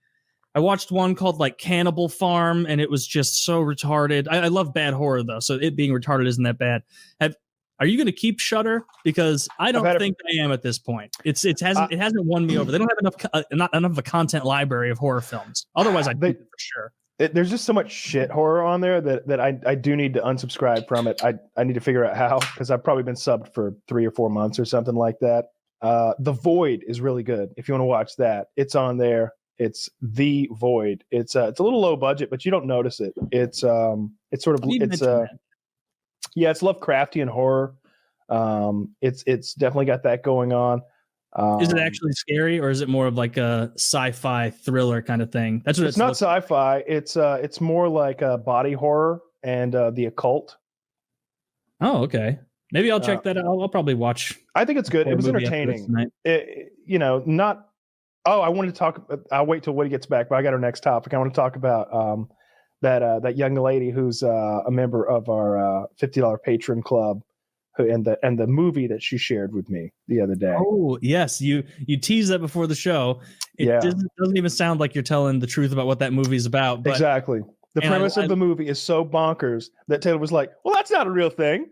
I watched one called like Cannibal Farm and it was just so retarded. I love bad horror though, so it being retarded isn't that bad. Are you going to keep Shudder? Because I don't think I am at this point. It hasn't won me over. They don't have not enough of a content library of horror films. Otherwise, I'd do it for sure. There's just so much shit horror on there that I do need to unsubscribe from it. I need to figure out how, because I've probably been subbed for 3 or 4 months or something like that. The Void is really good. If you want to watch that, it's on there. It's The Void. It's a little low budget, but you don't notice it. It's sort of it's Lovecraftian horror. It's definitely got that going on. Is it actually scary, or is it more of like a sci-fi thriller kind of thing? That's what it's not sci-fi. It's more like a body horror and the occult. Oh, okay. Maybe I'll check that out. I'll probably watch. I think it's good. It was entertaining. I wanted to talk. I'll wait till Woody gets back, but I got our next topic. I want to talk about that young lady who's a member of our $50 patron club, and the movie that she shared with me the other day. Oh yes, you teased that before the show. It doesn't even sound like you're telling the truth about what that movie's about. But, exactly. The premise of the movie is so bonkers that Taylor was like, "Well, that's not a real thing."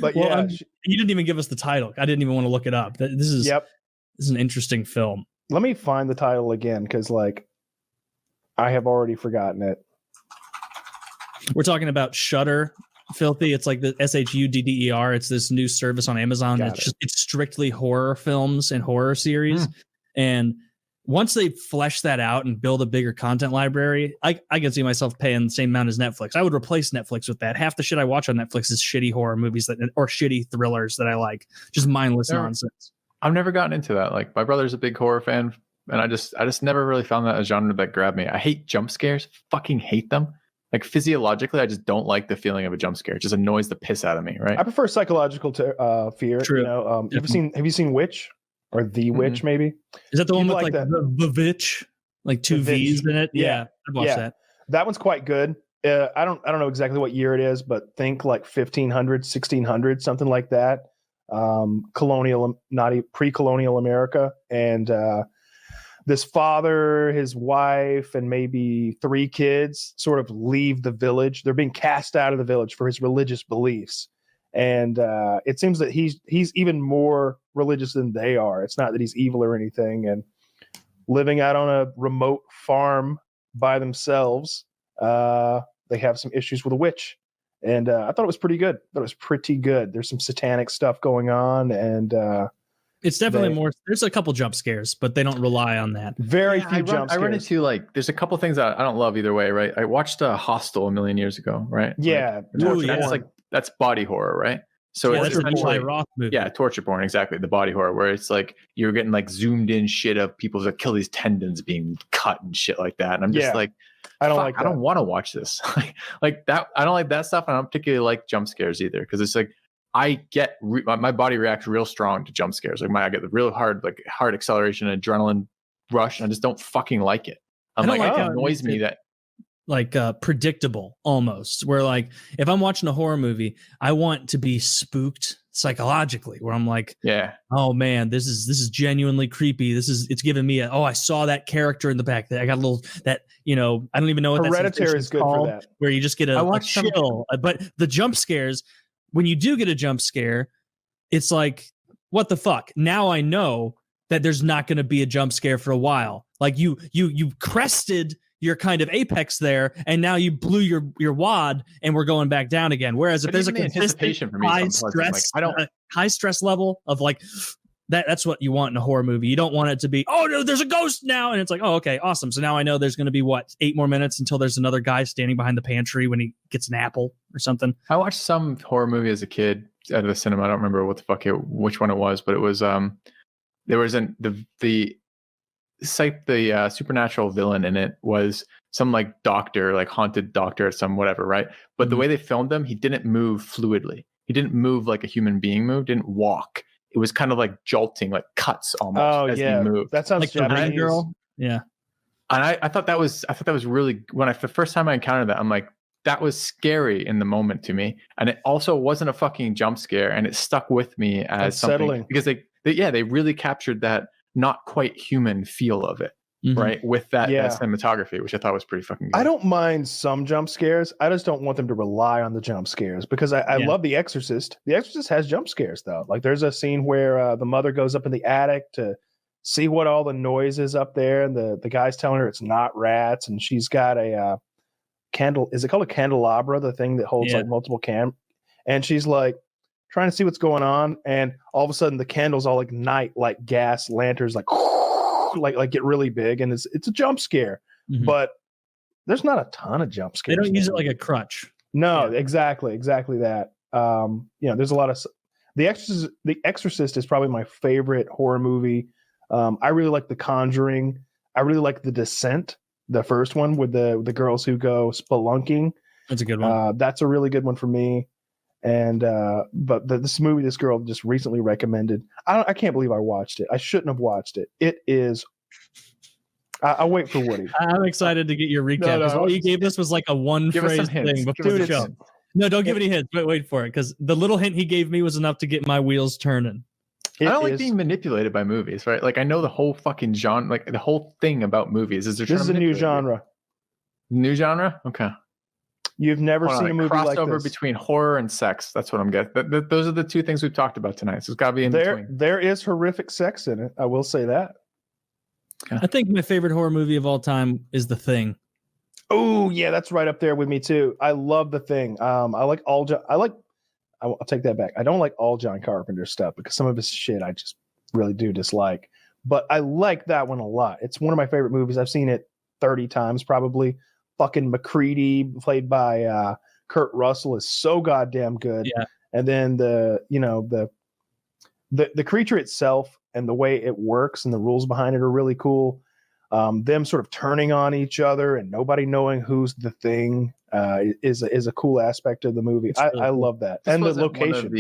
But you didn't even give us the title. I didn't even want to look it up. This is an interesting film. Let me find the title again, because I have already forgotten it. We're talking about Shudder, Filthy. It's like the SHUDDER. It's this new service on Amazon. It's strictly horror films and horror series. And once they flesh that out and build a bigger content library, I can see myself paying the same amount as Netflix. I would replace Netflix with that. Half the shit I watch on Netflix is shitty horror movies or shitty thrillers that I like. Just mindless nonsense. I've never gotten into that. Like, my brother's a big horror fan, and I just never really found that a genre that grabbed me. I hate jump scares. Fucking hate them. Like, physiologically, I just don't like the feeling of a jump scare. It just annoys the piss out of me, right? I prefer psychological fear. True. Have you seen Witch or The Witch? Maybe is that the one with like the Witch, like 2 V's in it? Yeah, I watched that. That one's quite good. I don't know exactly what year it is, but think like 1500, 1600, something like that. Pre-colonial America, and this father, his wife, and maybe 3 kids sort of leave the village. They're being cast out of the village for his religious beliefs, and it seems that he's even more religious than they are. It's not that he's evil or anything, and living out on a remote farm by themselves, they have some issues with a witch. And I thought it was pretty good. There's some satanic stuff going on, and it's definitely more. There's a couple jump scares, but they don't rely on that. Very few jump scares. I run into there's a couple things that I don't love either way, right? I watched Hostel a million years ago, right? Yeah, that's body horror, right? So it's a Eli Roth movie. Yeah, torture porn, exactly. The body horror, where it's like you're getting like zoomed in shit of people's Achilles tendons being cut and shit like that, and I'm just like, I don't want to watch this. like that. I don't like that stuff. And I don't particularly like jump scares either, because it's like I get my body reacts real strong to jump scares. Like I get the real hard acceleration, adrenaline rush, and I just don't fucking like it. It annoys me that predictable almost. Where like if I'm watching a horror movie, I want to be spooked psychologically, where I'm like, oh man, this is genuinely creepy. It's giving me I saw that character in the back. I got a little I don't even know what Hereditary is good called, for that. where you just get a chill. But the jump scares, when you do get a jump scare, it's like, what the fuck? Now I know that there's not going to be a jump scare for a while. Like you crested your kind of apex there, and now you blew your wad, and we're going back down again. Whereas if there's a consistent high stress level of like that's what you want in a horror movie. You don't want it to be, oh no, there's a ghost now, and it's like, oh okay, awesome. So now I know there's going to be 8 more minutes until there's another guy standing behind the pantry when he gets an apple or something. I watched some horror movie as a kid out of the cinema. I don't remember which one it was, but it was there was the supernatural villain in it was some like doctor, like haunted doctor or some whatever, right? But the way they filmed him, he didn't move fluidly. He didn't move like a human being moved, didn't walk. It was kind of like jolting, like cuts almost as he moved. That sounds like Japanese. Girl. Yeah. And I thought that was really, the first time I encountered that, I'm like, that was scary in the moment to me. And it also wasn't a fucking jump scare, and it stuck with me as something because they really captured that not quite human feel of it, right? With that cinematography, which I thought was pretty fucking good. I don't mind some jump scares. I just don't want them to rely on the jump scares because I love The Exorcist. The Exorcist has jump scares though. Like there's a scene where the mother goes up in the attic to see what all the noise is up there, and the guy's telling her it's not rats, and she's got a candle. Is it called a candelabra? The thing that holds like multiple and she's like trying to see what's going on, and all of a sudden the candles all ignite like gas lanterns, like get really big, and it's a jump scare. But there's not a ton of jump scares. They don't use it like a crutch. No, exactly that. There's a lot of The Exorcist is probably my favorite horror movie. I really like The Conjuring. I really like The Descent, the first one with the girls who go spelunking. That's a good one. That's a really good one for me. And but this movie this girl just recently recommended, I can't believe I watched it. I shouldn't have watched it. It is I'll wait for Woody. I'm excited to get your recap because all you gave us was like a one phrase thing before the show. No, don't give any hints, but wait for it, because the little hint he gave me was enough to get my wheels turning. I don't like being manipulated by movies, right? Like I know the whole fucking genre, like the whole thing about movies is this is a new genre. New genre? Okay. You've never seen a movie like this. Crossover between horror and sex. That's what I'm getting. Those are the two things we've talked about tonight. So it's got to be in between. There is horrific sex in it. I will say that. Okay. I think my favorite horror movie of all time is The Thing. Oh yeah, that's right up there with me too. I love The Thing. I'll take that back. I don't like all John Carpenter stuff because some of his shit I just really do dislike. But I like that one a lot. It's one of my favorite movies. I've seen it 30 times probably. Fucking McCready, played by Kurt Russell, is so goddamn good. Yeah. And then the creature itself and the way it works and the rules behind it are really cool. Them sort of turning on each other and nobody knowing who's the thing is a cool aspect of the movie. I love that. And the location.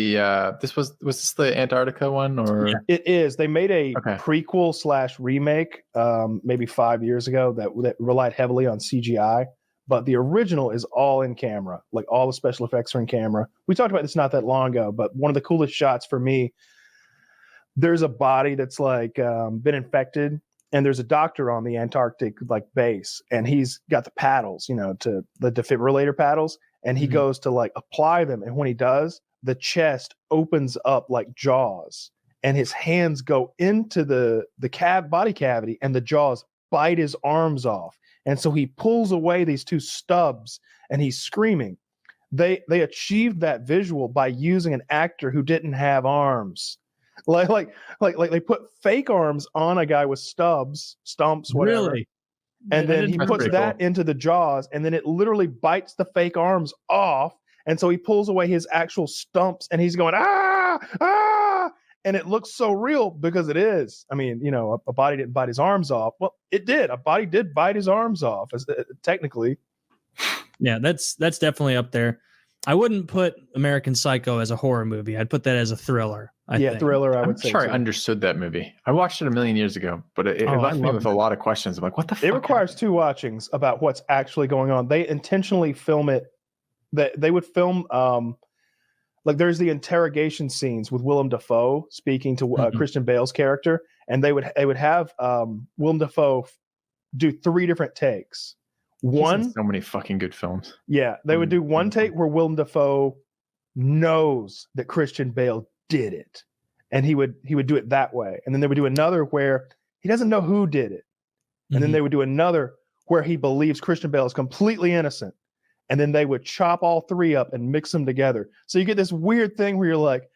Was this the Antarctica one or? Yeah. It is. They made a prequel / remake maybe 5 years ago that relied heavily on CGI, but the original is all in camera. Like all the special effects are in camera. We talked about this not that long ago, but one of the coolest shots for me, there's a body that's like been infected. And there's a doctor on the Antarctic like base, and he's got the paddles, to the defibrillator paddles, and he goes to like apply them. And when he does, the chest opens up like jaws, and his hands go into the body cavity, and the jaws bite his arms off. And so he pulls away these two stubs, and he's screaming. They achieved that visual by using an actor who didn't have arms. Like they put fake arms on a guy with stumps, whatever. Really? And then he puts that into the jaws, and then it literally bites the fake arms off. And so he pulls away his actual stumps, and he's going, ah, and it looks so real because it is. I mean, a body didn't bite his arms off. Well, it did. A body did bite his arms off, technically. Yeah, that's definitely up there. I wouldn't put American Psycho as a horror movie. I'd put that as a thriller. I think. Thriller. I would say. I'm sure I understood that movie. I watched it a million years ago, but it left me with a lot of questions. I'm like, what the fuck? It requires 2 watchings about what's actually going on. They intentionally film it. They would film like there's the interrogation scenes with Willem Dafoe speaking to Christian Bale's character, and they would have Willem Dafoe do 3 different takes. One, so many fucking good films. Yeah, they would do one take where Willem Dafoe knows that Christian Bale did it, and he would do it that way. And then they would do another where he doesn't know who did it, and then they would do another where he believes Christian Bale is completely innocent. And then they would chop all three up and mix them together. So you get this weird thing where you're like,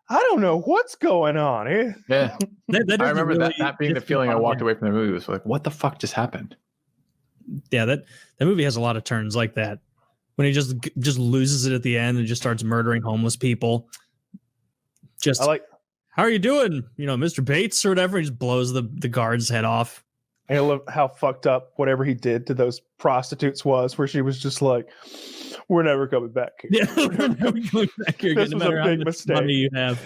I don't know what's going on here. Yeah. That I remember really that being the feeling I walked away from the movie. It was like, what the fuck just happened? Yeah, that movie has a lot of turns like that. When he just loses it at the end and just starts murdering homeless people. Just how are you doing? You know, Mr. Bates or whatever. He just blows the guard's head off. I love how fucked up whatever he did to those prostitutes was, where she was just like, we're never coming back here. Yeah, we're never going back here. This was a big mistake. Money you have.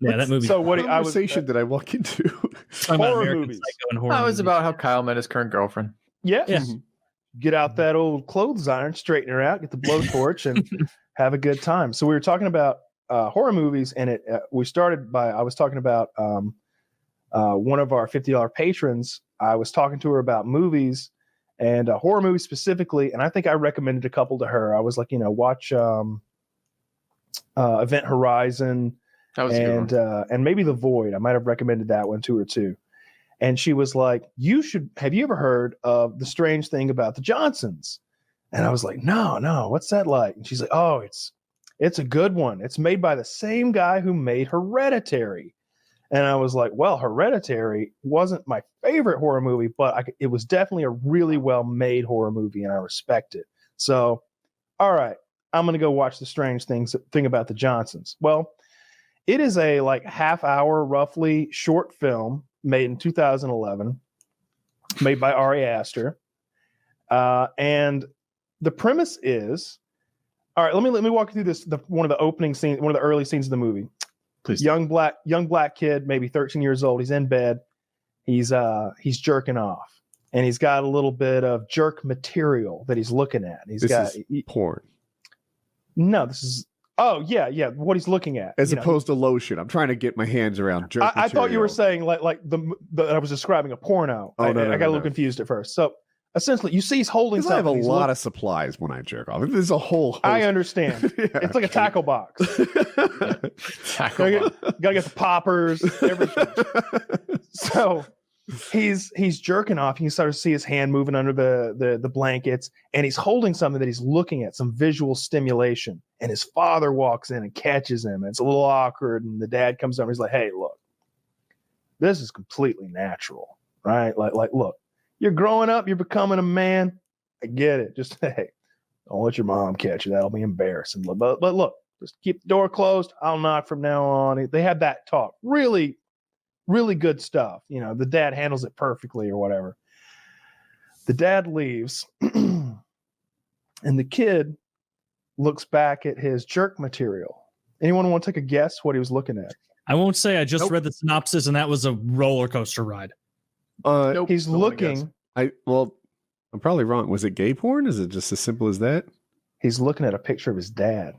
Yeah, that movie. So what conversation did I walk into? Horror movies. That was about how Kyle met his current girlfriend. Yeah. Get out that old clothes iron, straighten her out, get the blowtorch, and have a good time. So we were talking about horror movies, and I was talking about one of our $50 patrons. I was talking to her about movies and horror movies specifically, and I think I recommended a couple to her. I was like, watch Event Horizon and maybe The Void. I might have recommended that one to her too. And she was like, have you ever heard of The Strange Thing About the Johnsons? And I was like, no, what's that like? And she's like, oh, it's a good one. It's made by the same guy who made Hereditary. And I was like, well, Hereditary wasn't my favorite horror movie, but it was definitely a really well-made horror movie, and I respect it. So, all right, I'm going to go watch The Strange Thing About the Johnsons. Well, it is a half-hour, roughly, short film made in 2011, made by Ari Aster. And the premise is, all right, let me walk you through this, one of the opening scenes, one of the early scenes of the movie. Please. Young black kid, maybe 13 years old. He's in bed. He's jerking off, and he's got a little bit of jerk material that he's looking at. This is porn. No, this is. Oh yeah. What he's looking at, as opposed to lotion. I'm trying to get my hands around jerk. I thought you were saying like the I was describing a porno. Oh, I got a little confused at first. So essentially, you see he's holding something. I have a lot of supplies when I jerk off. There's a whole host. I understand. Yeah, it's like a tackle box. Gotta get the poppers, everything. So he's jerking off. You can start to see his hand moving under the blankets, and he's holding something that he's looking at, some visual stimulation. And his father walks in and catches him. And it's a little awkward, and the dad comes over. He's like, "Hey, look, this is completely natural, right? Like, look. You're growing up. You're becoming a man. I get it. Just, hey, don't let your mom catch you. That'll be embarrassing. But look, just keep the door closed. I'll knock from now on." They had that talk. Really, really good stuff. The dad handles it perfectly or whatever. The dad leaves, and the kid looks back at his jerk material. Anyone want to take a guess what he was looking at? I won't say. I just read the synopsis, and that was a roller coaster ride. Nope. He's looking. I'm probably wrong. Was it gay porn? Is it just as simple as that? He's looking at a picture of his dad.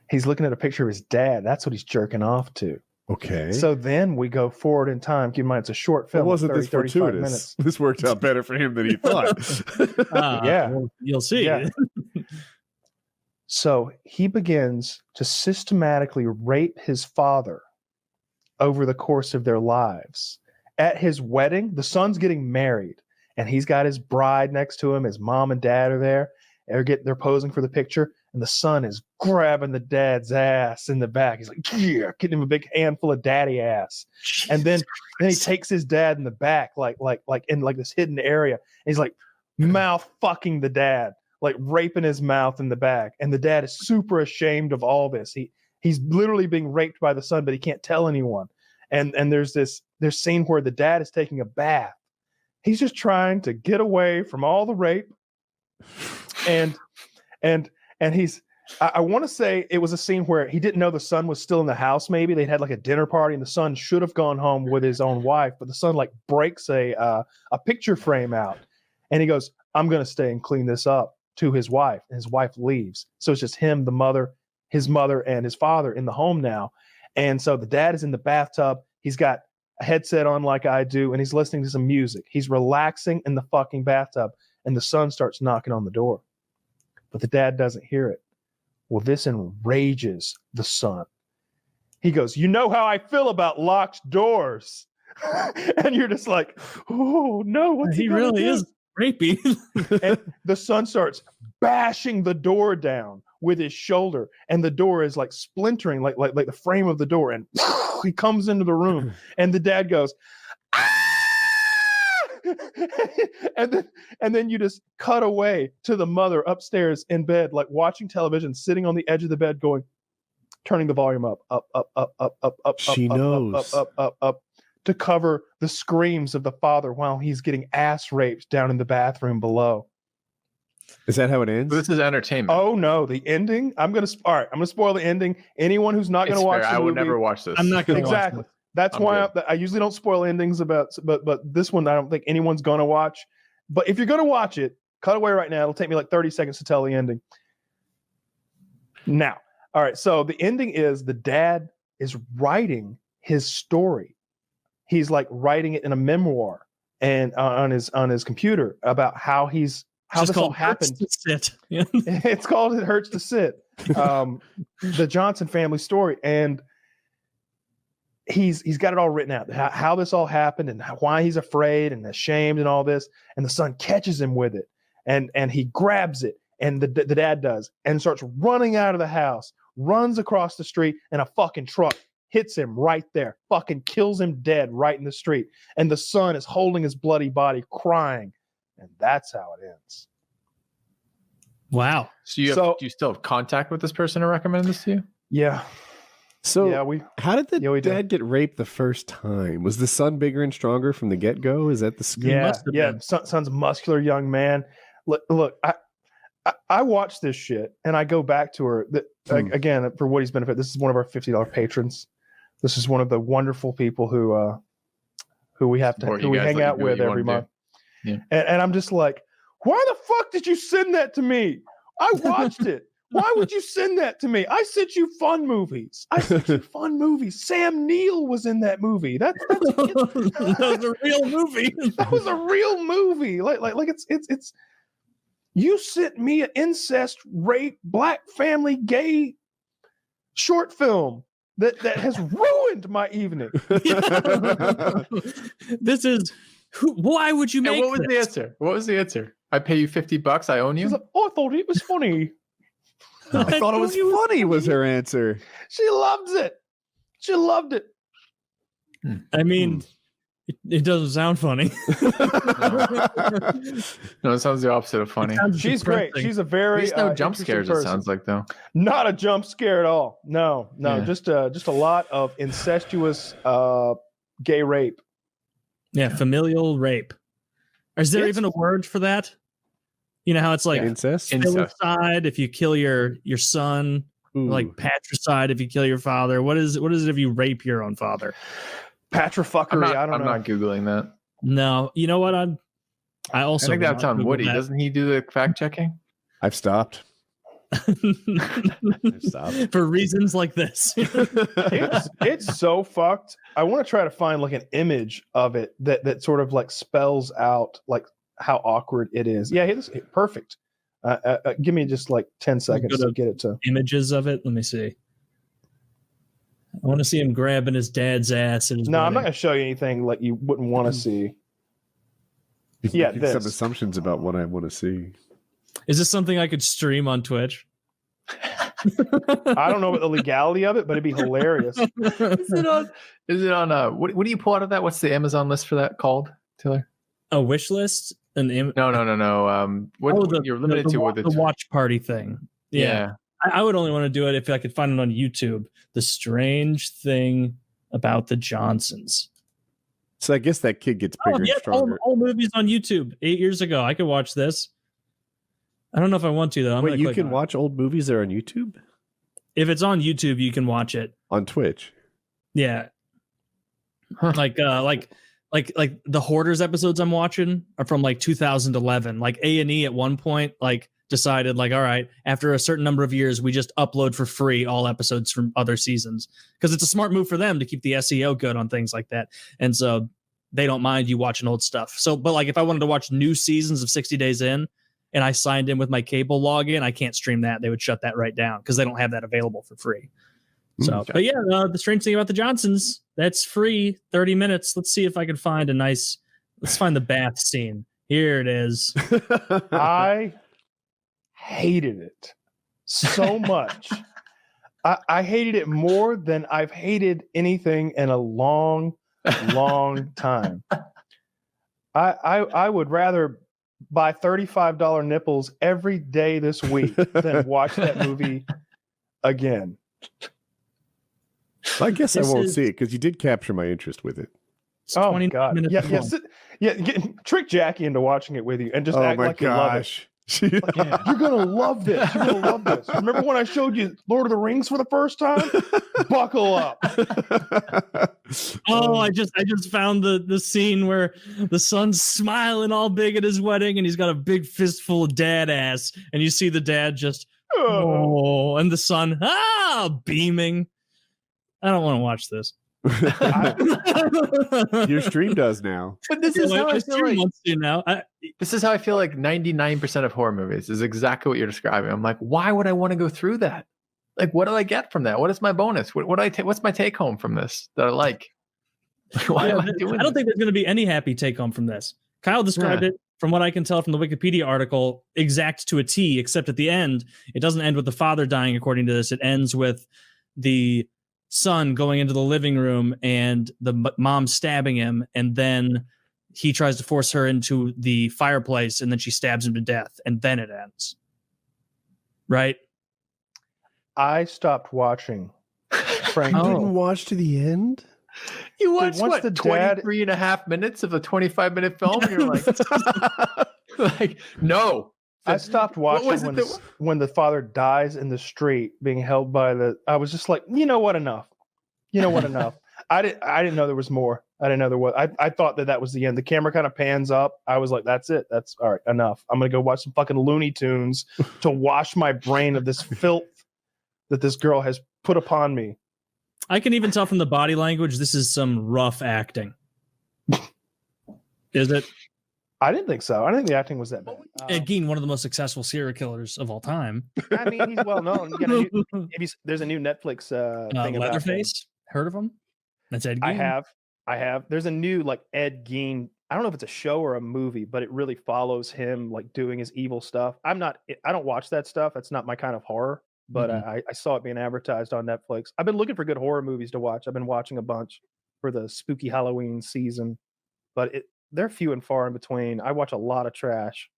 That's what he's jerking off to. Okay. So then we go forward in time. Keep in mind, it's a short film. Wasn't this fortuitous? Minutes. This worked out better for him than he thought. Yeah. Well, you'll see. Yeah. So he begins to systematically rape his father over the course of their lives. At his wedding, the son's getting married, and he's got his bride next to him. His mom and dad are there. They're posing for the picture, and the son is grabbing the dad's ass in the back. He's like, yeah, getting him a big handful of daddy ass. And then he takes his dad in the back, like in this hidden area. And he's like mouth fucking the dad, like raping his mouth in the back. And the dad is super ashamed of all this. He's literally being raped by the son, but he can't tell anyone. And there's scene where the dad is taking a bath. He's just trying to get away from all the rape. And he's, I want to say it was a scene where he didn't know the son was still in the house. Maybe they'd had like a dinner party, and the son should have gone home with his own wife, but the son like breaks a picture frame out, and he goes, "I'm going to stay and clean this up," to his wife, and his wife leaves. So it's just him, his mother, and his father in the home now. And so the dad is in the bathtub. He's got a headset on like I do, and he's listening to some music. He's relaxing in the fucking bathtub, and the son starts knocking on the door. But the dad doesn't hear it. Well, this enrages the son. He goes, "You know how I feel about locked doors." And you're just like, oh no, what's he really do? is rapey. And the son starts bashing the door down with his shoulder, and the door is like splintering, like the frame of the door, and he comes into the room, and the dad goes, ah! and then you just cut away to the mother upstairs in bed, like watching television, sitting on the edge of the bed, going, turning the volume up, She knows. up, to cover the screams of the father while he's getting ass raped down in the bathroom below. Is that how it ends? This is entertainment. Oh no, the ending. I'm gonna spoil the ending. Anyone who's not gonna watch, I would never watch this. I'm not gonna exactly. watch this. That's why I usually don't spoil endings but this one I don't think anyone's gonna watch. But if you're gonna watch it, cut away right now. It'll take me like 30 seconds to tell the ending. Now, all right. So the ending is the dad is writing his story. He's like writing it in a memoir and on his computer about how this all happened. It's called It Hurts to Sit. The Johnson family story. And he's got it all written out, how this all happened and why he's afraid and ashamed and all this. And the son catches him with it and he grabs it, and the dad does, and starts running out of the house, runs across the street, and a fucking truck hits him right there, fucking kills him dead right in the street. And the son is holding his bloody body, crying. And that's how it ends. Wow. So do you still have contact with this person to recommend this to you? Yeah. So yeah, how did the dad get raped the first time? Was the son bigger and stronger from the get-go? Is that the scoop? Yeah. Son's muscular young man. Look, I watch this shit and I go back to her. Again, for Woody's benefit, this is one of our $50 patrons. This is one of the wonderful people who we hang out with every month. Yeah. And I'm just like, why the fuck did you send that to me? I watched it. Why would you send that to me? I sent you fun movies. Sam Neill was in that movie. That was a real movie. That was a real movie. Like it's. You sent me an incest, rape, black family, gay short film that has ruined my evening. This is. Why would you make? What was the answer? What was the answer? I pay you $50. I own you. Like, I thought it was funny. I thought it was funny. Was her answer? She loves it. She loved it. I mean, it doesn't sound funny. No, it sounds the opposite of funny. She's great. She's a very There's no jump scares. Person. It sounds like though. Not a jump scare at all. No. Yeah. Just a lot of incestuous gay rape. Yeah, familial rape. Is there even a word for that? You know how it's like incest? Filicide if you kill your son, like patricide if you kill your father. What is it if you rape your own father? Patrifuckery. I'm not googling that. No, you know what? I think that's on Woody. Doesn't he do the fact checking? I've stopped. For reasons like this. It's so fucked. I want to try to find like an image of it that sort of like spells out like how awkward it is. Yeah, perfect. Give me just like 10 seconds to get it to images of it. Let me see. I want to see him grabbing his dad's ass. And I'm not going to show you anything like you wouldn't want to see. Yeah, some assumptions about what I want to see. Is this something I could stream on Twitch? I don't know about the legality of it, but it'd be hilarious. Is it on what do you pull out of that? What's the Amazon list for that called, Taylor? A wish list? No. What you're limited to with the watch party thing. Yeah. I would only want to do it if I could find it on YouTube. The Strange Thing About the Johnsons. So I guess that kid gets bigger and stronger. All movies on YouTube 8 years ago. I could watch this. I don't know if I want to though. Wait, you can watch old movies that are on YouTube? If it's on YouTube, you can watch it on Twitch. Yeah, like the Hoarders episodes I'm watching are from like 2011. Like A&E at one point like decided like, all right, after a certain number of years, we just upload for free all episodes from other seasons because it's a smart move for them to keep the SEO good on things like that, and so they don't mind you watching old stuff. So, but like if I wanted to watch new seasons of 60 Days In. And I signed in with my cable login, I can't stream that. They would shut that right down because they don't have that available for free. So, but yeah, the strange thing about the Johnsons, that's free, 30 minutes. Let's see if I can find let's find the bath scene. Here it is. I hated it so much. I hated it more than I've hated anything in a long time. I would rather buy $35 nipples every day this week than watch that movie again. I guess I won't see it because you did capture my interest with it. Oh my God! Trick Jackie into watching it with you and just act like you love it. You're gonna love this. You're gonna love this. Remember when I showed you Lord of the Rings for the first time? Buckle up. I just found the scene where the son's smiling all big at his wedding, and he's got a big fistful of dad ass, and you see the dad just and the son beaming. I don't want to watch this. Your stream does now. But this is how I feel like this is how I feel like 99% of horror movies is exactly what you're describing. I'm like, why would I want to go through that? Like, what do I get from that? What is my bonus? What's my take home from this that I like? Why am I doing I don't think there's going to be any happy take home from this. Kyle described it, from what I can tell from the Wikipedia article, exact to a T, except at the end, it doesn't end with the father dying according to this. It ends with the son going into the living room and the mom stabbing him, and then he tries to force her into the fireplace, and then she stabs him to death, and then it ends. Right? I stopped watching. Frank didn't watch to the end? You watched what, 23 and a half minutes of a 25-minute film? And you're like, no. I stopped watching when the father dies in the street being held by I was just like, you know what, enough. I didn't know there was more. I didn't know there was. I thought that was the end. The camera kind of pans up. I was like, that's it. That's all right. Enough. I'm going to go watch some fucking Looney Tunes to wash my brain of this filth that this girl has put upon me. I can even tell from the body language, this is some rough acting. Is it? I didn't think so. I didn't think the acting was that bad. Ed Gein, one of the most successful serial killers of all time. I mean, he's well known. There's a new Netflix thing about Leatherface. Heard of him? That's Ed Gein. I have. There's a new Ed Gein. I don't know if it's a show or a movie, but it really follows him doing his evil stuff. I don't watch that stuff. That's not my kind of horror. But I saw it being advertised on Netflix. I've been looking for good horror movies to watch. I've been watching a bunch for the spooky Halloween season, but they're few and far in between. I watch a lot of trash.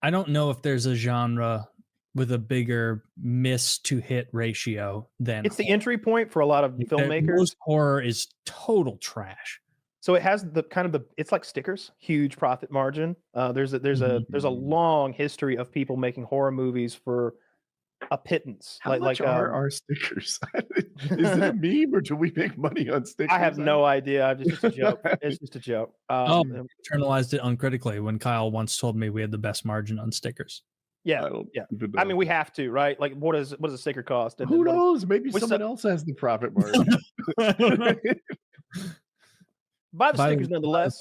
I don't know if there's a genre with a bigger miss to hit ratio than it's the entry point for a lot of filmmakers. Most horror is total trash. So it has it's like stickers, huge profit margin. There's a long history of people making horror movies for a pittance. How much are our stickers? Is it a meme or do we make money on stickers? I have no idea. It's just a joke. It's just a joke. Internalized it uncritically when Kyle once told me we had the best margin on stickers. Yeah. I mean, we have to, right? Like, what does a sticker cost? And who knows? Maybe someone else has the profit margin. Buy the stickers nonetheless.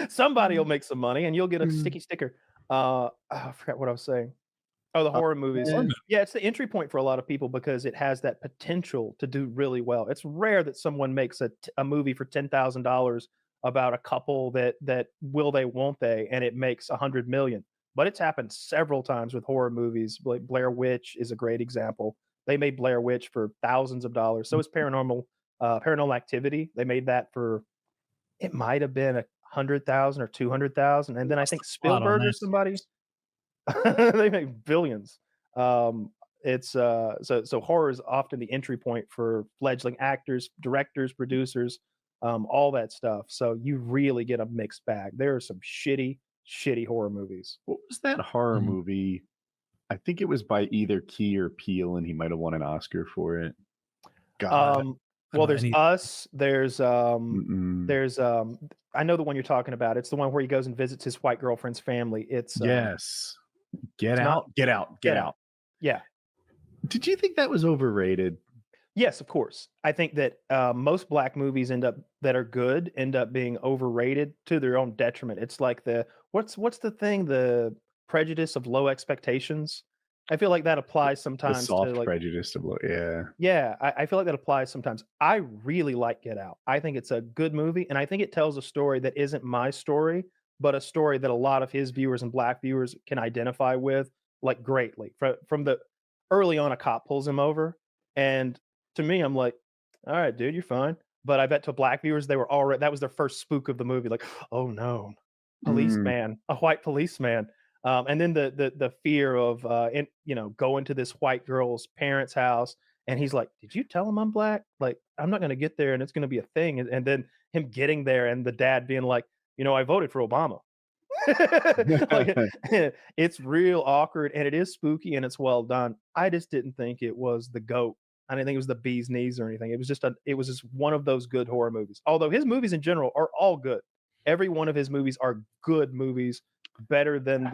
Somebody will make some money, and you'll get a sticky sticker. I forgot what I was saying. Oh, the horror movies. Yeah, it's the entry point for a lot of people because it has that potential to do really well. It's rare that someone makes a movie for $10,000 about a couple that will they, won't they, and it makes $100 million. But it's happened several times with horror movies. Like Blair Witch is a great example. They made Blair Witch for thousands of dollars. So is Paranormal Activity. They made that for, it might have been $100,000 or $200,000, and then I think Spielberg or somebody. They make billions. It's so horror is often the entry point for fledgling actors, directors, producers, all that stuff. So you really get a mixed bag. There are some shitty horror movies. What was that horror movie? I think it was by either Key or Peele, and he might have won an Oscar for it. God. Well, there's Us. There's I know the one you're talking about. It's the one where he goes and visits his white girlfriend's family. It's yes. Get out. Yeah. Did you think that was overrated? Yes, of course. I think that most black movies that are good end up being overrated to their own detriment. It's like what's the thing? The prejudice of low expectations. I feel like that applies sometimes the soft to like prejudice of I feel like that applies sometimes. I really like Get Out. I think it's a good movie, and I think it tells a story that isn't my story, but a story that a lot of his viewers and black viewers can identify with, like greatly. From the early on, a cop pulls him over, and to me, I'm like, all right, dude, you're fine. But I bet to black viewers, they were already that was their first spook of the movie. Like, oh no, policeman, a white policeman. And then the fear of going to this white girl's parents' house, and he's like, "Did you tell him I'm black? Like, I'm not going to get there, and it's going to be a thing." And then him getting there, and the dad being like, "I voted for Obama." Like, it's real awkward, and it is spooky, and it's well done. I just didn't think it was the GOAT. I didn't think it was the bee's knees or anything. It was just one of those good horror movies. Although his movies in general are all good. Every one of his movies are good movies. Better than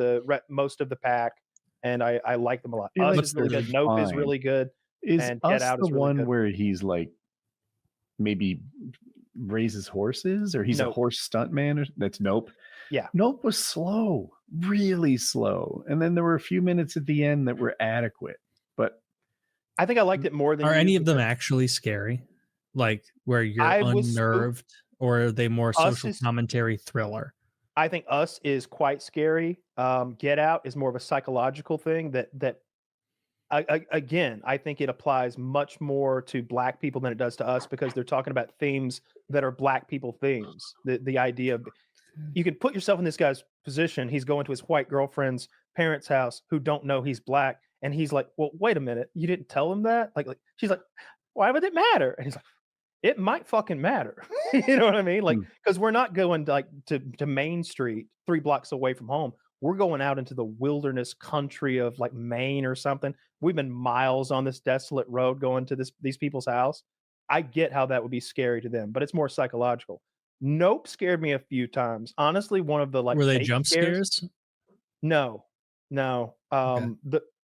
most of the pack, and I like them a lot. Us is really good. Nope is really good. And Get Out is really one good. Where he's like maybe raises horses, or he's a horse stuntman? That's Nope. Yeah, Nope was slow, really slow, and then there were a few minutes at the end that were adequate. But I think I liked it more than. Are any of them actually scary? Like where you're unnerved, or are they more social commentary thriller? I think Us is quite scary. Get Out is more of a psychological thing that again, I think it applies much more to black people than it does to us, because they're talking about themes that are black people themes. The idea of you can put yourself in this guy's position. He's going to his white girlfriend's parents' house who don't know he's black. And he's like, well, wait a minute. You didn't tell him that? Like she's like, why would it matter? And he's like, it might fucking matter. You know what I mean? Like, because we're not going to Main Street 3 blocks away from home. We're going out into the wilderness country of like Maine or something. We've been miles on this desolate road going to these people's house. I get how that would be scary to them, but it's more psychological. Nope scared me a few times. Honestly, one of the like, were they jump scares? No.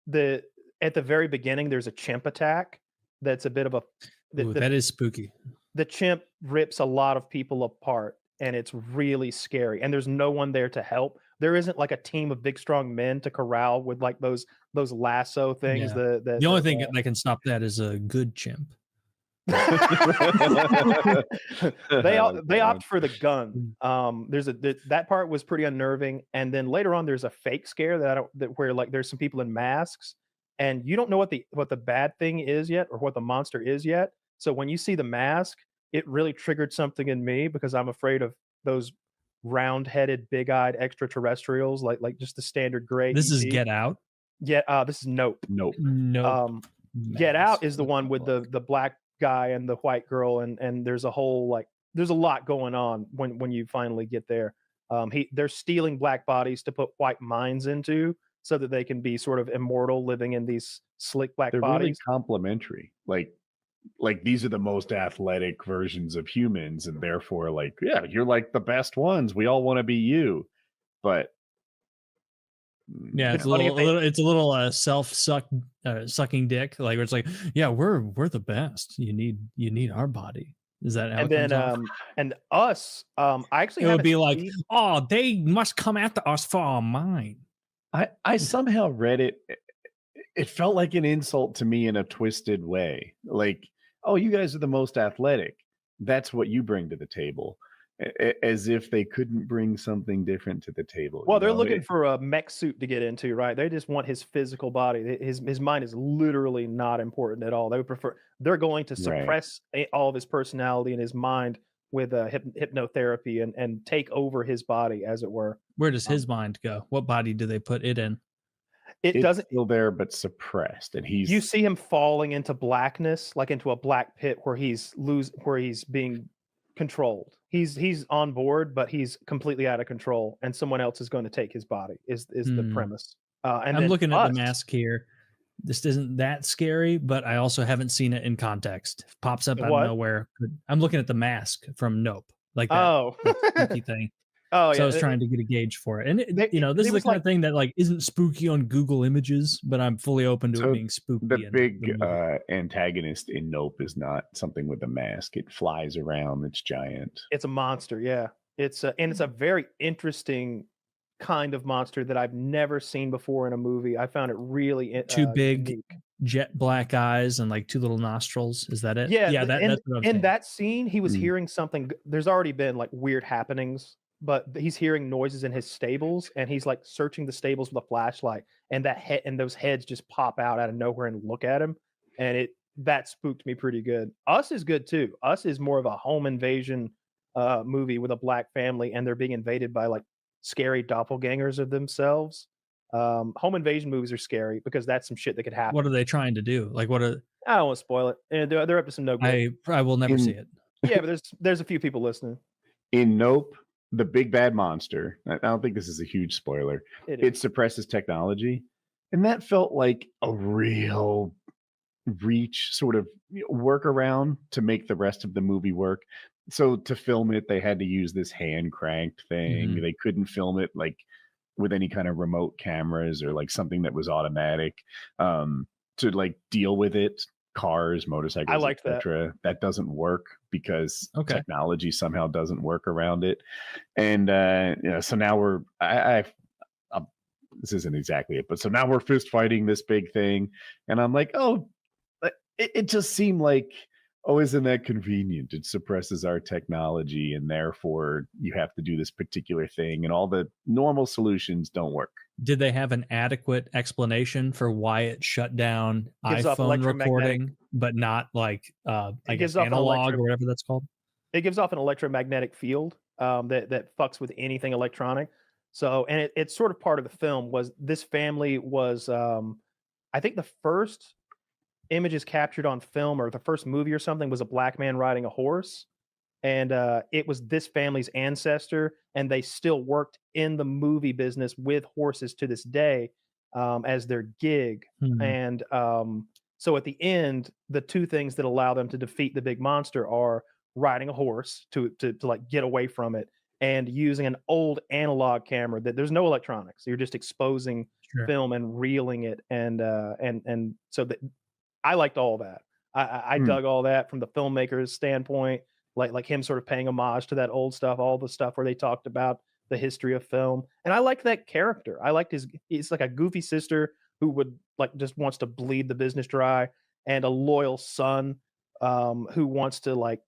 The at the very beginning, there's a chimp attack. That's a bit of a that is spooky. The chimp rips a lot of people apart, and it's really scary. And there's no one there to help. There isn't like a team of big, strong men to corral with like those lasso things. Yeah. The only thing that can stop that is a good chimp. They opt for the gun. That part was pretty unnerving, and then later on there's a fake scare where like there's some people in masks, and you don't know what the bad thing is yet, or what the monster is yet. So when you see the mask, it really triggered something in me, because I'm afraid of those round-headed, big-eyed extraterrestrials, like just the standard gray. This is Get Out. Yeah, this is Nope. Nope. Get Out is the one with the black guy and the white girl, and there's a lot going on when you finally get there. They're stealing black bodies to put white minds into, so that they can be sort of immortal, living in these slick black bodies. Really complementary. Like these are the most athletic versions of humans, and therefore, like, yeah, you're like the best ones. We all want to be you, but yeah, it's a little sucking dick, like where it's like, yeah, we're the best. You need our body. Is that how? And then and Us, I actually it would be like, oh, they must come after us for our mind. I somehow read it. It felt like an insult to me in a twisted way. Like, oh, you guys are the most athletic. That's what you bring to the table. As if they couldn't bring something different to the table. Well, they're looking for a mech suit to get into, right? They just want his physical body. His mind is literally not important at all. They're going to suppress all of his personality and his mind with hypnotherapy and take over his body, as it were. Where does his mind go? What body do they put it in? It's still there, but suppressed, and you see him falling into blackness, like into a black pit where he's being controlled. He's on board, but he's completely out of control, and someone else is going to take his body. Is the premise? And I'm looking at the mask here. This isn't that scary, but I also haven't seen it in context. It pops up out of nowhere. I'm looking at the mask from Nope, like that thing. Oh, so I was trying to get a gauge for it. And, this is the kind of thing that like isn't spooky on Google Images, but I'm fully open to it being spooky. The big antagonist in Nope is not something with a mask. It flies around. It's giant. It's a monster. Yeah. It's a very interesting kind of monster that I've never seen before in a movie. I found it really two big unique. Jet black eyes and like two little nostrils. Is that it? Yeah, that's what I'm in saying. that scene, he was hearing something. There's already been like weird happenings, but he's hearing noises in his stables, and he's like searching the stables with a flashlight, and those heads just pop out of nowhere and look at him, and that spooked me pretty good. Us is good too. Us is more of a home invasion movie with a black family, and they're being invaded by like scary doppelgangers of themselves. Home invasion movies are scary because that's some shit that could happen. What are they trying to do? Like, I don't want to spoil it. And they're up to some no good. I will never see it. Yeah, but there's a few people listening. In Nope, the big bad monster, I don't think this is a huge spoiler. It suppresses technology. And that felt like a real reach sort of workaround to make the rest of the movie work. So to film it, they had to use this hand cranked thing. Mm-hmm. They couldn't film it like with any kind of remote cameras or like something that was automatic to like deal with it. Cars, motorcycles, I liked etc. That doesn't work because technology somehow doesn't work around it. And so now we're this isn't exactly it, but so now we're fist fighting this big thing, and I'm like, oh, it just seemed like, oh, isn't that convenient? It suppresses our technology, and therefore you have to do this particular thing, and all the normal solutions don't work. Did they have an adequate explanation for why it shut down iPhone recording, but not like I guess analog or whatever that's called? It gives off an electromagnetic field that fucks with anything electronic. So, and it's sort of part of the film. Was this family was I think the first images captured on film or the first movie or something was a black man riding a horse, and it was this family's ancestor, and they still worked in the movie business with horses to this day as their gig. Mm-hmm. And so at the end, the two things that allow them to defeat the big monster are riding a horse to like get away from it, and using an old analog camera that there's no electronics. You're just exposing film and reeling it, and so that I liked all that. I dug all that from the filmmaker's standpoint, like him sort of paying homage to that old stuff, all the stuff where they talked about the history of film. And I liked that character. I liked he's like a goofy sister who would like just wants to bleed the business dry, and a loyal son who wants to like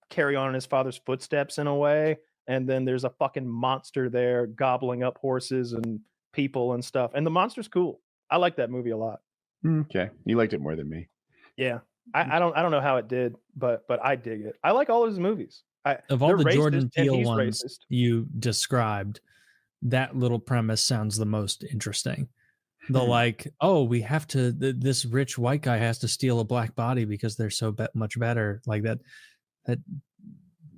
carry on in his father's footsteps in a way. And then there's a fucking monster there gobbling up horses and people and stuff. And the monster's cool. I like that movie a lot. Okay, you liked it more than me. Yeah, I don't know how it did, but I dig it. I like all those movies. Of all the Jordan Peele ones you described, that little premise sounds the most interesting. The like, oh, we have to. This rich white guy has to steal a black body because they're so much better. Like that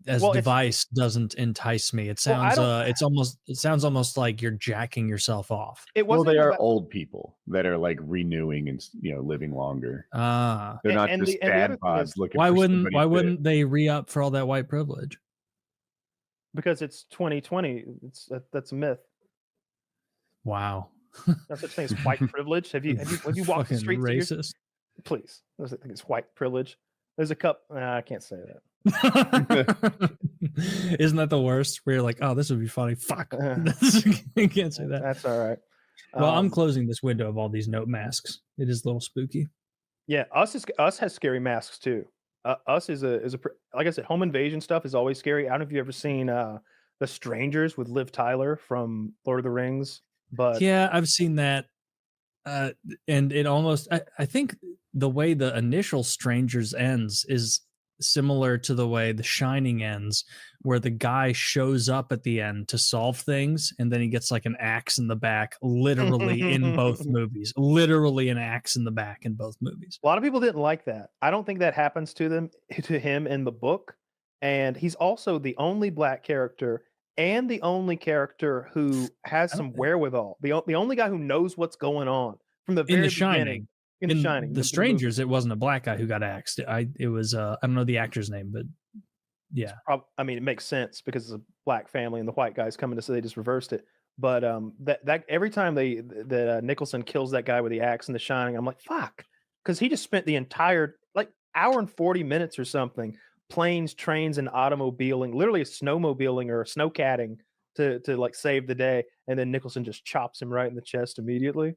device doesn't entice me. It sounds it sounds almost like you're jacking yourself off. They are old people that are like renewing and living longer. They're not just dad pods looking. Why wouldn't they re-up for all that white privilege? Because it's 2020. That's a myth. Wow. No such thing as white privilege. Have you walked the streets? Racist. Please, I think it's white privilege. There's a cup. I can't say that. Isn't that the worst? Where you're like, oh, this would be funny. Fuck. You can't say that. That's all right. Well, I'm closing this window of all these note masks. It is a little spooky. Yeah, Us has scary masks too. Us is a like I said, home invasion stuff is always scary. I don't know if you've ever seen The Strangers with Liv Tyler from Lord of the Rings, but yeah, I've seen that. And it almost, I think the way the initial Strangers ends is similar to the way The Shining ends, where the guy shows up at the end to solve things, and then he gets like an axe in the back, literally in both movies. Literally an axe in the back in both movies. A lot of people didn't like that. I don't think that happens to him in the book. And he's also the only black character and the only character who has some wherewithal. The only guy who knows what's going on from the very beginning. In The Shining. The Strangers, it wasn't a black guy who got axed. It was I don't know the actor's name, but yeah. I mean, it makes sense because it's a black family and the white guys coming to say they just reversed it. But that every time that Nicholson kills that guy with the axe in The Shining, I'm like, fuck, because he just spent the entire like hour and 40 minutes or something planes, trains, and automobiling, literally snowmobiling or snowcatting to like save the day, and then Nicholson just chops him right in the chest immediately.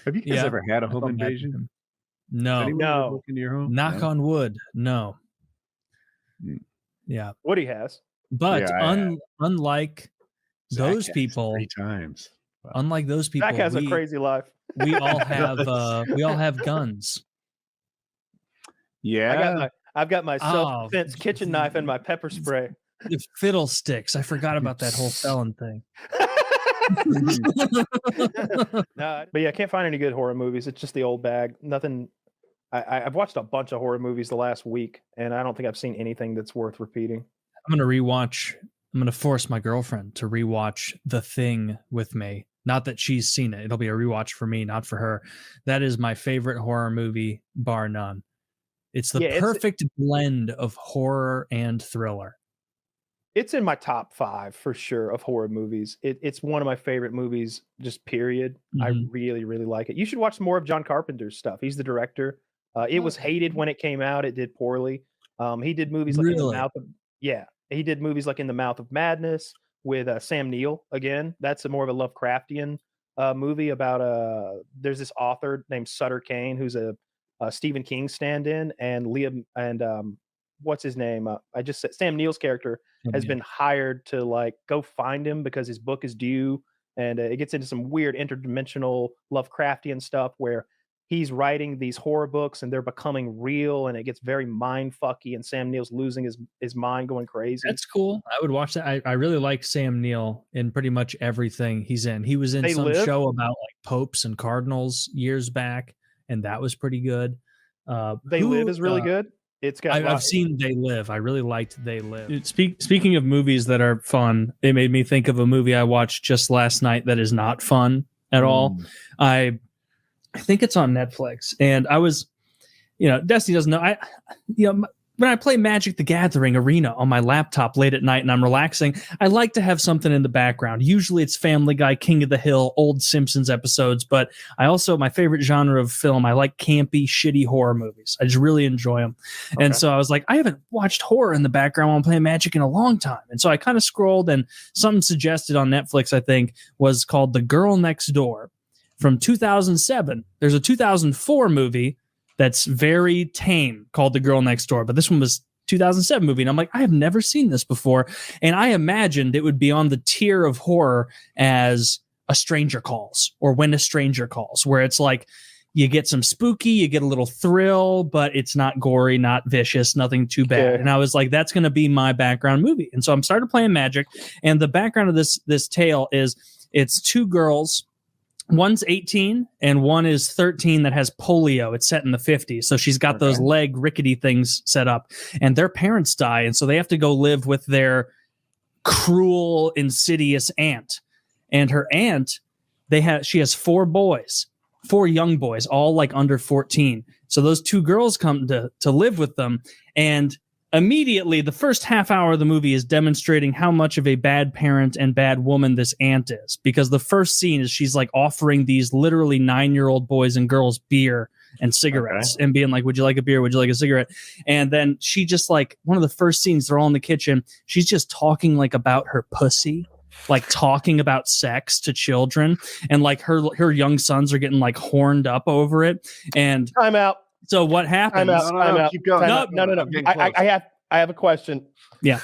Have you guys ever had a home invasion? No. No. In your home? Knock on wood. No. Yeah. Woody has. But unlike those people, 3 times. Wow. Unlike those people, Zach has a crazy life. We all have guns. Yeah. I've got my self-defense kitchen knife and my pepper spray. Fiddlesticks. I forgot about that whole felon thing. No, but yeah, I can't find any good horror movies. It's just the old bag. Nothing. I've watched a bunch of horror movies the last week, and I don't think I've seen anything that's worth repeating. I'm going to force my girlfriend to rewatch The Thing with me. Not that she's seen it. It'll be a rewatch for me, not for her. That is my favorite horror movie, bar none. It's the perfect blend of horror and thriller. It's in my top 5 for sure of horror movies. It's one of my favorite movies, just period. I really, really like it. You should watch more of John Carpenter's stuff. He's the director. It was hated when it came out. It did poorly. He did movies like In the Mouth of he did movies like In the Mouth of Madness with Sam Neill again. That's more of a Lovecraftian movie about there's this author named Sutter Kane who's a Stephen King stand-in, and Liam and what's his name? I just said Sam Neill's character has been hired to like go find him because his book is due, and it gets into some weird interdimensional Lovecraftian stuff where he's writing these horror books and they're becoming real, and it gets very mind fucky, and Sam Neill's losing his mind, going crazy. That's cool. I would watch that. I really like Sam Neill in pretty much everything he's in. He was in some show about like popes and cardinals years back, and that was pretty good. They Live is really good. It's got. I've seen They Live. I really liked They Live. Speaking of movies that are fun, it made me think of a movie I watched just last night that is not fun at all. I think it's on Netflix, and I was, Destiny doesn't know. When I play Magic the Gathering Arena on my laptop late at night and I'm relaxing, I like to have something in the background. Usually it's Family Guy, King of the Hill, old Simpsons episodes, but my favorite genre of film, I like campy, shitty horror movies. I just really enjoy them. Okay. And so I was like, I haven't watched horror in the background while I'm playing Magic in a long time. And so I kind of scrolled, and something suggested on Netflix, I think, was called The Girl Next Door from 2007. There's a 2004 movie that's very tame called The Girl Next Door, but this one was 2007 movie, and I'm like, I have never seen this before, and I imagined it would be on the tier of horror as A Stranger Calls or When a Stranger Calls, where it's like you get some spooky, you get a little thrill, but it's not gory, not vicious, nothing too bad. Okay. And I was like, that's going to be my background movie. And so I'm started playing Magic, and the background of this tale is it's 2 girls. One's 18 and one is 13 that has polio. It's set in the 50s. So she's got those leg rickety things set up, and their parents die. And so they have to go live with their cruel, insidious aunt. And her aunt, she has 4 boys, 4 young boys, all like under 14. So those 2 girls come to live with them. And immediately, the first half hour of the movie is demonstrating how much of a bad parent and bad woman this aunt is. Because the first scene is she's like offering these literally 9-year-old boys and girls beer and cigarettes and being like, would you like a beer? Would you like a cigarette? And then she just like, one of the first scenes, they're all in the kitchen. She's just talking like about her pussy, like talking about sex to children. And like her young sons are getting like horned up over it. And time out. So what happens? I'm out. Keep going. No. I have a question. Yeah.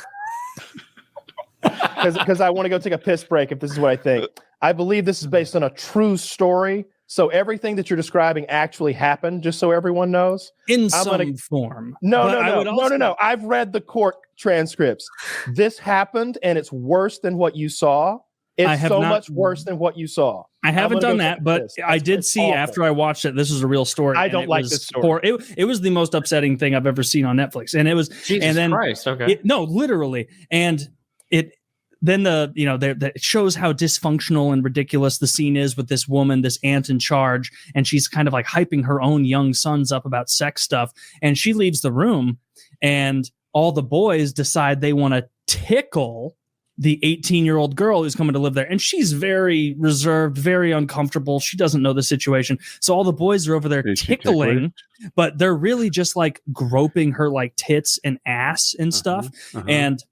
Because I want to go take a piss break if this is what I think. I believe this is based on a true story. So everything that you're describing actually happened, just so everyone knows. In some form. No. I've read the court transcripts. This happened, and it's worse than what you saw. It's so much worse than what you saw. I haven't done that, but I did see awful. After I watched it, this was a real story. I don't like this story. It was the most upsetting thing I've ever seen on Netflix, and it was Jesus Christ. Okay, no, literally, and it it shows how dysfunctional and ridiculous the scene is with this woman, this aunt in charge, and she's kind of like hyping her own young sons up about sex stuff, and she leaves the room, and all the boys decide they want to tickle the 18-year-old girl who's coming to live there. And she's very reserved, very uncomfortable. She doesn't know the situation. So all the boys are over there tickling, but they're really just like groping her like tits and ass and stuff. And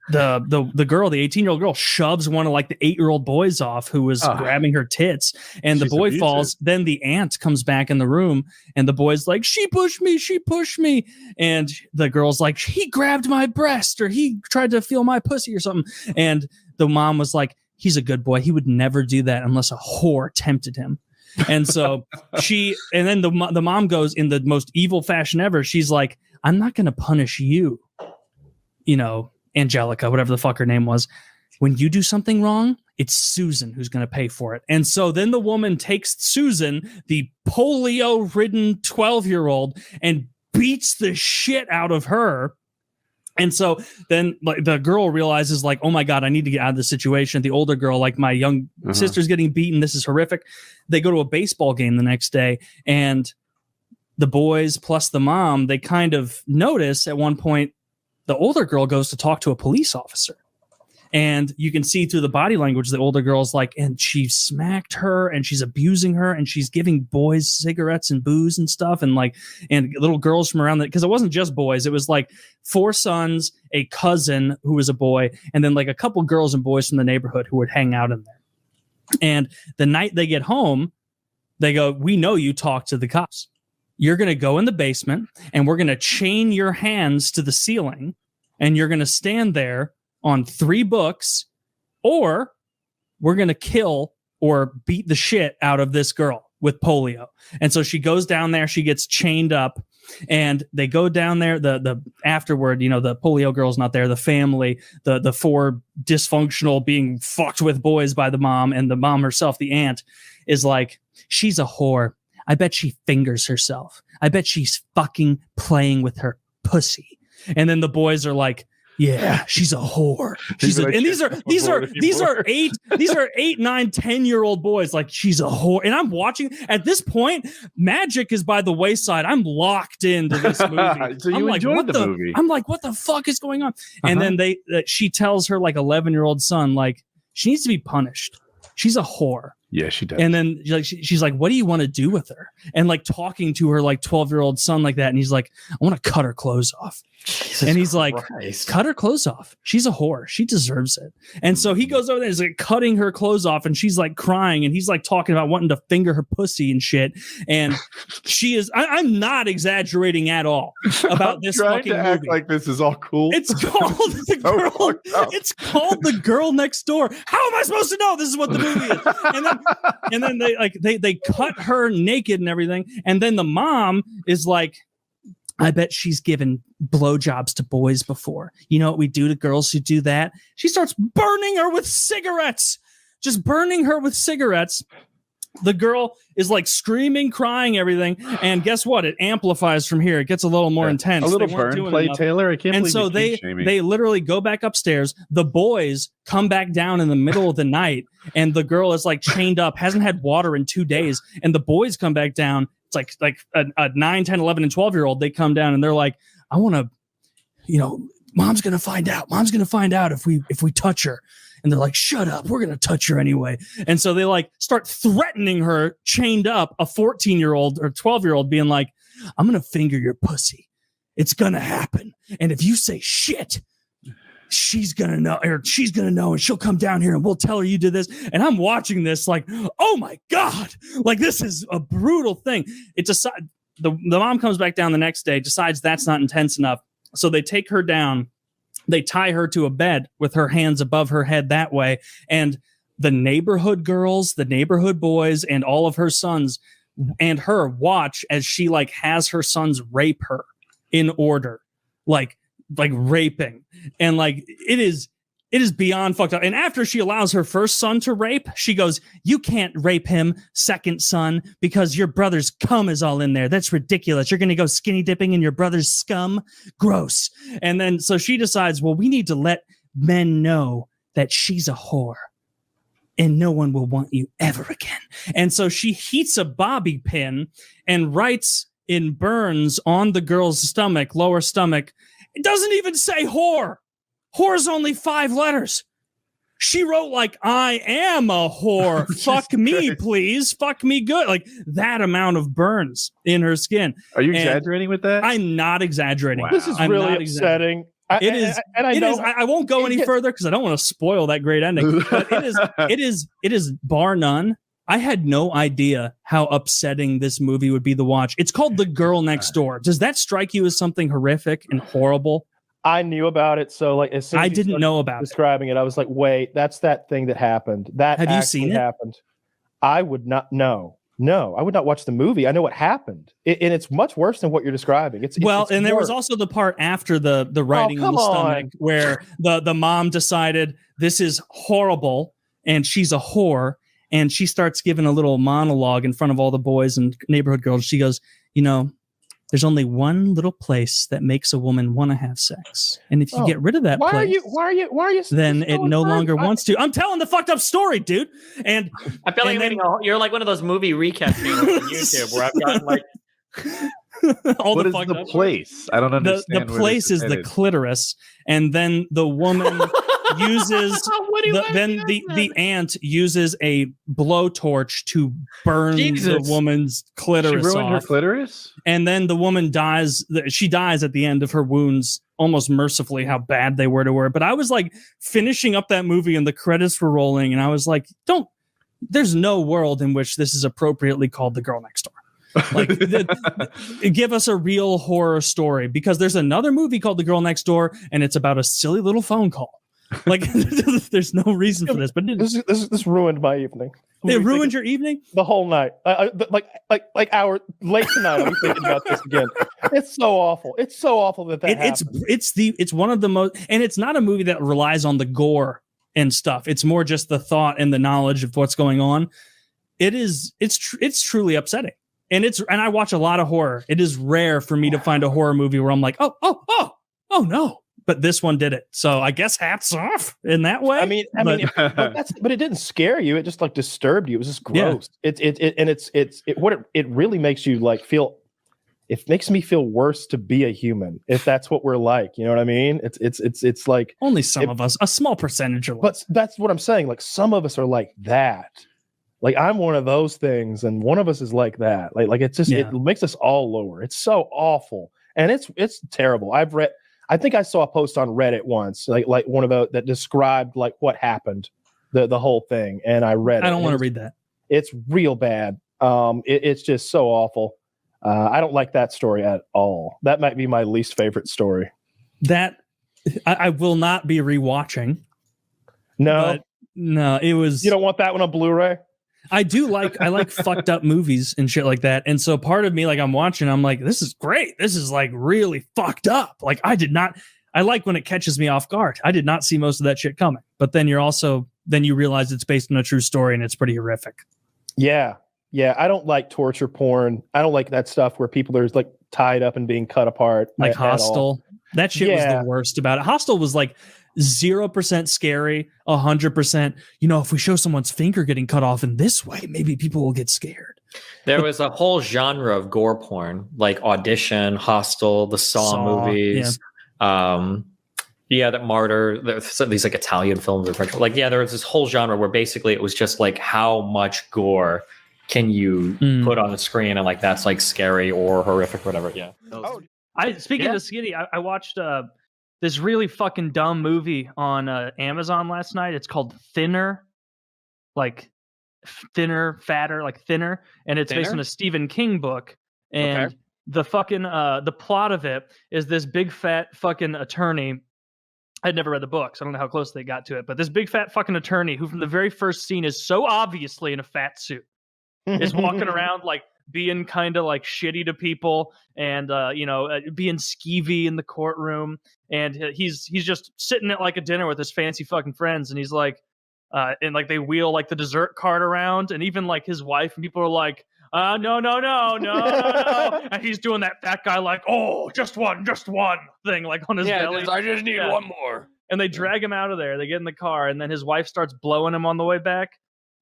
the girl, the 18-year-old girl, shoves one of like the 8-year-old boys off who was grabbing her tits, and the boy falls. Then the aunt comes back in the room, and the boy's like, she pushed me, and the girl's like, he grabbed my breast, or he tried to feel my pussy or something, and the mom was like, he's a good boy, he would never do that unless a whore tempted him. And so and then the mom goes in the most evil fashion ever, she's like, I'm not gonna punish you, Angelica, whatever the fuck her name was. When you do something wrong, it's Susan who's going to pay for it. And so then the woman takes Susan, the polio-ridden 12-year-old, and beats the shit out of her. And so then like the girl realizes like, oh my God, I need to get out of this situation. The older girl, like my young sister's getting beaten. This is horrific. They go to a baseball game the next day, and the boys plus the mom, they kind of notice at one point, the older girl goes to talk to a police officer, and you can see through the body language, the older girl's like, and she smacked her and she's abusing her and she's giving boys cigarettes and booze and stuff. And little girls from around that, because it wasn't just boys. It was like 4 sons, a cousin who was a boy, and then like a couple girls and boys from the neighborhood who would hang out in there. And the night they get home, they go, we know you talked to the cops. You're going to go in the basement and we're going to chain your hands to the ceiling, and you're going to stand there on 3 books, or we're going to kill or beat the shit out of this girl with polio. And so she goes down there, she gets chained up, and they go down there. The afterward, the polio girl's not there. The family, the 4 dysfunctional being fucked with boys by the mom, and the mom herself, the aunt, is like, she's a whore. I bet she fingers herself. I bet she's fucking playing with her pussy. And then the boys are like, yeah, she's a whore. And these are 8, 9, 10-year-old boys. Like, she's a whore. And I'm watching at this point, magic is by the wayside. I'm locked into this movie. So you enjoyed the movie. I'm like, what the fuck is going on? And then she tells her like 11-year-old son, like, she needs to be punished. She's a whore. Yeah, she does. And then she's like, what do you want to do with her? And like talking to her like 12-year-old son like that. And he's like, I want to cut her clothes off. Jesus and he's Christ. Like, cut her clothes off. She's a whore. She deserves it. And so he goes over there and is like cutting her clothes off, and she's like crying, and he's like talking about wanting to finger her pussy and shit. And she is, I'm not exaggerating at all about this fucking movie. Act like this is all cool. It's called the girl. It's called The Girl Next Door. How am I supposed to know this is what the movie is? And then they cut her naked and everything. And then the mom is like, I bet she's given blowjobs to boys before. You know what we do to girls who do that? She starts burning her with cigarettes. Just burning her with cigarettes. The girl is like screaming, crying, everything. And guess what? It amplifies from here. It gets a little more intense. A little burn play, enough. Taylor. I can't believe so they literally go back upstairs. The boys come back down in the middle of the night, and the girl is like chained up, hasn't had water in 2 days. And the boys come back down. It's like a 9, 10, 11, and 12-year-old. They come down and they're like, I want to, mom's going to find out. Mom's going to find out if we touch her. And they're like, shut up. We're going to touch her anyway. And so they like start threatening her chained up, a 14-year-old or 12-year-old being like, I'm going to finger your pussy. It's going to happen. And if you say shit, she's going to know, and she'll come down here and we'll tell her you did this. And I'm watching this like, oh my God, like this is a brutal thing. The mom comes back down the next day, decides that's not intense enough. So they take her down. They tie her to a bed with her hands above her head that way. And the neighborhood girls, the neighborhood boys, and all of her sons and her watch as she like has her sons rape her in order, like raping. And like, it is beyond fucked up. And after she allows her first son to rape, she goes, you can't rape him, second son, because your brother's cum is all in there. That's ridiculous. You're going to go skinny dipping in your brother's scum? Gross. And then, so she decides, well, we need to let men know that she's a whore and no one will want you ever again. And so she heats a bobby pin and writes in burns on the girl's stomach, lower stomach. It doesn't even say whore. Whore's only 5 letters. She wrote like, I am a whore. Fuck me, please. Fuck me good. Like that amount of burns in her skin. Are you exaggerating with that? I'm not exaggerating. Wow. This is really upsetting. It is. I won't go any further because I don't want to spoil that great ending. But it is bar none. I had no idea how upsetting this movie would be to watch. It's called The Girl Next Door. Does that strike you as something horrific and horrible? I knew about it, so like as soon as I didn't know about describing it, I was like, "Wait, that's that thing that happened." That have you seen it? Happened. I would not. No, I would not watch the movie. I know what happened, and it's much worse than what you're describing. It's and there was also the part after the writing on the stomach where the mom decided this is horrible and she's a whore, and she starts giving a little monologue in front of all the boys and neighborhood girls. She goes, there's only one little place that makes a woman want to have sex, and if you get rid of that place, why are you? Then it no longer wants to. I'm telling the fucked up story, dude. And I feel like you're like one of those movie recap channels on YouTube where I've gotten like all what the is fucked the up place? I don't understand. The place is the clitoris, and then the woman uses the aunt uses a blowtorch to burn the woman's clitoris. She ruined her clitoris, and then the woman dies. She dies at the end of her wounds, almost mercifully. How bad they were to her. But I was like finishing up that movie, and the credits were rolling, and I was like, There's no world in which this is appropriately called The Girl Next Door. Like, give us a real horror story, because there's another movie called The Girl Next Door, and it's about a silly little phone call. Like, there's no reason for this, but this ruined my evening. It ruined your evening? The whole night. Like hour late tonight, I'll be thinking about this again. It's so awful. It's so awful that happened. It's one of the most, and it's not a movie that relies on the gore and stuff. It's more just the thought and the knowledge of what's going on. It's truly upsetting. And I watch a lot of horror. It is rare for me to find a horror movie where I'm like, oh no. But this one did it. So I guess hats off in that way. But it didn't scare you. It just like disturbed you. It was just gross. Yeah. It really makes you like feel. It makes me feel worse to be a human if that's what we're like. You know what I mean? It's like only some of us, a small percentage of us. But that's what I'm saying. Like some of us are like that. Like I'm one of those things, and one of us is like that. Like it's just it makes us all lower. It's so awful, and it's terrible. I think I saw a post on Reddit once, like one of that described like what happened, the whole thing, and I read. I don't want to read that. It's real bad. It's just so awful. I don't like that story at all. That might be my least favorite story. That I will not be rewatching. No, it was. You don't want that one on Blu-ray? I like fucked up movies and shit like that. And so part of me, like I'm watching, I'm like, this is great. This is like really fucked up. Like I like when it catches me off guard. I did not see most of that shit coming. But then you realize it's based on a true story and it's pretty horrific. Yeah. Yeah. I don't like torture porn. I don't like that stuff where people are like tied up and being cut apart. Like Hostel. That shit was the worst about it. Hostel was like 0% scary, 100%. If we show someone's finger getting cut off in this way, maybe people will get scared. There was a whole genre of gore porn, like Audition, Hostel, the Saw movies. That Martyr. There's these like Italian films or French. Like, there was this whole genre where basically it was just like how much gore can you put on the screen, and like that's like scary or horrific, or whatever. Yeah. Speaking of Skinny, I watched this really fucking dumb movie on Amazon last night. It's called Thinner, like thinner, fatter, like thinner, and it's based on a Stephen King book. And the fucking the plot of it is this big fat fucking attorney. I'd never read the book, so I don't know how close they got to it. But this big fat fucking attorney, who from the very first scene is so obviously in a fat suit, is walking around like being kind of like shitty to people and being skeevy in the courtroom, and he's just sitting at like a dinner with his fancy fucking friends, and he's like and like they wheel like the dessert cart around, and even like his wife and people are like no, and he's doing that fat guy like, oh, just one thing like on his belly. I just need one more. And they drag him out of there. They get in the car, and then his wife starts blowing him on the way back.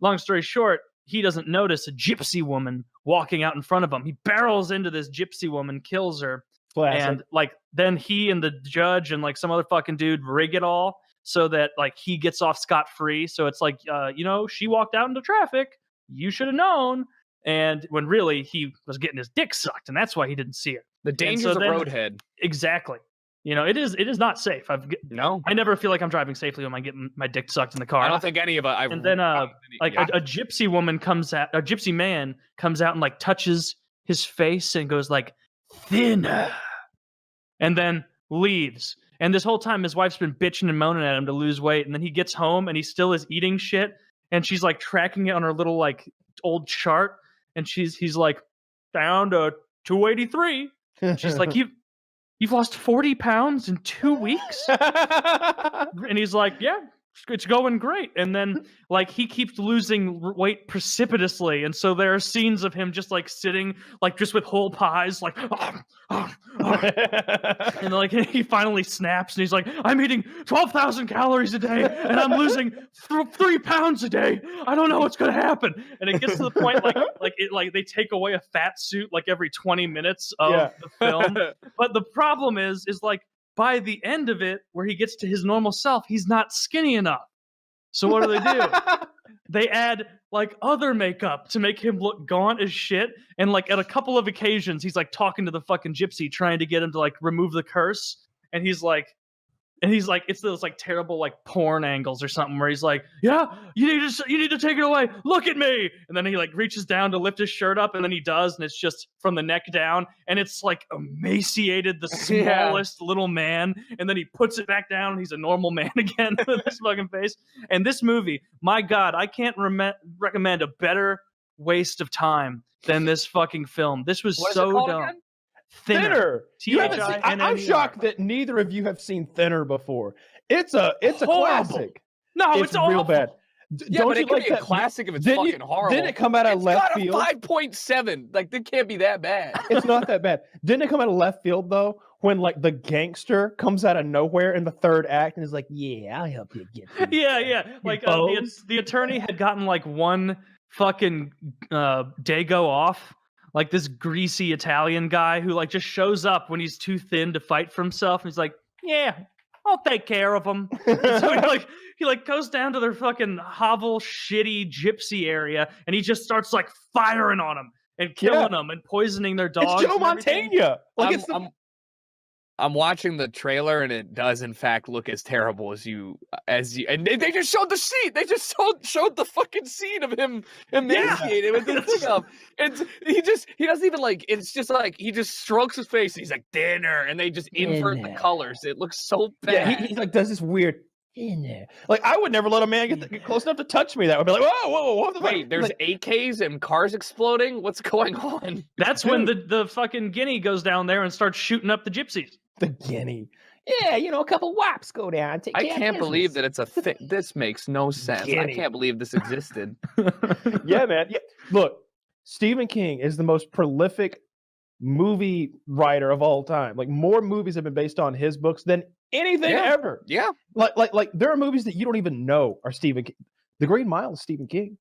Long story short, he doesn't notice a gypsy woman walking out in front of him. He barrels into this gypsy woman, kills her. Classic. And like then he and the judge and like some other fucking dude rig it all so that like he gets off scot-free. So it's like, she walked out into traffic. You should have known. And when really he was getting his dick sucked, and that's why he didn't see it. The dangers of roadhead. Exactly. You know, it is not safe. I never feel like I'm driving safely when I get my dick sucked in the car. I don't think any of us. And then a gypsy man comes out and like touches his face and goes like thinner, and then leaves. And this whole time his wife's been bitching and moaning at him to lose weight, and then he gets home and he still is eating shit, and she's like tracking it on her little like old chart, and he's like down to 283. She's like, You've lost 40 pounds in 2 weeks? And he's like, yeah, it's going great. And then like he keeps losing weight precipitously. And so there are scenes of him just like sitting like just with whole pies, like, and like he finally snaps and he's like, I'm eating 12,000 calories a day and I'm losing 3 pounds a day. I don't know what's going to happen. And it gets to the point like they take away a fat suit like every 20 minutes of the film. But the problem is like by the end of it, where he gets to his normal self, he's not skinny enough. So what do? They add like other makeup to make him look gaunt as shit. And like at a couple of occasions, he's like talking to the fucking gypsy, trying to get him to like remove the curse. And he's like, it's those like terrible like porn angles or something where he's like, yeah, you need to take it away. Look at me. And then he like reaches down to lift his shirt up, and then he does, and it's just from the neck down, and it's like emaciated, the smallest little man. And then he puts it back down, and he's a normal man again with his fucking face. And this movie, my God, I can't recommend a better waste of time than this fucking film. This was so dumb. Again? Thinner. I'm shocked that neither of you have seen Thinner before. It's a classic. No, it's real bad. Yeah, but it could be a classic if it's fucking horrible. Didn't it come out of left field? It's got a 5.7. Like, it can't be that bad. It's not that bad. Didn't it come out of left field though? When like the gangster comes out of nowhere in the third act and is like, "Yeah, I'll help you get." Yeah. Like the attorney had gotten like one fucking Dago off. Like this greasy Italian guy who like just shows up when he's too thin to fight for himself, and he's like, "Yeah, I'll take care of him." So he goes down to their fucking hovel, shitty gypsy area, and he just starts like firing on them and killing them and poisoning their dogs. It's Joe Mantegna. Like I'm watching the trailer, and it does in fact look as terrible as you. And they just showed the scene. They just showed the fucking scene of him emaciated with the thing up. And he doesn't even like. It's just like he just strokes his face. And he's like thinner, and they just invert the colors. It looks so bad. Yeah, he like does this weird. Like I would never let a man get close enough to touch me. That would be like, whoa, what the fuck? Wait, there's like, AKs and cars exploding. What's going on? That's when the fucking guinea goes down there and starts shooting up the gypsies. The guinea. Yeah, a couple whops go down. I can't believe that it's a thing. This makes no sense. Guinea. I can't believe this existed. Yeah, man. Yeah. Look, Stephen King is the most prolific movie writer of all time. Like more movies have been based on his books than anything ever. Yeah. Like there are movies that you don't even know are Stephen King. The Green Mile is Stephen King.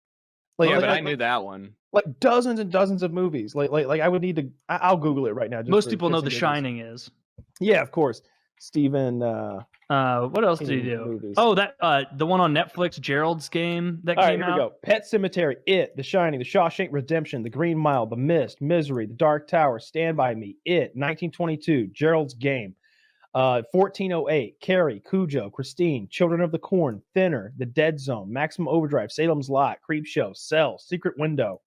I knew that one. Like dozens and dozens of movies. Like I would need to. I'll Google it right now. Most people know The Shining is. Yeah, of course. Stephen. What else did he do? Movies. Oh, that the one on Netflix, Gerald's Game that came out. Here we go. Pet Sematary, It, The Shining, The Shawshank Redemption, The Green Mile, The Mist, Misery, The Dark Tower, Stand By Me, It, 1922, Gerald's Game, 1408, Carrie, Cujo, Christine, Children of the Corn, Thinner, The Dead Zone, Maximum Overdrive, Salem's Lot, Creepshow, Cell, Secret Window.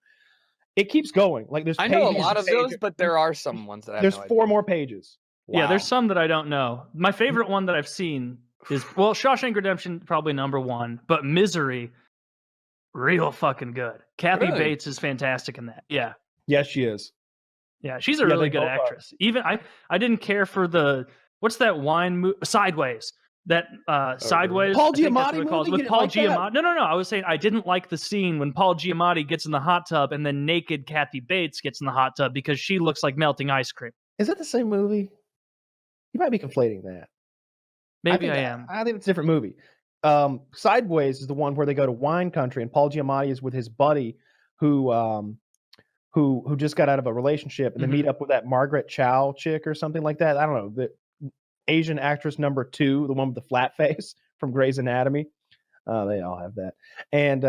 It keeps going. Like there's. I know a lot of those, but there are some ones that there's 4 more pages. Wow. Yeah, there's some that I don't know. My favorite one that I've seen is Shawshank Redemption, probably number 1, but Misery, real fucking good. Kathy Bates is fantastic in that. Yeah. Yes, she is. Yeah, she's a really good actress. Even I didn't care for what's that wine Sideways. That Sideways. Paul Giamatti with Paul Giamatti. No. I was saying I didn't like the scene when Paul Giamatti gets in the hot tub and then naked Kathy Bates gets in the hot tub because she looks like melting ice cream. Is that the same movie? You might be conflating that. Maybe I am. I think it's a different movie. Sideways is the one where they go to wine country and Paul Giamatti is with his buddy who just got out of a relationship and they meet up with that Margaret Chow chick or something like that. I don't know. The Asian actress number 2, the one with the flat face from Grey's Anatomy. They all have that. And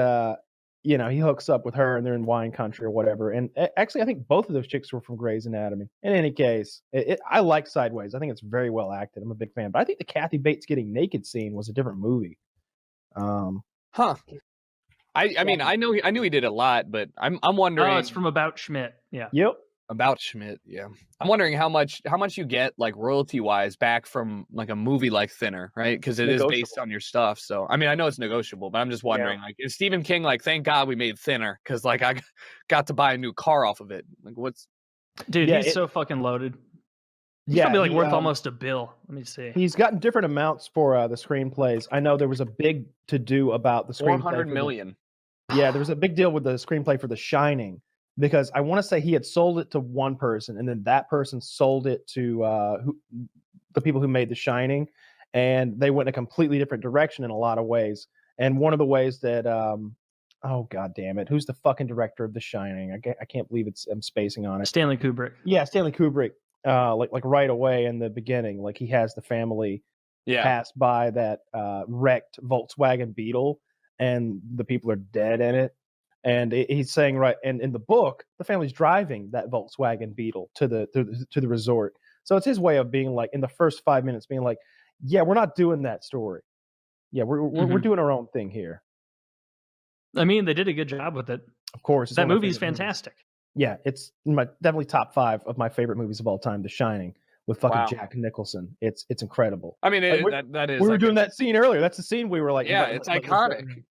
you know, he hooks up with her and they're in wine country or whatever. And actually, I think both of those chicks were from Grey's Anatomy. In any case, I like Sideways. I think it's very well acted. I'm a big fan. But I think the Kathy Bates getting naked scene was a different movie. Huh. I mean, I knew he did a lot, but I'm wondering. Oh, it's from About Schmidt. Yeah. Yep. About Schmidt. Yeah. I'm wondering how much you get like royalty wise back from like a movie like Thinner, right? Because it is based on your stuff. So I mean, I know it's negotiable, but I'm just wondering, like, is Stephen King like, thank God we made Thinner because like I got to buy a new car off of it. Like, what's dude? He's so fucking loaded. He's probably like worth almost $1 billion. Let me see. He's gotten different amounts for the screenplays. I know there was a big to do about the screenplay. 400 million. Yeah, there was a big deal with the screenplay for The Shining because I want to say he had sold it to one person, and then that person sold it to the people who made The Shining, and they went in a completely different direction in a lot of ways. And one of the ways that, oh god damn it, who's the fucking director of The Shining? I can't believe I'm spacing on it. Stanley Kubrick. Yeah, Stanley Kubrick. Like right away in the beginning, like he has the family pass by that wrecked Volkswagen Beetle, and the people are dead in it. And he's saying, right, and in the book, the family's driving that Volkswagen Beetle to the resort. So it's his way of being like, in the first 5 minutes, being like, yeah, we're not doing that story. Yeah, we're doing our own thing here. I mean, they did a good job with it. Of course, that movie is fantastic. Yeah, it's definitely top 5 of my favorite movies of all time. The Shining with fucking Jack Nicholson. It's incredible. I mean, like, that is. We were doing that scene earlier. That's the scene we were like, yeah, it's iconic.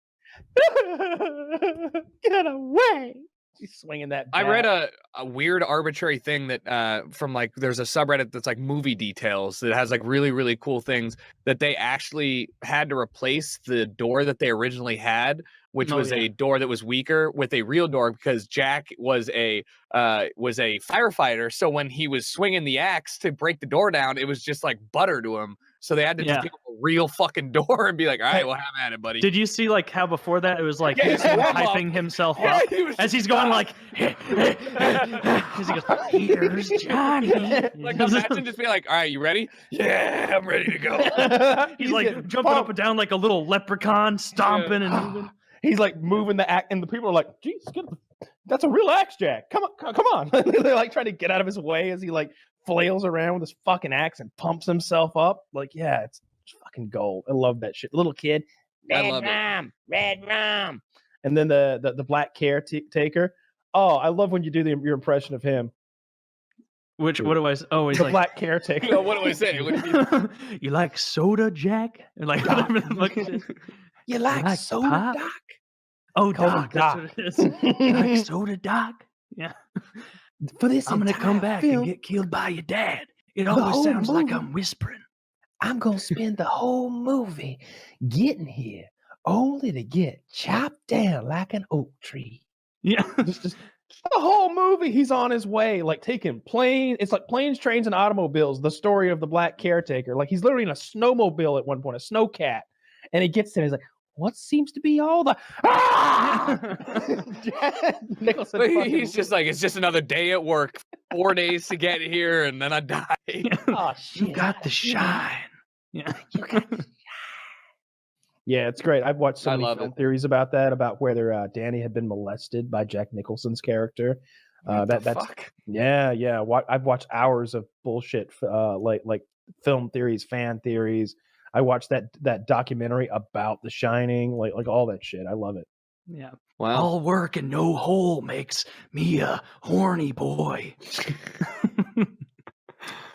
Get away! He's swinging that bat. I read a weird arbitrary thing that from like there's a subreddit that's like movie details that has like really, really cool things that they actually had to replace the door that they originally had, which was a door that was weaker, with a real door because Jack was a firefighter. So when he was swinging the axe to break the door down, it was just like butter to him. So they had to just give him a real fucking door and be like, all right, well, have at it, buddy. Did you see like how before that it was like he's hyping himself up as he's going like, as he goes, here's Johnny. Like imagine just being like, all right, you ready? Yeah, I'm ready to go. He's like jumping up and down like a little leprechaun, stomping and moving. He's like moving the axe, and the people are like, "Geez, that's a real axe, Jack. Come on!" They're like trying to get out of his way as he like flails around with his fucking axe and pumps himself up. Like, yeah, it's fucking gold. I love that shit. Little kid, red rum, and then the black caretaker. Oh, I love when you do your impression of him. What do I? Oh, he's the like black caretaker. No, what do I say? You like soda, Jack? And like You like soda, pop? Doc? Oh, Doc, that's what it is. You like soda, Doc? Yeah. For this, I'm gonna come back and get killed by your dad. It always sounds like I'm whispering. I'm gonna spend the whole movie getting here, only to get chopped down like an oak tree. Yeah. just the whole movie, he's on his way, like taking planes. It's like planes, trains, and automobiles. The story of the black caretaker. Like he's literally in a snowmobile at one point, a snowcat, and he gets there. He's like, what seems to be all the Nicholson? He's just like, it's just another day at work, 4 days to get here, and then I die. Oh shit! You got the shine. Yeah, you got the shine. Yeah, it's great. I've watched so many film theories about that, about whether Danny had been molested by Jack Nicholson's character. That's yeah. I've watched hours of bullshit, like film theories, fan theories. I watched that documentary about The Shining, like all that shit. I love it. Yeah. Wow. All work and no hole makes me a horny boy.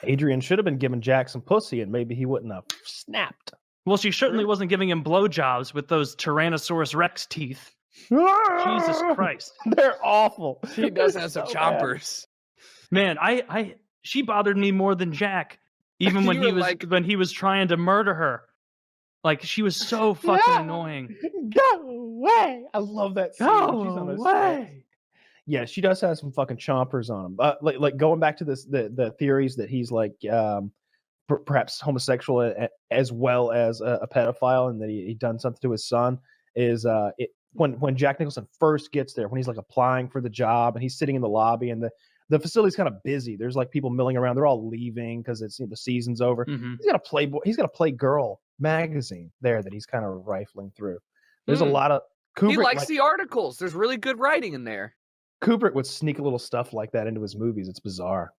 Adrian should have been giving Jack some pussy, and maybe he wouldn't have snapped. Well, she certainly wasn't giving him blowjobs with those Tyrannosaurus Rex teeth. Jesus Christ. They're awful. She does have some chompers. Man, she bothered me more than Jack. Even when he was trying to murder her. Like, she was so fucking annoying. Go away. I love that scene. Go away. Yeah, she does have some fucking chompers on him. Like going back to the theories that he's like perhaps homosexual as well as a pedophile, and that he done something to his son, is when Jack Nicholson first gets there, when he's like applying for the job and he's sitting in the lobby, and the facility's kind of busy. There's like people milling around. They're all leaving because it's the season's over. Mm-hmm. He's got a Playboy magazine there that he's kind of rifling through. There's a lot of He likes the articles. There's really good writing in there. Kubrick would sneak a little stuff like that into his movies. It's bizarre.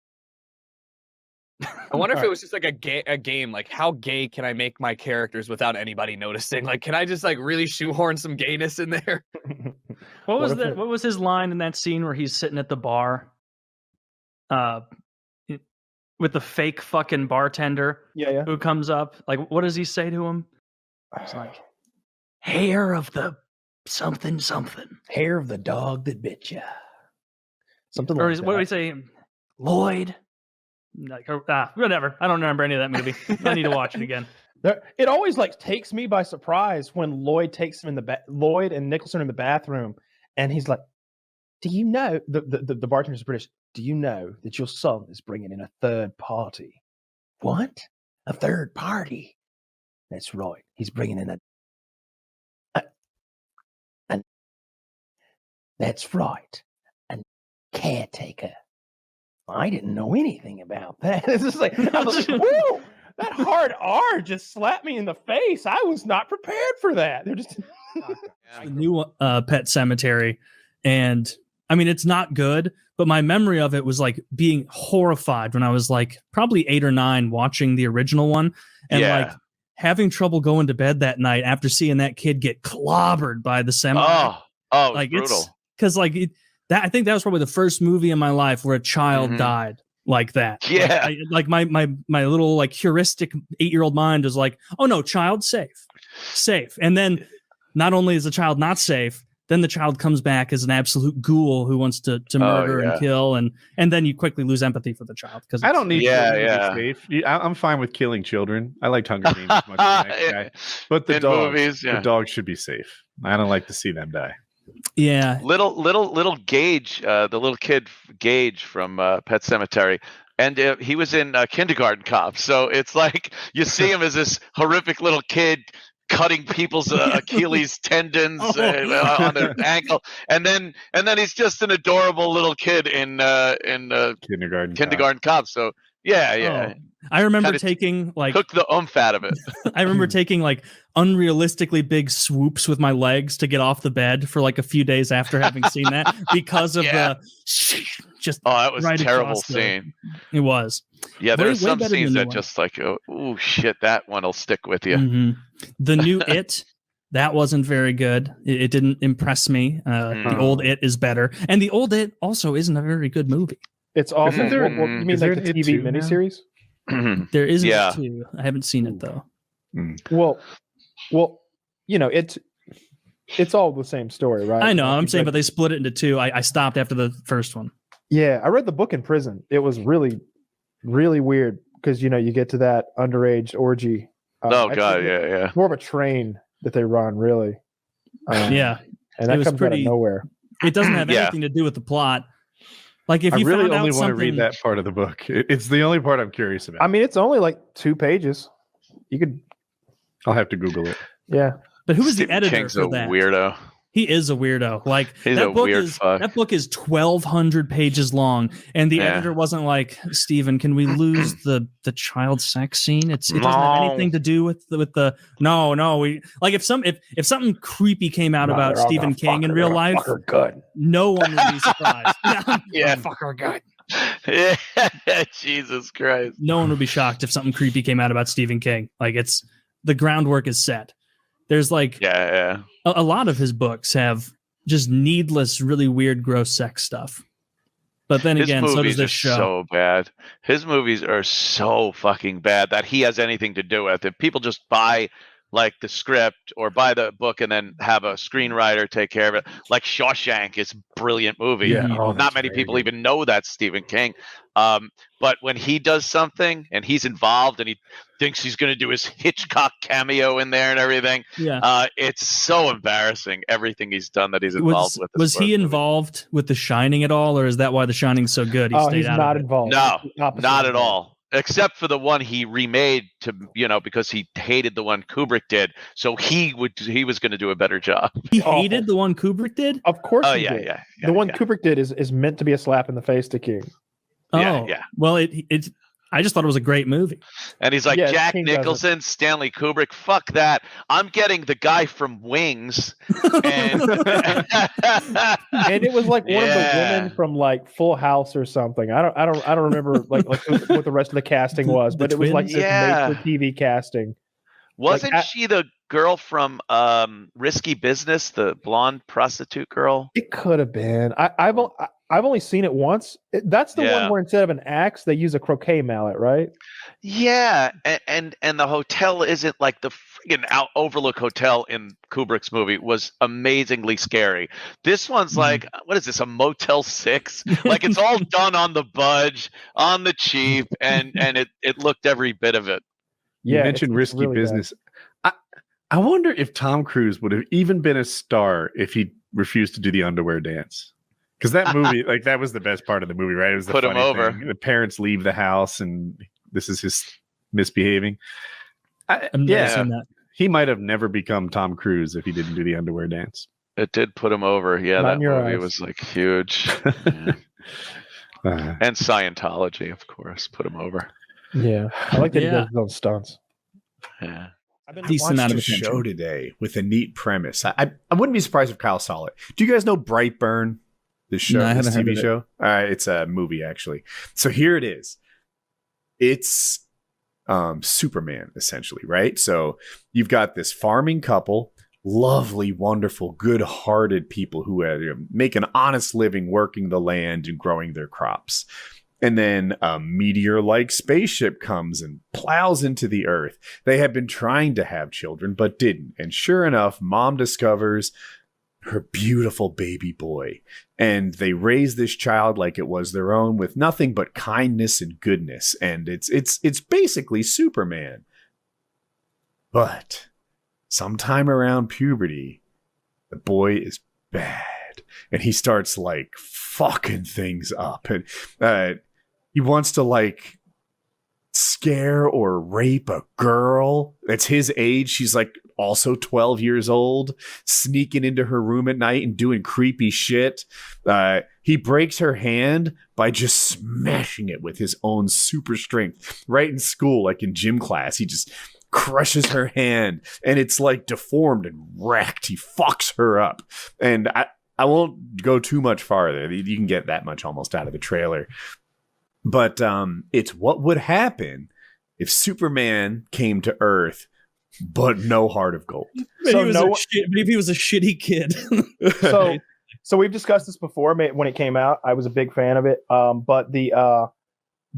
I wonder if it was just like a game. Like, how gay can I make my characters without anybody noticing? Like, can I just like really shoehorn some gayness in there? What was that? What was his line in that scene where he's sitting at the bar, with the fake fucking bartender? Yeah. Who comes up? Like, what does he say to him? It's like, hair of the something. Hair of the dog that bit you. Something or like that. What do we say? Lloyd. Like, whatever. I don't remember any of that movie. I need to watch it again. It always like takes me by surprise when Lloyd takes him in Lloyd and Nicholson in the bathroom, and he's like, "Do you know the bartender's British? Do you know that your son is bringing in a third party?" What? A third party? That's right. He's bringing in a that's right, a caretaker. I didn't know anything about that. It's just like, I was like, whoa, that hard R just slapped me in the face. I was not prepared for that. They're just the new Pet Cemetery, and I mean, it's not good, but my memory of it was like being horrified when I was like probably 8 or 9 watching the original one, and like having trouble going to bed that night after seeing that kid get clobbered by the cemetery. Oh, like brutal. It's because like that, I think that was probably the first movie in my life where a child died like that. Yeah. Like my little like heuristic 8-year-old mind was like, oh no, child safe. And then not only is the child not safe, then the child comes back as an absolute ghoul who wants to murder and kill, and then you quickly lose empathy for the child because I don't need children to be safe. I'm fine with killing children. I liked Hunger Games as much as the next guy, but the dog should be safe. I don't like to see them die. Yeah, little Gage, the little kid Gage from Pet Cemetery, and he was in Kindergarten Cop. So it's like you see him as this horrific little kid cutting people's Achilles tendons on their ankle, and then he's just an adorable little kid in Kindergarten Cop. So yeah. I remember taking like cook the out of it. I remember taking like unrealistically big swoops with my legs to get off the bed for like a few days after having seen that because of the just that was right a terrible scene. It was. Yeah, there's some scenes that just like oh shit, that one will stick with you. Mm-hmm. The new It, that wasn't very good. It didn't impress me. The old It is better, and the old It also isn't a very good movie. It's awful. You mean like the TV miniseries? There isn't a 2. I haven't seen it though. Well, you know, it's all the same story, right? I know. I'm saying, but they split it into 2. I stopped after the first one. Yeah, I read the book in prison. It was really, really weird because you get to that underage orgy. Oh god, yeah. More of a train that they run, really. And that comes out of nowhere. It doesn't have anything to do with the plot. Like if you really found only out want to read that part of the book. It's the only part I'm curious about. I mean, it's only like 2 pages. I'll have to Google it. Yeah, but who was Stephen the editor King's for a that? Weirdo. He is a weirdo. Like he's that a book weird is fuck. That book is 1,200 pages long, and the editor wasn't like, Stephen, can we lose the child sex scene? It doesn't have anything to do with the no. We like if something creepy came out about Stephen King in real life, no one would be surprised. Fucker good. Yeah, Jesus Christ. No one would be shocked if something creepy came out about Stephen King. Like the groundwork is set. There's like a lot of his books have just needless, really weird, gross sex stuff. But then again, so does this show. So bad. His movies are so fucking bad that he has anything to do with it. People just buy like the script or buy the book and then have a screenwriter take care of it. Like Shawshank is a brilliant movie. Yeah. Not many people even know that's Stephen King. But when he does something and he's involved and he thinks he's going to do his Hitchcock cameo in there and everything, it's so embarrassing, everything he's done that he's involved with. Was he involved with The Shining at all, or is that why The Shining's so good? He's not involved. No, not at all. Except for the one he remade to, because he hated the one Kubrick did. So he was going to do a better job. He hated the one Kubrick did? Of course he did. Yeah. The one Kubrick did is meant to be a slap in the face to King. Yeah. Well, I just thought it was a great movie. And he's like, Yeah, Jack King Nicholson, Stanley Kubrick, fuck that. I'm getting the guy from Wings. And, and it was like one of the women from like Full House or something. I don't remember like what the rest of the casting was, but it was like this made for TV casting. Wasn't she the girl from Risky Business, the blonde prostitute girl? It could have been. I've only seen it once. That's the one where instead of an axe, they use a croquet mallet, right? Yeah, and the hotel isn't like the friggin' Overlook Hotel in Kubrick's movie was amazingly scary. This one's like, what is this, a Motel 6? Like it's all done on the budge, on the cheap, and it looked every bit of it. You mentioned Risky really Business. I wonder if Tom Cruise would have even been a star if he refused to do the underwear dance. Because that movie, like that was the best part of the movie, right? It was the Put him over. Thing. The parents leave the house, and this is his misbehaving. I've never seen that. He might have never become Tom Cruise if he didn't do the underwear dance. It did put him over. Yeah, that movie was like huge. And Scientology, of course, put him over. Yeah, I like that he does his own stunts. Yeah. I've been watching a show today with a neat premise. I wouldn't be surprised if Kyle saw it. Do you guys know Brightburn? This show, no, this TV show? It's a movie, actually. So here it is. It's Superman, essentially, right? So you've got this farming couple, lovely, wonderful, good-hearted people who make an honest living working the land and growing their crops. And then a meteor-like spaceship comes and plows into the earth. They had been trying to have children, but didn't. And sure enough, mom discovers her beautiful baby boy. And they raise this child like it was their own with nothing but kindness and goodness. And it's basically Superman. But sometime around puberty, the boy is bad. And he starts like fucking things up. And he wants to like scare or rape a girl that's his age. She's like also 12 years old, sneaking into her room at night and doing creepy shit. He breaks her hand by just smashing it with his own super strength right in school, like in gym class. He just crushes her hand and it's like deformed and wrecked. He fucks her up. And I won't go too much farther. You can get that much almost out of the trailer. But it's what would happen if Superman came to Earth, but no heart of gold. Maybe he was a shitty kid. So we've discussed this before when it came out. I was a big fan of it. But the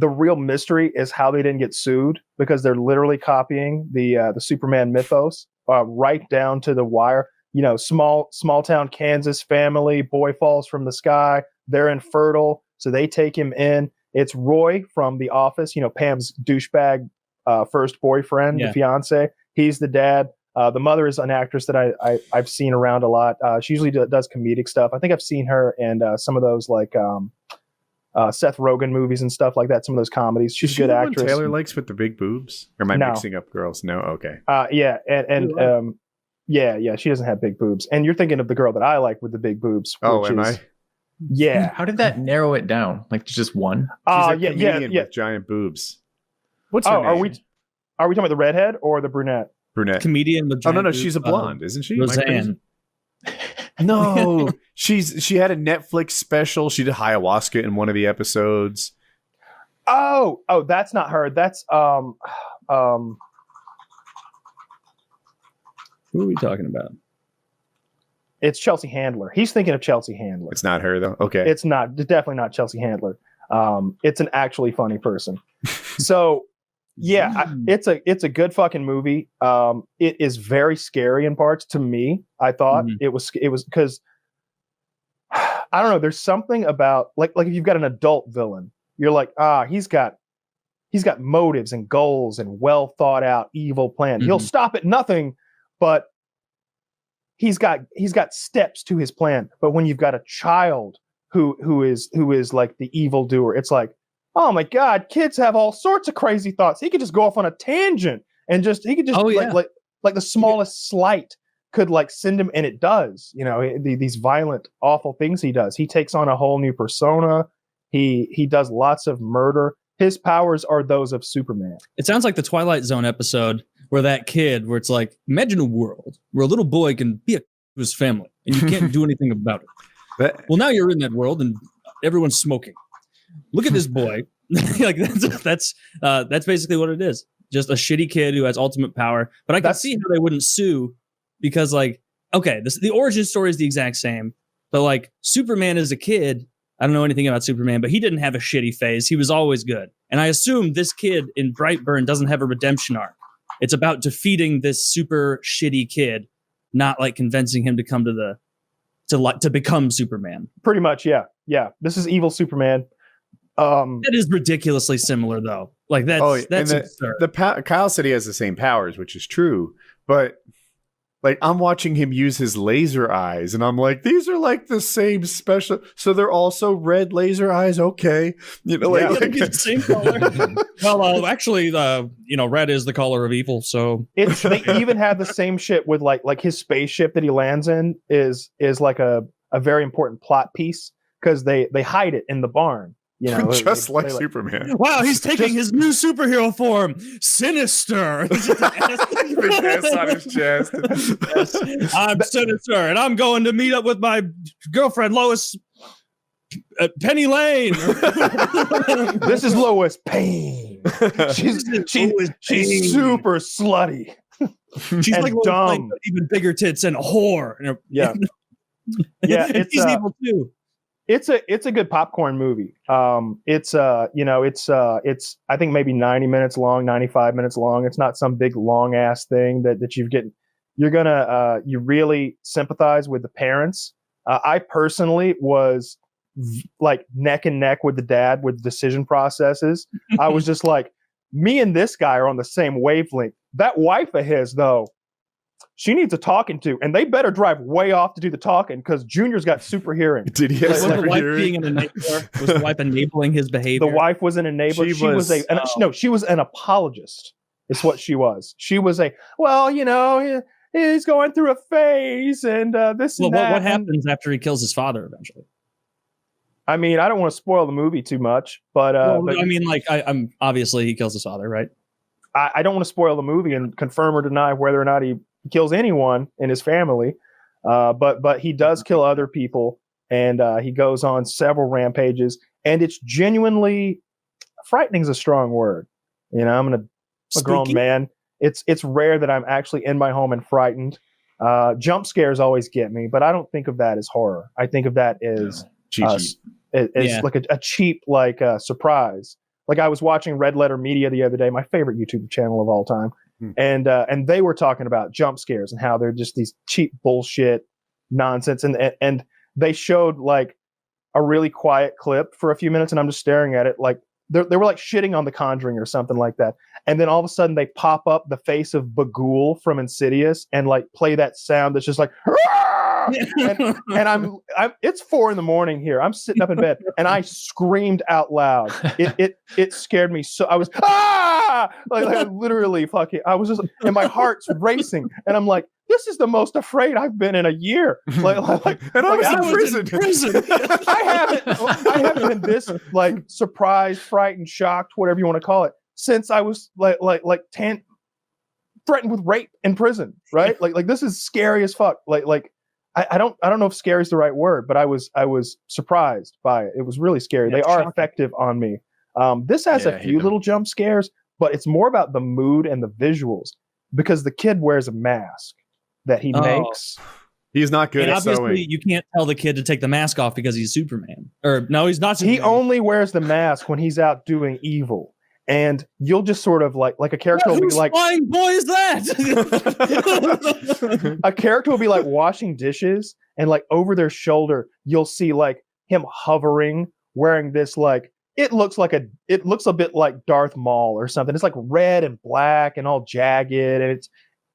real mystery is how they didn't get sued, because they're literally copying the Superman mythos right down to the wire. You know, small town Kansas family, boy falls from the sky. They're infertile, so they take him in. It's Roy from The Office, you know, Pam's douchebag first boyfriend, the fiance. He's the dad. The mother is an actress that I've seen around a lot. She usually does comedic stuff. I think I've seen her in some of those like Seth Rogen movies and stuff like that. Some of those comedies. She's a good actress. Taylor likes with the big boobs. Or am I mixing up girls? No, okay. Yeah, yeah. She doesn't have big boobs. And you're thinking of the girl that I like with the big boobs. Oh, am I? Yeah. How did that narrow it down? Like just one? She's a comedian with giant boobs. What's her name? Are we talking about the redhead or the brunette? Brunette. Comedian with giant boobs. She's a blonde, isn't she? Roseanne. No. She had a Netflix special. She did ayahuasca in one of the episodes. Oh, that's not her. That's who are we talking about? It's Chelsea Handler. He's thinking of Chelsea Handler. It's not her though. Okay. It's not. Definitely not Chelsea Handler. It's an actually funny person. So yeah, it's a good fucking movie. It is very scary in parts to me. I thought it was because I don't know. There's something about like if you've got an adult villain, you're like, he's got motives and goals and well thought out evil plan. He'll stop at nothing, but he's got steps to his plan. But when you've got a child who is like the evil doer, it's like, oh my God, kids have all sorts of crazy thoughts. He could just go off on a tangent and like the smallest slight could like send him, and it does. You know, these violent, awful things he does. He takes on a whole new persona. He does lots of murder. his powers are those of Superman. It sounds like the Twilight Zone episode where that kid, where it's like, imagine a world where a little boy can be to his family and you can't do anything about it. Well, now you're in that world and everyone's smoking. Look at this boy. Like that's basically what it is. Just a shitty kid who has ultimate power. But I can see how they wouldn't sue because, like, okay, the origin story is the exact same, but like Superman is a kid. I don't know anything about Superman, but he didn't have a shitty phase. He was always good. And I assume this kid in Brightburn doesn't have a redemption arc. It's about defeating this super shitty kid, not like convincing him to come to become Superman. Pretty much, yeah. Yeah. This is evil Superman. It is ridiculously similar though. Like that's absurd. Kyle said he has the same powers, which is true, but like I'm watching him use his laser eyes and I'm like, these are like the same special, so they're also red laser eyes. Okay. You know, like the same color. Well, actually, red is the color of evil. So they even have the same shit with like his spaceship that he lands in is like a very important plot piece because they hide it in the barn. You know, just like Superman. Wow, he's taking his new superhero form, Sinister. On his chest. Yes, I'm Sinister, and I'm going to meet up with my girlfriend Lois at Penny Lane. This is Lois Payne. She's super slutty. She's like dumb, even bigger tits and a whore. Yeah, and she's evil too. It's a good popcorn movie. It's I think maybe 90 minutes long, 95 minutes long. It's not some big long ass thing that you really sympathize with the parents. I personally was like neck and neck with the dad with decision processes. I was just like, me and this guy are on the same wavelength. That wife of his though, she needs a talking to, and they better drive way off to do the talking because Junior's got super hearing. Did he have was the wife being an enabler? Was the wife enabling his behavior? The wife was an enabler. She was an apologist. Is what she was. She was he's going through a phase, and this. Well, and that. What happens after he kills his father eventually? I mean, I don't want to spoil the movie too much, but I mean, like, I'm obviously he kills his father, right? I don't want to spoil the movie and confirm or deny whether or not he kills anyone in his family, but he does kill other people, and he goes on several rampages, and it's genuinely frightening is a strong word. You know, I'm a grown man. It's rare that I'm actually in my home and frightened. Jump scares always get me, but I don't think of that as horror. I think of that as like a cheap surprise. Like I was watching Red Letter Media the other day, my favorite YouTube channel of all time. And they were talking about jump scares and how they're just these cheap bullshit nonsense. And they showed like a really quiet clip for a few minutes, and I'm just staring at it like they were like shitting on The Conjuring or something like that. And then all of a sudden they pop up the face of Bagul from Insidious and like play that sound that's just like and I'm it's 4 a.m. here. I'm sitting up in bed and I screamed out loud. It scared me so I was like literally fucking I was just and my heart's racing and I'm like, this is the most afraid I've been in a year. And I was in prison. I haven't been this like surprised, frightened, shocked, whatever you want to call it, since I was threatened with rape in prison. Right? Like this is scary as fuck. I don't know if scary is the right word, but I was surprised by it. It was really scary. They are effective on me. This has a few little jump scares, but it's more about the mood and the visuals because the kid wears a mask that he makes. He's not good and at obviously sewing. You can't tell the kid to take the mask off because he's Superman. Or no, he's not Superman. He only wears the mask when he's out doing evil. And you'll just sort of like a character will be like, flying boy is that? A character will be like washing dishes and like over their shoulder, you'll see like him hovering, wearing this like, it looks a bit like Darth Maul or something. It's like red and black and all jagged. And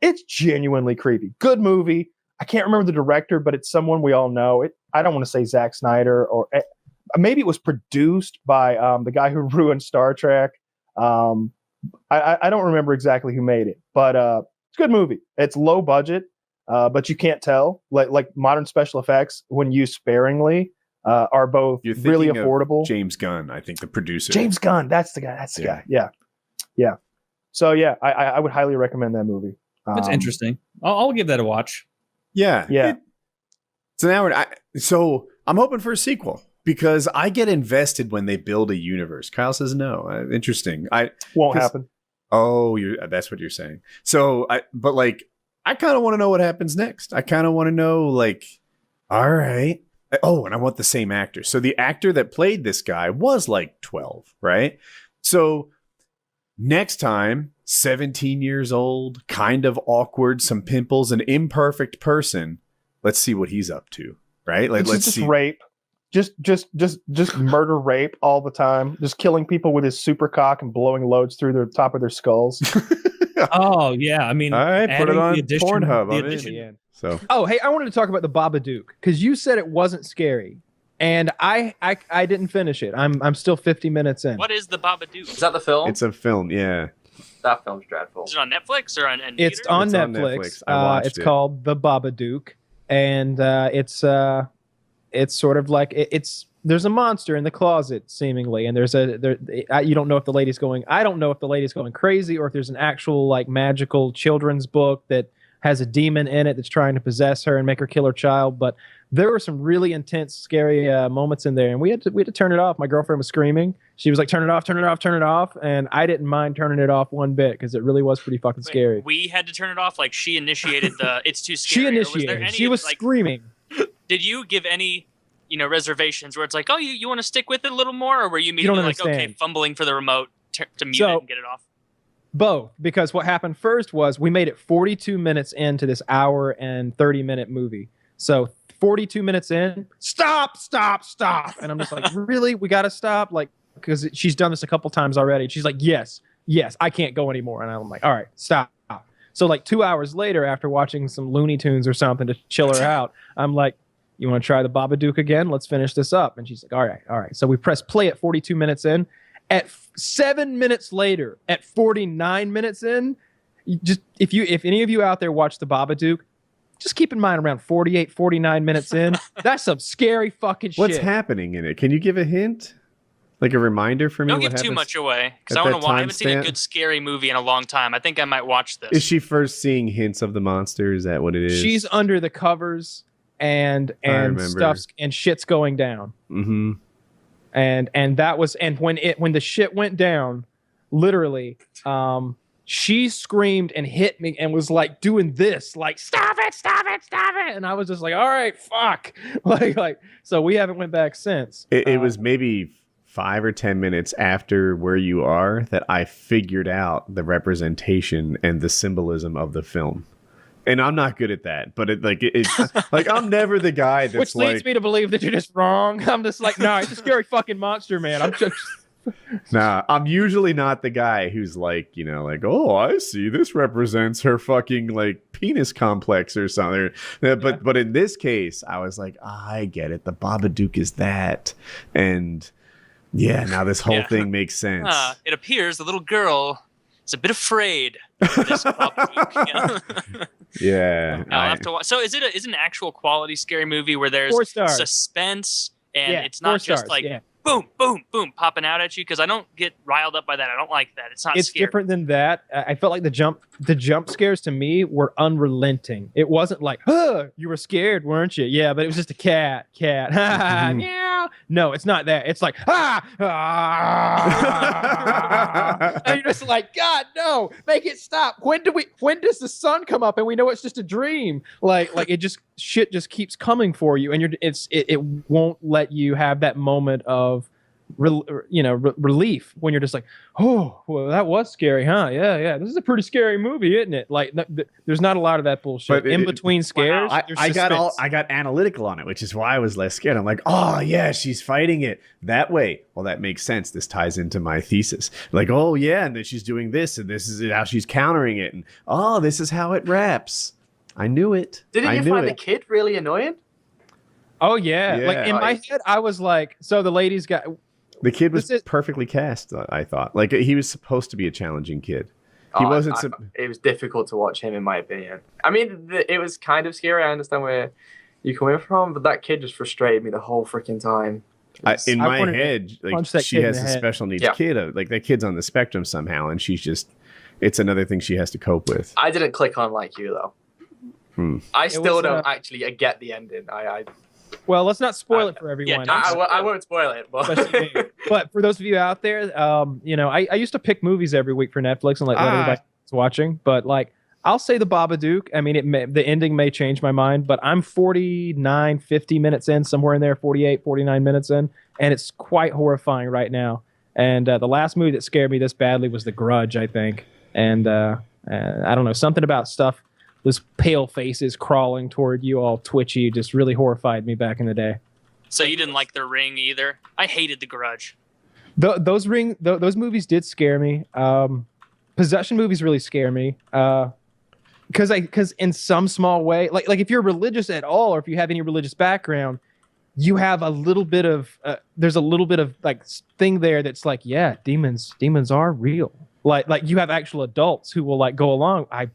it's genuinely creepy. Good movie. I can't remember the director, but it's someone we all know. I don't want to say Zack Snyder or maybe it was produced by the guy who ruined Star Trek. I don't remember exactly who made it, but it's a good movie. It's low budget, but you can't tell. Like modern special effects, when used sparingly, are both really affordable. James Gunn, I think the producer. James Gunn, that's the guy. That's the guy. Yeah. So yeah, I would highly recommend that movie. That's interesting. I'll give that a watch. Yeah. It's an hour. So I'm hoping for a sequel because I get invested when they build a universe. Kyle says no. Interesting. Won't happen. Oh, that's what you're saying. So I kind of want to know what happens next. I kind of want to know, like, all right. Oh, and I want the same actor. So the actor that played this guy was like 12, right? So next time, 17 years old, kind of awkward, some pimples, an imperfect person. Let's see what he's up to, right? Like, let's see. Rape. Just murder, rape all the time. Just killing people with his super cock and blowing loads through the top of their skulls. Oh yeah, I mean, all right, put it on Pornhub. So, hey, I wanted to talk about the Babadook because you said it wasn't scary, and I didn't finish it. I'm still 50 minutes in. What is the Babadook? Is that the film? It's a film, yeah. That film's dreadful. Is it on Netflix or on? It's on Netflix. It's called The Babadook, and it's sort of like there's a monster in the closet seemingly, and you don't know if the lady's going. I don't know if the lady's going crazy or if there's an actual like magical children's book that has a demon in it that's trying to possess her and make her kill her child. But there were some really intense, scary moments in there, and we had to turn it off. My girlfriend was screaming. She was like, "Turn it off, turn it off, turn it off," and I didn't mind turning it off one bit because it really was pretty fucking scary. We had to turn it off. Like she initiated the. It's too scary. She initiated. She was screaming. Did you give any, reservations where it's like, oh, you want to stick with it a little more, or were you immediately like, okay, fumbling for the remote to mute it and get it off? Both, because what happened first was we made it 42 minutes into this hour and 30-minute movie. So 42 minutes in, stop. And I'm just like, really? We got to stop? Like, because she's done this a couple times already. She's like, yes, I can't go anymore. And I'm like, all right, stop. So like 2 hours later, after watching some Looney Tunes or something to chill her out, I'm like, you want to try the Babadook again? Let's finish this up. And she's like, all right. So we press play at 42 minutes in. At 7 minutes later, at 49 minutes in, if any of you out there watch the Babadook, just keep in mind around 48, 49 minutes in, that's some scary fucking shit. What's happening in it? Can you give a hint? Like a reminder for me? Don't give too much away, because I haven't seen a good scary movie in a long time. I think I might watch this. Is she first seeing hints of the monster? Is that what it is? She's under the covers and stuff's and shit's going down. Mm-hmm. And that was, and when the shit went down, literally, she screamed and hit me and was like doing this, like, stop it. And I was just like, all right, fuck. Like, so we haven't went back since. It was maybe 5 or 10 minutes after Where You Are that I figured out the representation and the symbolism of the film. And I'm not good at that, but it's like I'm never the guy that's which leads me to believe that you're just wrong. I'm just like, no, it's a scary fucking monster, man. I'm just Nah, I'm usually not the guy who's like, oh, I see this represents her fucking like penis complex or something. But in this case, I was like, I get it. The Babadook is that, and yeah, now this whole thing makes sense. It appears the little girl is a bit afraid of this Babadook. Yeah, I'll have to watch. So is it an actual quality scary movie where there's suspense and it's not just like boom, boom, boom popping out at you? Because I don't get riled up by that. I don't like that. It's not. It's scary. different than that. I felt like the jump scares to me were unrelenting. It wasn't like, you were scared, weren't you? Yeah, but it was just a cat. Meow. No, it's not that. It's like, and you're just like, God, no, make it stop. When does the sun come up and we know it's just a dream? Like it just shit just keeps coming for you, and it won't let you have that moment of relief when you're just like, oh, well, that was scary, huh? Yeah. This is a pretty scary movie, isn't it? Like, there's not a lot of that bullshit. But in between scares, I got analytical on it, which is why I was less scared. I'm like, oh yeah, she's fighting it that way. Well, that makes sense. This ties into my thesis. Like, oh yeah, and then she's doing this, and this is how she's countering it, and oh, this is how it wraps. I knew it. Didn't you find the kid really annoying? Oh yeah. Like in my head, I was like, so the lady's got. The kid was perfectly cast, I thought. Like, he was supposed to be a challenging kid. He wasn't. It was difficult to watch him, in my opinion. I mean, it was kind of scary. I understand where you coming from, but that kid just frustrated me the whole freaking time. In my head, like she has a special needs kid. Like that kid's on the spectrum somehow, and she's just, it's another thing she has to cope with. I didn't click on like you though. I still don't actually get the ending. Well, let's not spoil it for everyone. Yeah, I won't spoil it. But for those of you out there, you know, I used to pick movies every week for Netflix and like let everybody watching. But like, I'll say the Babadook. I mean, the ending may change my mind, but I'm 49, 50 minutes in, somewhere in there, 48, 49 minutes in, and it's quite horrifying right now. And the last movie that scared me this badly was The Grudge, I think. And I don't know, something about stuff. Those pale faces crawling toward you, all twitchy, just really horrified me back in the day. So you didn't like The Ring either? I hated The Grudge. Those movies did scare me. Possession movies really scare me. Because in some small way, like if you're religious at all, or if you have any religious background, you have a little bit of there's a little bit of like thing there that's like, yeah, demons are real. Like you have actual adults who will like go along. I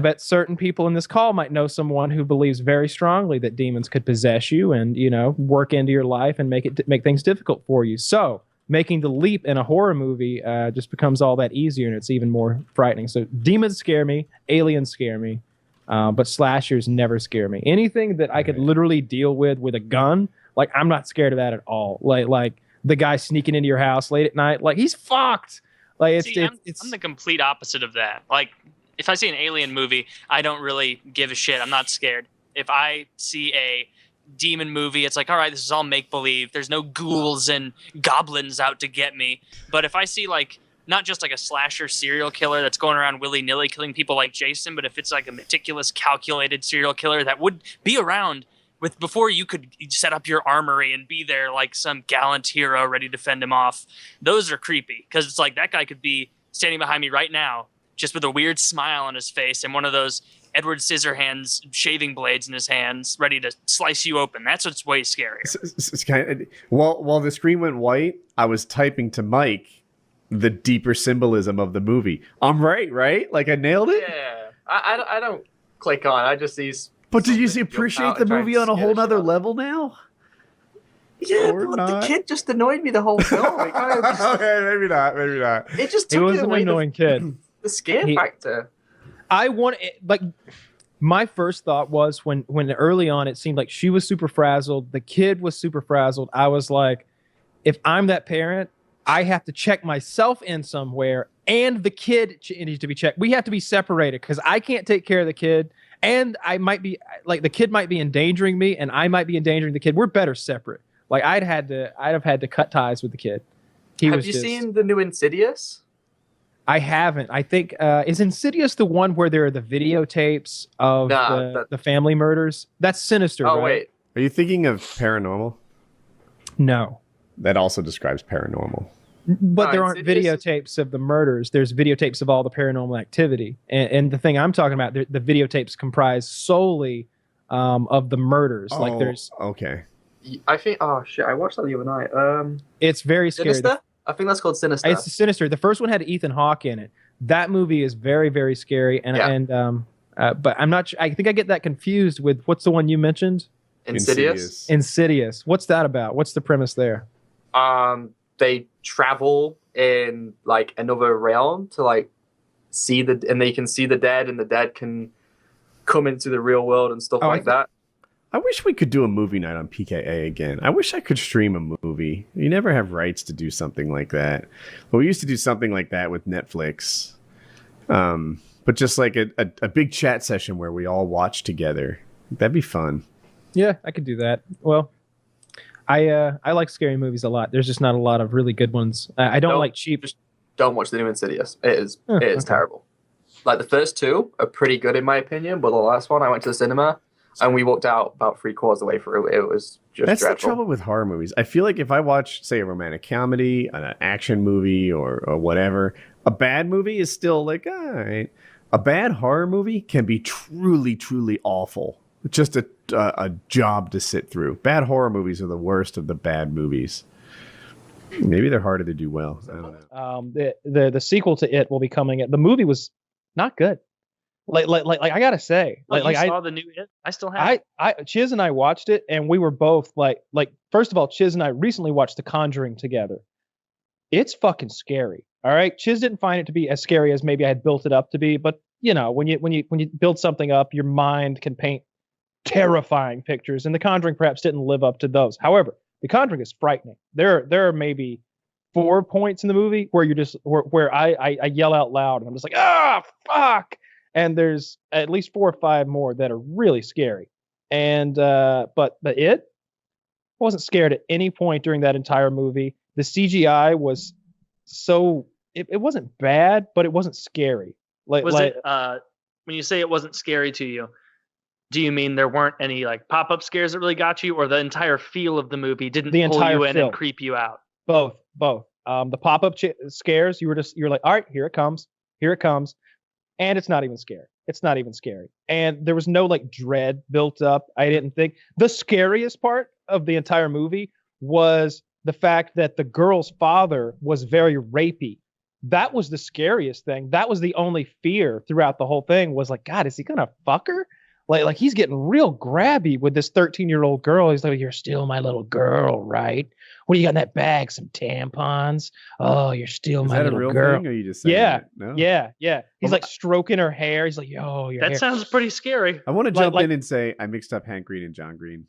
bet certain people in this call might know someone who believes very strongly that demons could possess you and, you know, work into your life and make things difficult for you. So making the leap in a horror movie just becomes all that easier, and it's even more frightening. So demons scare me, aliens scare me, but slashers never scare me. Anything that I could literally deal with a gun, like I'm not scared of that at all. Like the guy sneaking into your house late at night, like he's fucked. Like I'm the complete opposite of that. Like if I see an alien movie, I don't really give a shit. I'm not scared. If I see a demon movie, it's like, all right, this is all make-believe. There's no ghouls and goblins out to get me. But if I see like not just like a slasher serial killer that's going around willy-nilly killing people like Jason, but if it's like a meticulous, calculated serial killer that would be around with before you could set up your armory and be there like some gallant hero ready to fend him off, those are creepy. Because it's like that guy could be standing behind me right now just with a weird smile on his face and one of those Edward Scissorhands shaving blades in his hands, ready to slice you open. That's what's way scarier. It's kind of, while the screen went white, I was typing to Mike the deeper symbolism of the movie. I'm right? Like I nailed it? Yeah. I don't click on. I just see. But did you appreciate the movie on a whole nother level now? Yeah, but the kid just annoyed me the whole film. Okay, maybe not. It just took was an annoying kid. The scare factor. I want it, like my first thought was when early on it seemed like she was super frazzled, the kid was super frazzled. I was like, if I'm that parent, I have to check myself in somewhere, and the kid needs to be checked. We have to be separated because I can't take care of the kid, and I might be like the kid might be endangering me, and I might be endangering the kid. We're better separate. Like I'd have had to cut ties with the kid. Have you seen the new Insidious? I haven't. I think is Insidious the one where there are the videotapes of the family murders? That's Sinister. Oh right? wait, are you thinking of Paranormal? No, that also describes Paranormal. But there aren't videotapes of the murders. There's videotapes of all the paranormal activity, and the thing I'm talking about, the videotapes comprise solely of the murders. Oh, like there's okay. I think. Oh shit! I watched that the other night. It's very scary. Sinister? I think that's called Sinister. It's Sinister. The first one had Ethan Hawke in it. That movie is very, very scary. But I'm not. I think I get that confused with what's the one you mentioned? Insidious. What's that about? What's the premise there? They travel in like another realm to like and they can see the dead, and the dead can come into the real world and stuff like that. I wish we could do a movie night on PKA again. I wish I could stream a movie. You never have rights to do something like that. But we used to do something like that with Netflix. But just like a big chat session where we all watch together. That'd be fun. Yeah, I could do that. Well, I like scary movies a lot. There's just not a lot of really good ones. I don't like cheap. Just don't watch the new Insidious. It is terrible. Like the first two are pretty good in my opinion, but the last one I went to the cinema and we walked out about 3/4 of the way through. It was just That's dreadful. the trouble with horror movies. I feel like if I watch, say, a romantic comedy, an action movie, or whatever, a bad movie is still like, all right. A bad horror movie can be truly, truly awful. Just a job to sit through. Bad horror movies are the worst of the bad movies. Maybe they're harder to do well. I don't know. The sequel to It will be coming. The movie was not good. Like I gotta say, you I saw the new It? I still have. Chiz and I watched it, and we were both like first of all, Chiz and I recently watched The Conjuring together. It's fucking scary. All right, Chiz didn't find it to be as scary as maybe I had built it up to be, but you know, when you build something up, your mind can paint terrifying pictures, and The Conjuring perhaps didn't live up to those. However, The Conjuring is frightening. There are maybe 4 points in the movie where where I yell out loud, and I'm just like, ah, fuck. And there's at least 4 or 5 more that are really scary. And but it wasn't scared at any point during that entire movie. The CGI was so it wasn't bad, but it wasn't scary. When you say it wasn't scary to you, do you mean there weren't any like pop-up scares that really got you, or the entire feel of the movie didn't pull you in and creep you out? Both. The pop-up scares, you're like, all right, here it comes. And it's not even scary. And there was no like dread built up. I didn't think the scariest part of the entire movie was the fact that the girl's father was very rapey. That was the scariest thing. That was the only fear throughout the whole thing was like, God, is he gonna fuck her? Like he's getting real grabby with this 13-year-old girl. He's like, you're still my little girl, right? What do you got in that bag? Some tampons? Oh, you're still my little girl. Is that a real thing, or you just saying yeah, it? No? Yeah. He's like stroking her hair. He's like, yo, your that hair. sounds pretty scary. I want to jump in and say I mixed up Hank Green and John Green,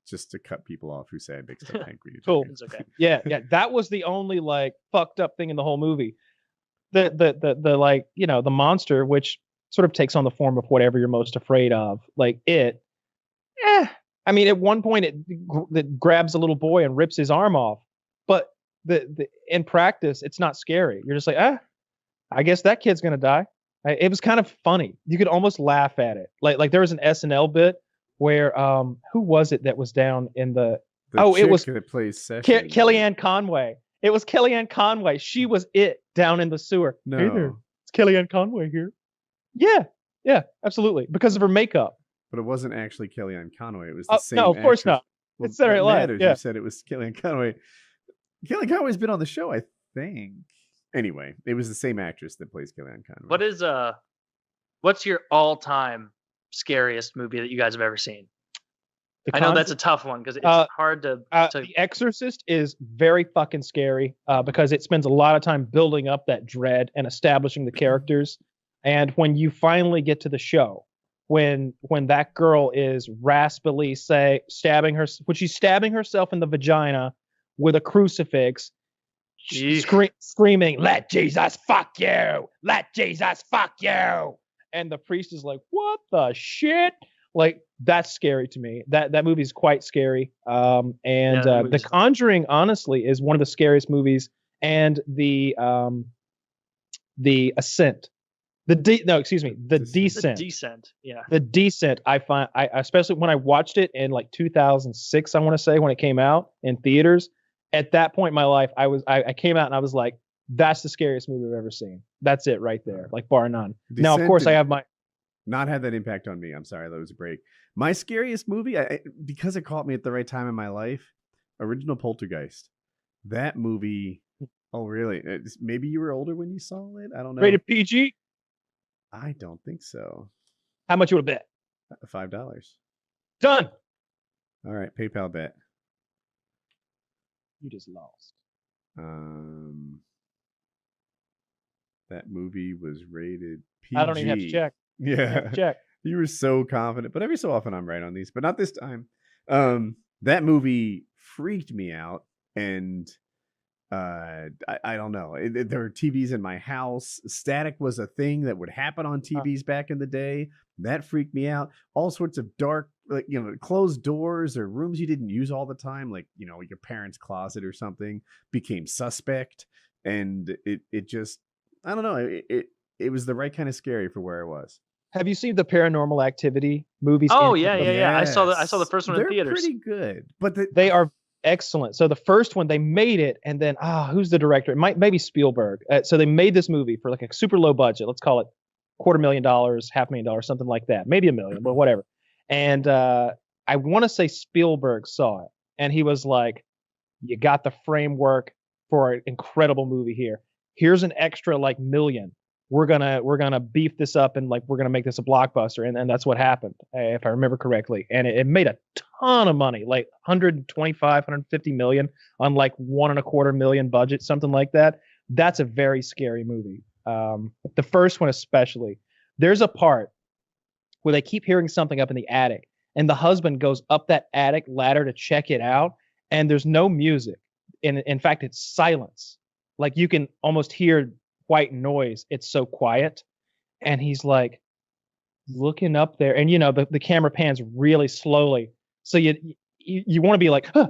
just to cut people off who say I mixed up Hank Green and John Green. It's okay. Yeah. That was the only like fucked up thing in the whole movie. The like, you know, the monster, which sort of takes on the form of whatever you're most afraid of. Like it. I mean, at one point it grabs a little boy and rips his arm off. But in practice, it's not scary. You're just like, I guess that kid's gonna die. It was kind of funny. You could almost laugh at it. Like there was an SNL bit where who was it that was down in the it was that plays Session. Kellyanne Conway. It was Kellyanne Conway. She was it down in the sewer. No. Hey there, it's Kellyanne Conway here. Yeah, absolutely, because of her makeup. But it wasn't actually Kellyanne Conway. It was the same. No, of course actress. not. Well, It's Saturday Night Live. Yeah. You said it was Kellyanne Conway. Kellyanne Conway's been on the show, I think. Anyway, it was the same actress that plays Kellyanne Conway. What's your all-time scariest movie that you guys have ever seen? I know that's a tough one because it's hard to. The Exorcist is very fucking scary because it spends a lot of time building up that dread and establishing the characters. And when you finally get to the show, when that girl is raspily stabbing herself in the vagina with a crucifix, screaming, "Let Jesus fuck you! Let Jesus fuck you!" And the priest is like, "What the shit?" Like, that's scary to me. That movie is quite scary. The Conjuring, honestly, is one of the scariest movies. And the Ascent. The Descent. The Descent. Yeah. The Descent. I especially when I watched it in like 2006, I want to say, when it came out in theaters. At that point in my life, I came out and I was like, that's the scariest movie I've ever seen. That's it right there, like bar none. Descent, now, of course, I have my. Not had that impact on me. I'm sorry, that was a break. My scariest movie, because it caught me at the right time in my life, original Poltergeist. That movie. Oh, really? Maybe you were older when you saw it. I don't know. Rated PG. I don't think so. How much you would bet? $5. Done. All right, PayPal bet. You just lost. That movie was rated PG. I don't even have to check. Yeah. Check. You were so confident, but every so often I'm right on these, but not this time. That movie freaked me out, and I don't know. There were TVs in my house. Static was a thing that would happen on TVs back in the day. That freaked me out. All sorts of dark, closed doors or rooms you didn't use all the time, like, your parents' closet or something, became suspect. And it just, I don't know. It was the right kind of scary for where I was. Have you seen the Paranormal Activity movies? Oh yeah. Yes. I saw the first one in theaters. They're pretty good, but they are excellent. So the first one, they made it, and then who's the director? Maybe Spielberg. So they made this movie for like a super low budget. Let's call it $250,000, $500,000, something like that. Maybe $1 million, but whatever. And I want to say Spielberg saw it, and he was like, "You got the framework for an incredible movie here. Here's an extra like $1 million. we're gonna beef this up and like we're gonna make this a blockbuster, and that's what happened, if I remember correctly. And it made a ton of money, like 125, 150 million on like $1.25 million budget, something like that. That's a very scary movie. The first one especially. There's a part where they keep hearing something up in the attic, and the husband goes up that attic ladder to check it out, and there's no music. In fact, it's silence. Like you can almost hear white noise. It's so quiet. And he's like looking up there, and the camera pans really slowly. So you want to be like, huh,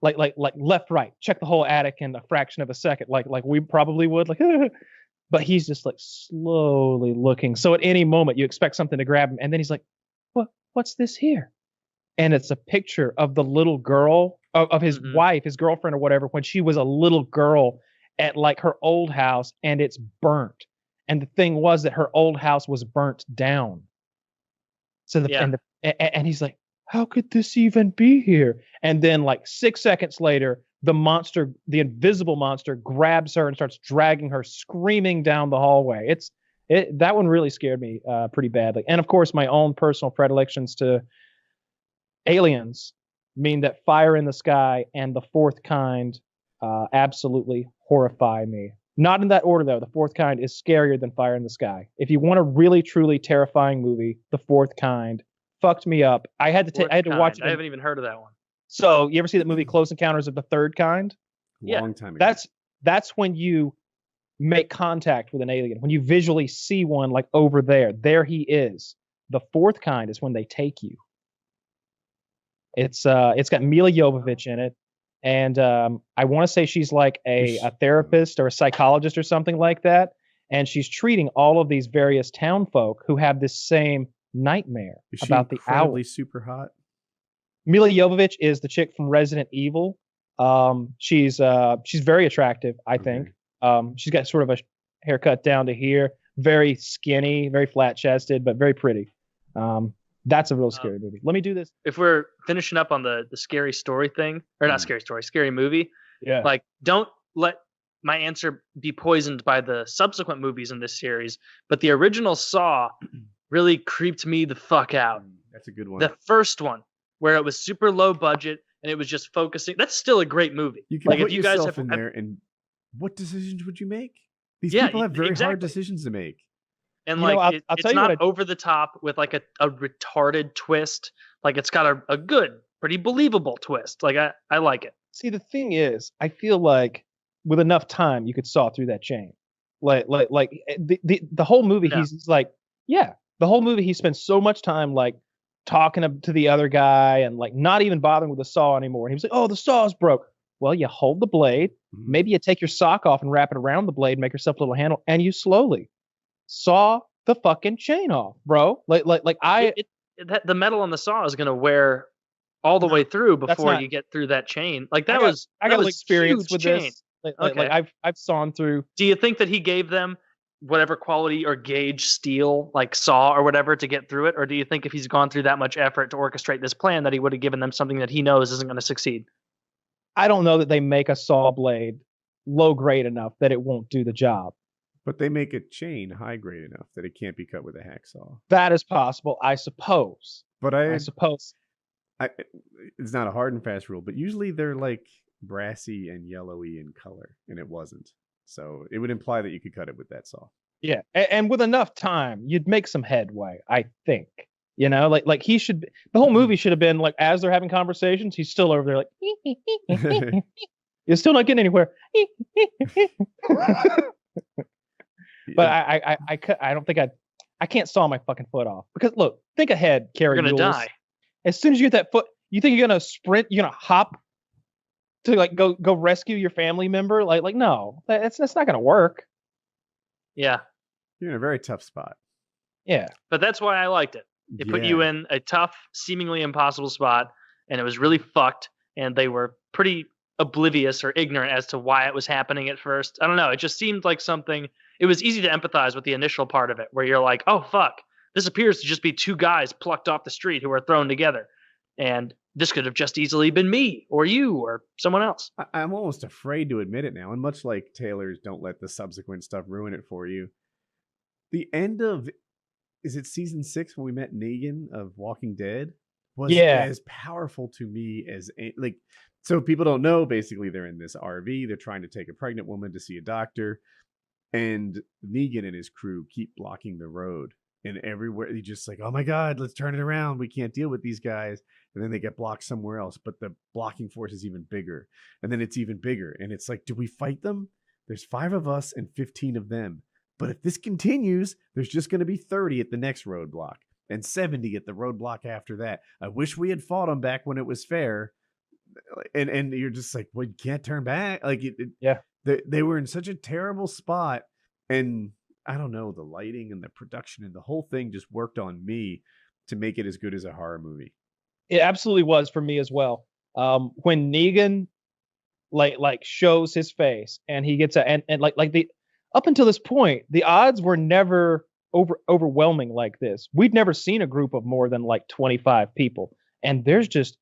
like left, right, check the whole attic in a fraction of a second, like we probably would, like, but he's just like slowly looking. So at any moment you expect something to grab him, and then he's like, what's this here? And it's a picture of the little girl of his wife, his girlfriend or whatever, when she was a little girl at like her old house, and it's burnt. And the thing was that her old house was burnt down. So and he's like, how could this even be here? And then like 6 seconds later, the monster, the invisible monster, grabs her and starts dragging her screaming down the hallway. That one really scared me pretty badly. And of course, my own personal predilections to aliens mean that Fire in the Sky and The Fourth Kind absolutely horrify me. Not in that order, though. The Fourth Kind is scarier than Fire in the Sky. If you want a really, truly terrifying movie, The Fourth Kind fucked me up. I had to watch it. I haven't even heard of that one. So, you ever see that movie Close Encounters of the Third Kind? Long time ago. That's when you make contact with an alien. When you visually see one like over there. There he is. The Fourth Kind is when they take you. It's got Mila Jovovich in it. And I want to say she's like a therapist or a psychologist or something like that. And she's treating all of these various town folk who have this same nightmare about the owl. Super hot. Mila Jovovich is the chick from Resident Evil. She's very attractive, I think. She's got sort of a haircut down to here, very skinny, very flat chested, but very pretty. That's a real scary movie. Let me do this. If we're finishing up on the scary story thing, or not scary story, scary movie, like don't let my answer be poisoned by the subsequent movies in this series, but the original Saw really creeped me the fuck out. That's a good one. The first one, where it was super low budget and it was just focusing. That's still a great movie. You can put yourself in there, and what decisions would you make? These people have very hard decisions to make. And I'll it's tell you not over the top with like a retarded twist. Like it's got a good, pretty believable twist. Like I like it. See, the thing is, I feel like with enough time, you could saw through that chain. Like the whole movie, he's like, the whole movie, he spends so much time like talking to the other guy and like not even bothering with the saw anymore. And he was like, oh, the saw's broke. Well, you hold the blade. Maybe you take your sock off and wrap it around the blade, make yourself a little handle, and you slowly saw the fucking chain off, bro. The metal on the saw is gonna wear all the way through before you get through that chain. Like I got experience with chain. this. Like I've sawn through. Do you think that he gave them whatever quality or gauge steel, like saw or whatever, to get through it, or do you think if he's gone through that much effort to orchestrate this plan that he would have given them something that he knows isn't going to succeed? I don't know that they make a saw blade low grade enough that it won't do the job. But they make a chain high grade enough that it can't be cut with a hacksaw. That is possible, I suppose. But I suppose it's not a hard and fast rule, but usually they're like brassy and yellowy in color, and it wasn't. So it would imply that you could cut it with that saw. Yeah, and with enough time, you'd make some headway, I think. You know, like he should. The whole movie should have been like, as they're having conversations, he's still over there like, you're still not getting anywhere. But I don't think I can't saw my fucking foot off, because look, think ahead, Carrie. You're gonna die. As soon as you get that foot, you think you're gonna sprint, you're gonna hop to like go rescue your family member. Like no, that's not gonna work. Yeah, you're in a very tough spot. Yeah, but that's why I liked it. It put you in a tough, seemingly impossible spot, and it was really fucked. And they were pretty oblivious or ignorant as to why it was happening at first. I don't know. It just seemed like something. It was easy to empathize with the initial part of it, where you're like, oh, fuck, this appears to just be two guys plucked off the street who are thrown together. And this could have just easily been me or you or someone else. I'm almost afraid to admit it now. And much like Taylor's don't let the subsequent stuff ruin it for you, the end of, is it season 6 when we met Negan of Walking Dead? Was as powerful to me as like. So people don't know. Basically, they're in this RV. They're trying to take a pregnant woman to see a doctor, and Negan and his crew keep blocking the road. And everywhere, they just like, oh my God, let's turn it around. We can't deal with these guys. And then they get blocked somewhere else. But the blocking force is even bigger. And then it's even bigger. And it's like, do we fight them? There's 5 of us and 15 of them. But if this continues, there's just going to be 30 at the next roadblock and 70 at the roadblock after that. I wish we had fought them back when it was fair. And you're just like, well, you can't turn back. Like, they were in such a terrible spot. And I don't know, the lighting and the production and the whole thing just worked on me to make it as good as a horror movie. It absolutely was for me as well. When Negan like shows his face and he gets and like the up until this point, the odds were never overwhelming like this. We'd never seen a group of more than like 25 people, and there's just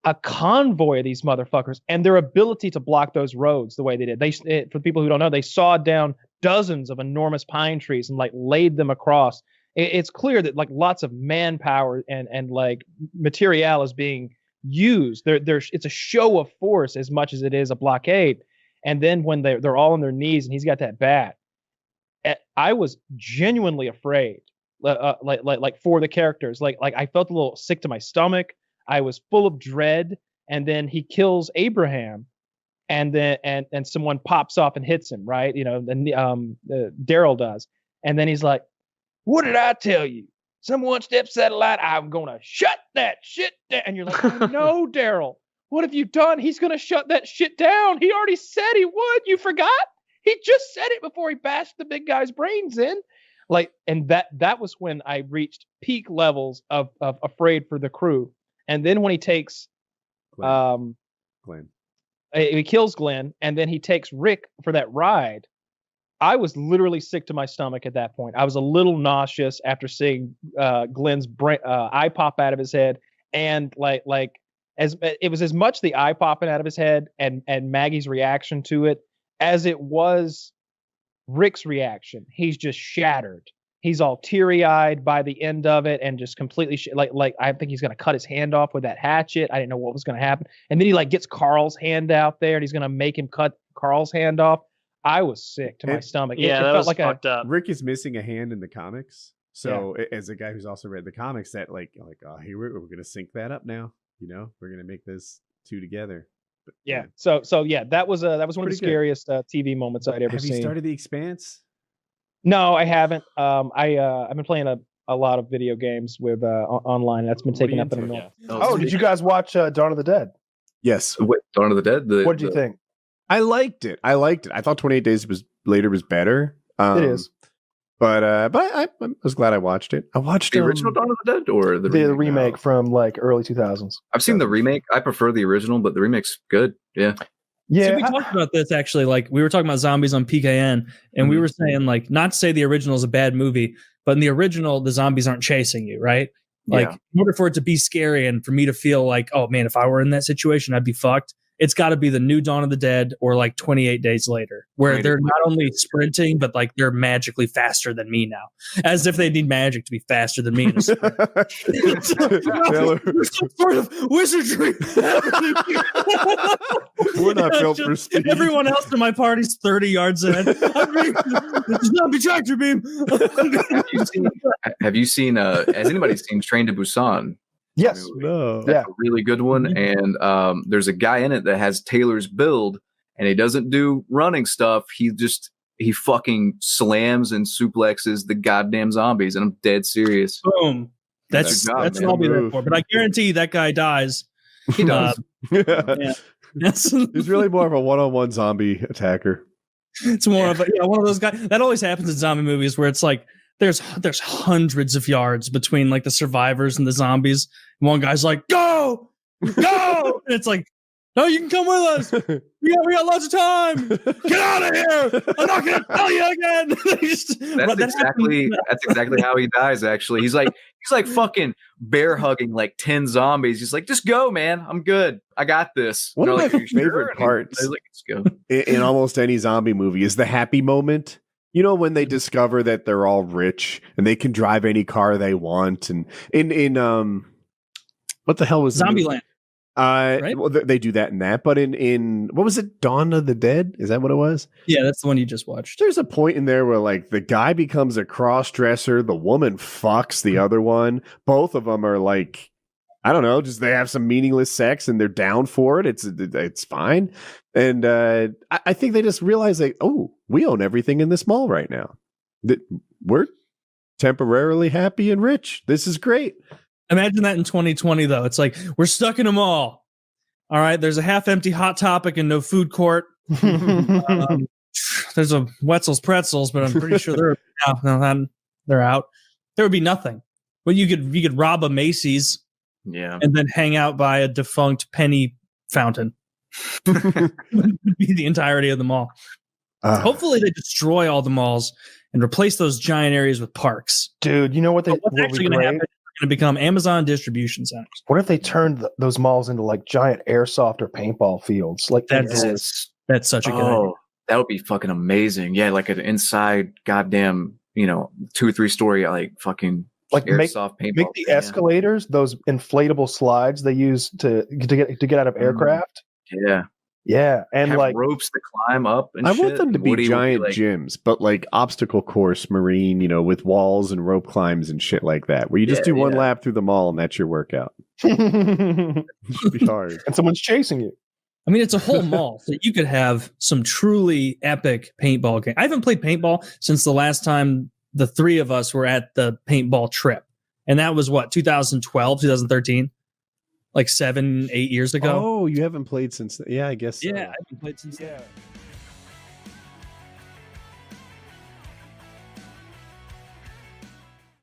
a convoy of these motherfuckers, and their ability to block those roads the way they did. For people who don't know, they sawed down dozens of enormous pine trees and like laid them across. It's clear that like lots of manpower and like material is being used. It's a show of force as much as it is a blockade. And then when they're all on their knees and he's got that bat, I was genuinely afraid, like for the characters. Like I felt a little sick to my stomach. I was full of dread. And then he kills Abraham, and then and someone pops off and hits him, right? You know, Daryl does, and then he's like, "What did I tell you? Someone steps that light, I'm gonna shut that shit down." And you're like, "Oh, no, Daryl, what have you done? He's gonna shut that shit down. He already said he would. You forgot? He just said it before he bashed the big guy's brains in." Like, and that was when I reached peak levels of afraid for the crew. And then when he takes Glenn. He kills Glenn, and then he takes Rick for that ride. I was literally sick to my stomach at that point. I was a little nauseous after seeing Glenn's eye pop out of his head, and like as it was as much the eye popping out of his head and Maggie's reaction to it as it was Rick's reaction. He's just shattered. He's all teary-eyed by the end of it, and just completely like I think he's gonna cut his hand off with that hatchet. I didn't know what was gonna happen, and then he like gets Carl's hand out there, and he's gonna make him cut Carl's hand off. I was sick to my stomach. Yeah, that was fucked up. Rick is missing a hand in the comics, so as a guy who's also read the comics, that like oh, here we're gonna sync that up now. You know, we're gonna make this two together. But, So yeah, that was one of the scariest TV moments I'd ever seen. Have you started The Expanse? No, I haven't. I've been playing a lot of video games with online. That's been taken up in the Oh, did you guys watch Dawn of the Dead? Yes. Wait, Dawn of the Dead. What did you think? I liked it. I thought 28 Days Later was better. It is. But I was glad I watched it. I watched the original Dawn of the Dead or the remake from like early 2000s. I've seen the remake. I prefer the original, but the remake's good. Yeah. Yeah, so we talked about this actually. Like we were talking about zombies on PKN, and we were saying like not to say the original is a bad movie, but in the original the zombies aren't chasing you, right? Like in order for it to be scary and for me to feel like, oh man, if I were in that situation, I'd be fucked. It's got to be the new Dawn of the Dead or like 28 Days Later, where they're not only sprinting, but like they're magically faster than me now, as if they need magic to be faster than me. There's some sort of wizardry. We're not built for speed. Everyone else in my party's 30 yards ahead. It's not a tractor beam. Have you seen? Has anybody seen Train to Busan? Yes. That's a really good one. And there's a guy in it that has Taylor's build, and he doesn't do running stuff. He fucking slams and suplexes the goddamn zombies, and I'm dead serious. Boom. That's what I'll be there for. But I guarantee that guy dies. He does. He's really more of a one-on-one zombie attacker. It's more of one of those guys. That always happens in zombie movies where it's like there's hundreds of yards between like the survivors and the zombies. And one guy's like, go! And it's like, no, you can come with us. We got lots of time. Get out of here. I'm not gonna tell you again. That's exactly how he dies, actually. He's like fucking bear hugging like 10 zombies. He's like, just go, man. I'm good. I got this. One of my favorite parts like, let's go. In almost any zombie movie is the happy moment. You know, when they discover that they're all rich and they can drive any car they want, and in what the hell was Zombieland? Right? Well, they do that in that, but in what was it? Dawn of the Dead? Is that what it was? Yeah, that's the one you just watched. There's a point in there where like the guy becomes a cross dresser, the woman fucks the other one. Both of them are like, I don't know, just they have some meaningless sex and they're down for it. It's fine. And I think they just realize like, oh, we own everything in this mall right now. We're temporarily happy and rich. This is great. Imagine that in 2020, though. It's like, we're stuck in a mall. All right, there's a half-empty Hot Topic and no food court. There's a Wetzel's Pretzels, but I'm pretty sure they're out. There would be nothing. Well, you could rob a Macy's, and then hang out by a defunct penny fountain. Would be the entirety of the mall. Hopefully, they destroy all the malls and replace those giant areas with parks. Dude, you know what's actually going to happen? Going to become Amazon distribution centers. What if they turned those malls into like giant airsoft or paintball fields? Like that's such a good idea. That would be fucking amazing. Yeah, like an inside goddamn, 2 or 3 story like fucking like airsoft paintball. Make the escalators those inflatable slides they use to get out of aircraft. Yeah, and have like ropes to climb up. And I want them to be giant gyms, but like obstacle course marine, with walls and rope climbs and shit like that, where you just do one lap through the mall and that's your workout. It should be hard, and someone's chasing you. I mean, it's a whole mall, so you could have some truly epic paintball game. I haven't played paintball since the last time the 3 of us were at the paintball trip, and that was 2012, 2013. Like 7-8 years ago. Oh, you haven't played since? Yeah, I guess. Yeah, I haven't played since. Yeah.